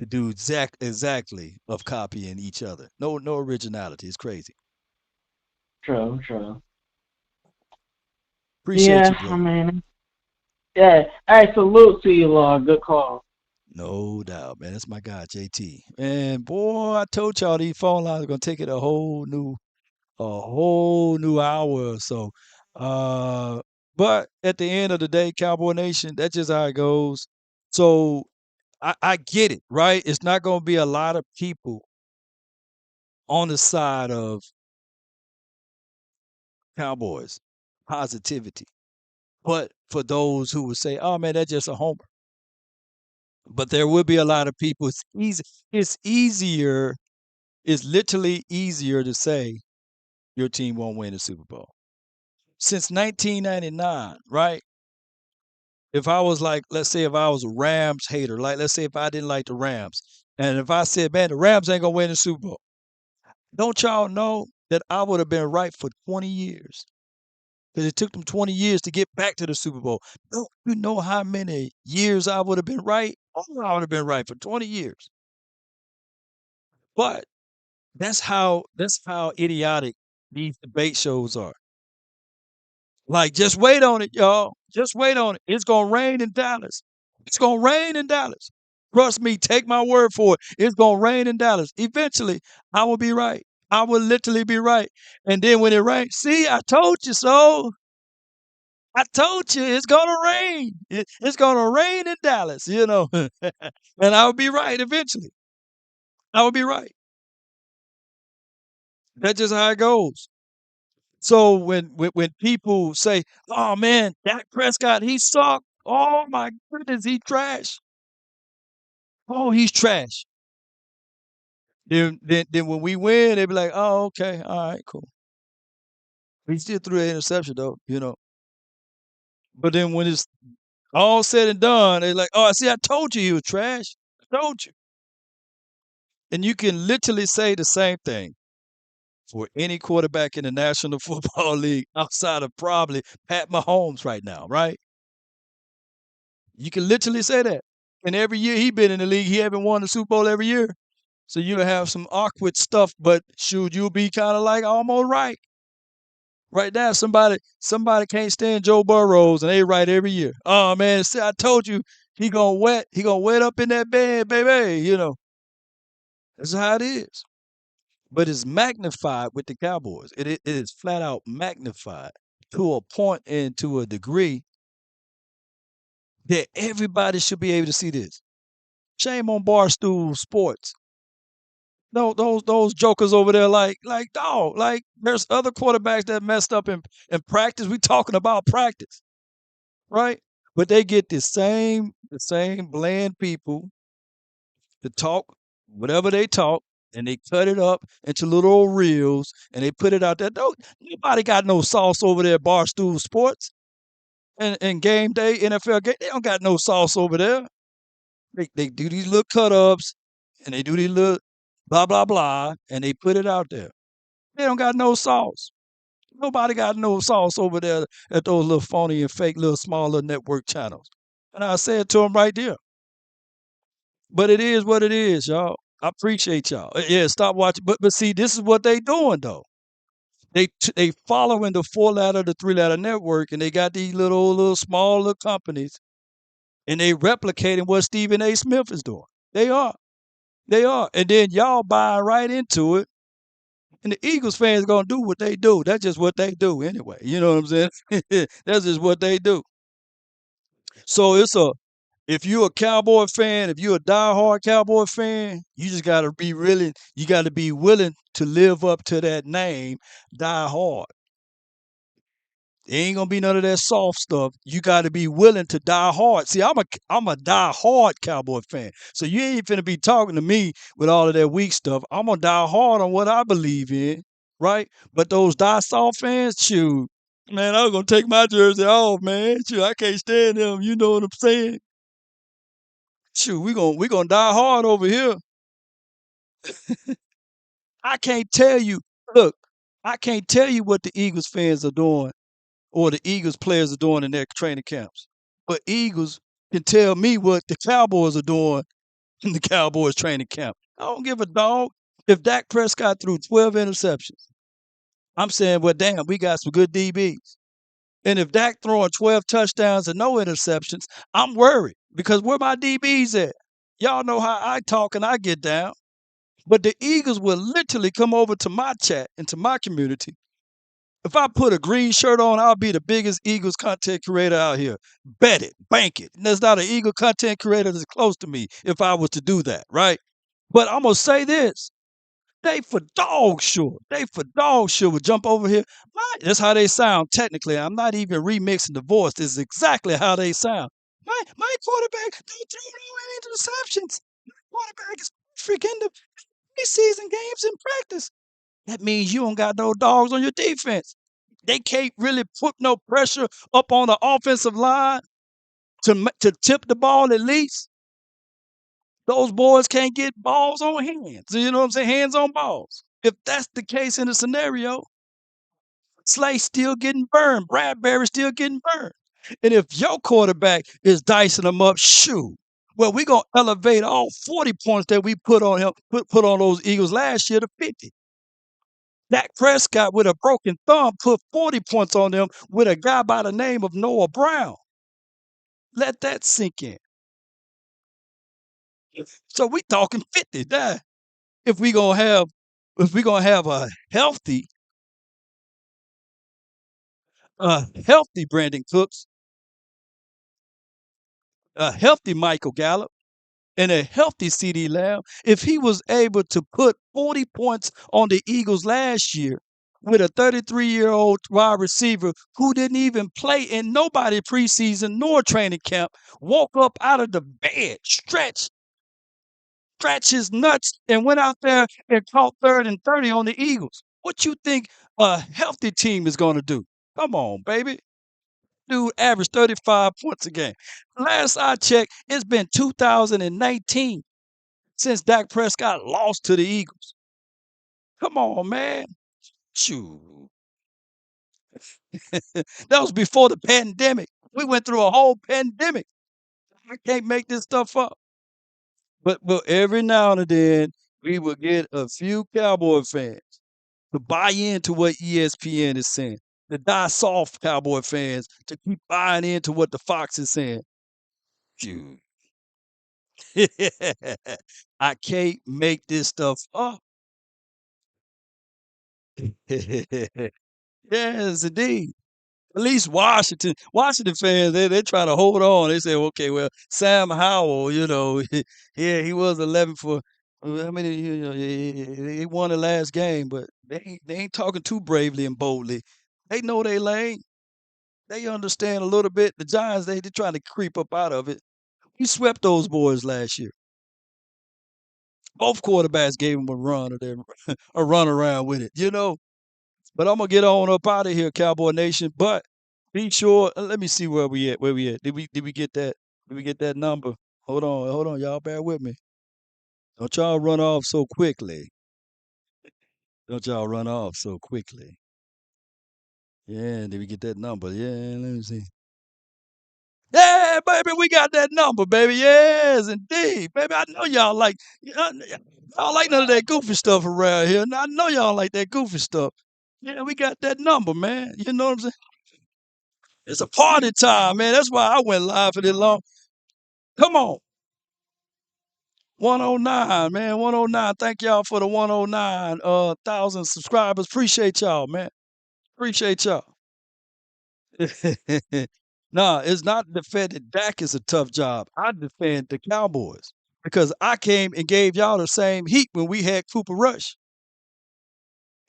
do exactly of copying each other. No originality. It's crazy. True. Appreciate Yeah, you, I bro. mean, yeah. Hey, salute to you, Law. Good call. No doubt, man. That's my guy, JT. And boy, I told y'all these phone lines are gonna take it a whole new hour or so. Uh, but at the end of the day, Cowboy Nation, that's just how it goes. So I get it, right? It's not gonna be a lot of people on the side of Cowboys positivity. But for those who would say, "Oh man, that's just a homer," but there will be a lot of people. It's easy. It's easier. It's literally easier to say your team won't win the Super Bowl. Since 1999, right? If I was like, let's say if I was a Rams hater, like let's say if I didn't like the Rams, and if I said, man, the Rams ain't gonna win the Super Bowl, don't y'all know that I would have been right for 20 years? Because it took them 20 years to get back to the Super Bowl. Don't you know how many years I would have been right? Oh, I would have been right for 20 years. But that's how idiotic these debate shows are. Like, just wait on it, y'all. Just wait on it. It's gonna rain in Dallas. It's gonna rain in Dallas. Trust me, take my word for it. It's gonna rain in Dallas. Eventually, I will be right. I will literally be right. And then when it rains, see, I told you so. I told you it's gonna rain. It's gonna rain in Dallas, and I'll be right eventually. I will be right. That's just how it goes. So when people say, "Oh man, Dak Prescott, he sucked. Oh my goodness, he trash. Oh, he's trash." Then when we win, they be like, "Oh, okay, all right, cool." He still threw an interception though. But then when it's all said and done, they're like, "Oh, see, I told you he was trash. I told you." And you can literally say the same thing for any quarterback in the National Football League outside of probably Pat Mahomes right now, right? You can literally say that. And every year he been in the league, he haven't won the Super Bowl every year. So you'll have some awkward stuff, but should you'll be kind of like almost right. Right now, somebody can't stand Joe Burrows and they right every year. Oh man, see, I told you he gonna wet up in that bed, baby. That's how it is. But it's magnified with the Cowboys. It is flat out magnified to a point and to a degree that everybody should be able to see this. Shame on Barstool Sports. No, those jokers over there, like dog, like there's other quarterbacks that messed up in practice. We talking about practice, right? But they get the same bland people to talk whatever they talk, and they cut it up into little old reels, and they put it out there. Nobody got no sauce over there at Barstool Sports and game day NFL game. They don't got no sauce over there. They do these little cut ups, and they do these little blah blah blah, and they put it out there. They don't got no sauce. Nobody got no sauce over there at those little phony and fake little small little network channels. And I said to them right there. But it is what it is, y'all. I appreciate y'all. Yeah, stop watching. But see, this is what they doing though. They following the 4 ladder, the 3 ladder network, and they got these little small little companies, and they replicating what Stephen A. Smith is doing. They are. They are. And then y'all buy right into it. And the Eagles fans gonna do what they do. That's just what they do anyway. You know what I'm saying? That's just what they do. So if you're a Cowboy fan, if you're a diehard Cowboy fan, you just gotta be you gotta be willing to live up to that name, die hard. There ain't gonna be none of that soft stuff. You gotta be willing to die hard. See, I'm a die hard Cowboy fan. So you ain't finna be talking to me with all of that weak stuff. I'm gonna die hard on what I believe in, right? But those die soft fans, shoot, man, I was gonna take my jersey off, man. Shoot, I can't stand them. You know what I'm saying? Shoot, we gonna die hard over here. I can't tell you. Look, I can't tell you what the Eagles fans are doing or the Eagles players are doing in their training camps. But Eagles can tell me what the Cowboys are doing in the Cowboys training camp. I don't give a dog. If Dak Prescott threw 12 interceptions, I'm saying, well, damn, we got some good DBs. And if Dak throwing 12 touchdowns and no interceptions, I'm worried because where my DBs at? Y'all know how I talk and I get down. But the Eagles will literally come over to my chat and to my community. If I put a green shirt on, I'll be the biggest Eagles content creator out here. Bet it, bank it. And there's not an Eagle content creator that's close to me if I was to do that, right? But I'm going to say this. They for dog sure. They for dog sure would jump over here. That's how they sound technically. I'm not even remixing the voice. This is exactly how they sound. My quarterback don't throw no interceptions. My quarterback is freaking the preseason games in practice. That means you don't got no dogs on your defense. They can't really put no pressure up on the offensive line to tip the ball at least. Those boys can't get balls on hands. You know what I'm saying? Hands on balls. If that's the case in the scenario, Slay still getting burned. Bradbury still getting burned. And if your quarterback is dicing them up, shoot. Well, we're gonna elevate all 40 points that we put on him, put on those Eagles last year to 50. Dak Prescott with a broken thumb put 40 points on them with a guy by the name of Noah Brown. Let that sink in. So we talking 50 there. If we gonna have a healthy Brandon Cooks, a healthy Michael Gallup, and a healthy CD Lamb, if he was able to put 40 points on the Eagles last year with a 33-year-old wide receiver who didn't even play in nobody preseason nor training camp, woke up out of the bed, stretched his nuts, and went out there and caught 3rd and 30 on the Eagles. What you think a healthy team is going to do? Come on, baby. Dude averaged 35 points a game. Last I checked, it's been 2019 since Dak Prescott lost to the Eagles. Come on, man. Shoot. That was before the pandemic. We went through a whole pandemic. I can't make this stuff up. But every now and then we will get a few Cowboy fans to buy into what ESPN is saying. The die soft Cowboy fans to keep buying into what the Fox is saying. Shoot. I can't make this stuff up. Yes, indeed. At least Washington fans, they try to hold on. They say, okay, well, Sam Howell, yeah, he was 11 for. I mean, he won the last game, but they ain't talking too bravely and boldly. They know they lane. They understand a little bit. The Giants, they trying to creep up out of it. We swept those boys last year. Both quarterbacks gave them a run or a run around with it. But I'm gonna get on up out of here, Cowboy Nation. But be sure. Let me see where we at. Where we at? Did we get that? Did we get that number? Hold on, y'all. Bear with me. Don't y'all run off so quickly. Don't y'all run off so quickly. Yeah, did we get that number? Yeah, let me see. Yeah, baby, we got that number, baby. Yes, indeed, baby. I know y'all like none of that goofy stuff around here. I know y'all like that goofy stuff. Yeah, we got that number, man. You know what I'm saying? It's a party time, man. That's why I went live for this long. Come on. 109, man. 109. Thank y'all for the 109 thousand subscribers. Appreciate y'all, man. Appreciate y'all. Nah, it's not defending Dak is a tough job. I defend the Cowboys because I came and gave y'all the same heat when we had Cooper Rush.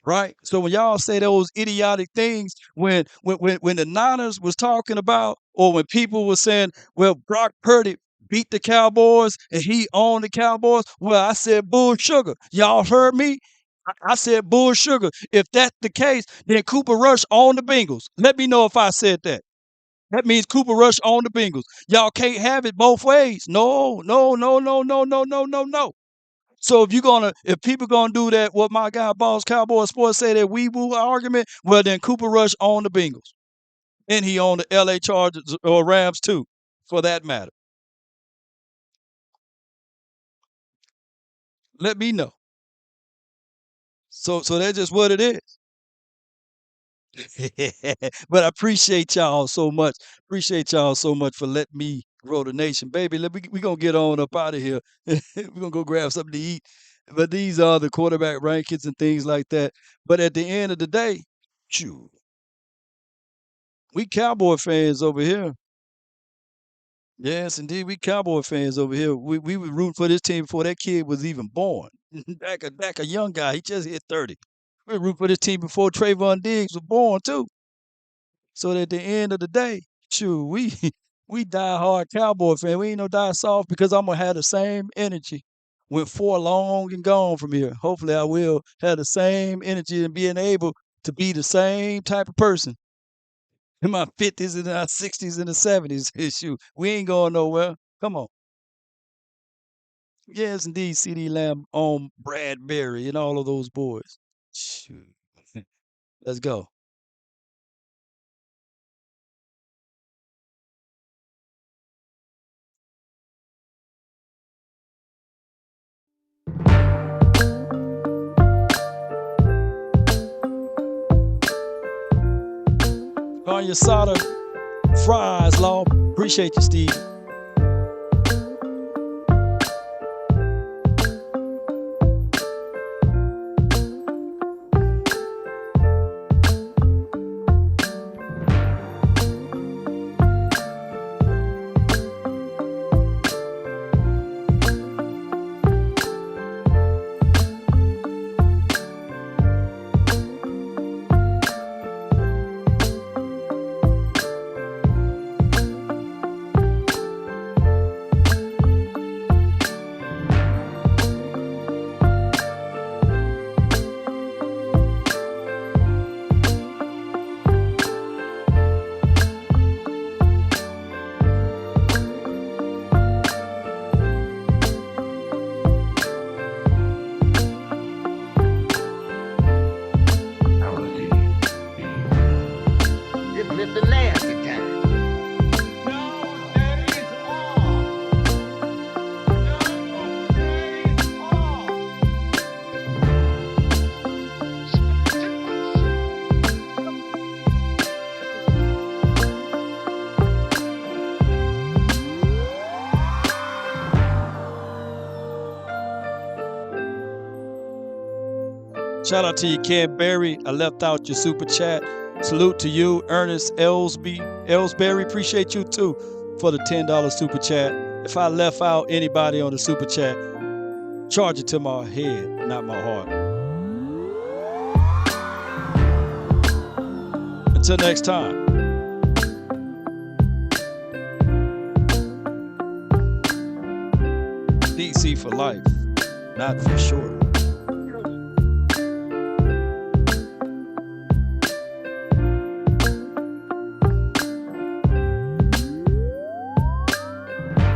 Right? So when y'all say those idiotic things, when the Niners was talking about, or when people were saying, well, Brock Purdy beat the Cowboys and he owned the Cowboys, well, I said bull sugar. Y'all heard me? I said bull sugar. If that's the case, then Cooper Rush owned the Bengals. Let me know if I said that. That means Cooper Rush owned the Bengals. Y'all can't have it both ways. No, no, no, no, no, no, no, no, no. So if people gonna do that, what my guy Boss Cowboy Sports say, that wee woo argument, well then Cooper Rush owned the Bengals. And he owned the LA Chargers or Rams too, for that matter. Let me know. So that's just what it is. But I appreciate y'all so much. Appreciate y'all so much for letting me grow the nation. Baby, we gonna get on up out of here. We're gonna go grab something to eat. But these are the quarterback rankings and things like that. But at the end of the day, shoot, we Cowboy fans over here. Yes, indeed, we Cowboy fans over here. We were rooting for this team before that kid was even born. Dak a young guy. He just hit 30. We were rooting for this team before Trayvon Diggs was born too. So at the end of the day, shoot, we we die hard Cowboy fan. We ain't no die soft because I'm gonna have the same energy when four long and gone from here. Hopefully, I will have the same energy and being able to be the same type of person in my 50s and my 60s and the 70s. Shoot, we ain't going nowhere. Come on. Yes, indeed, CD Lamb on Bradbury and all of those boys. Shoot. Let's go. asada fries, Law. Appreciate you, Steve. Shout out to you, Ken Berry. I left out your super chat. Salute to you, Ernest Ellsbury. Appreciate you too for the $10 super chat. If I left out anybody on the super chat, charge it to my head, not my heart. Until next time. DC for life, not for short.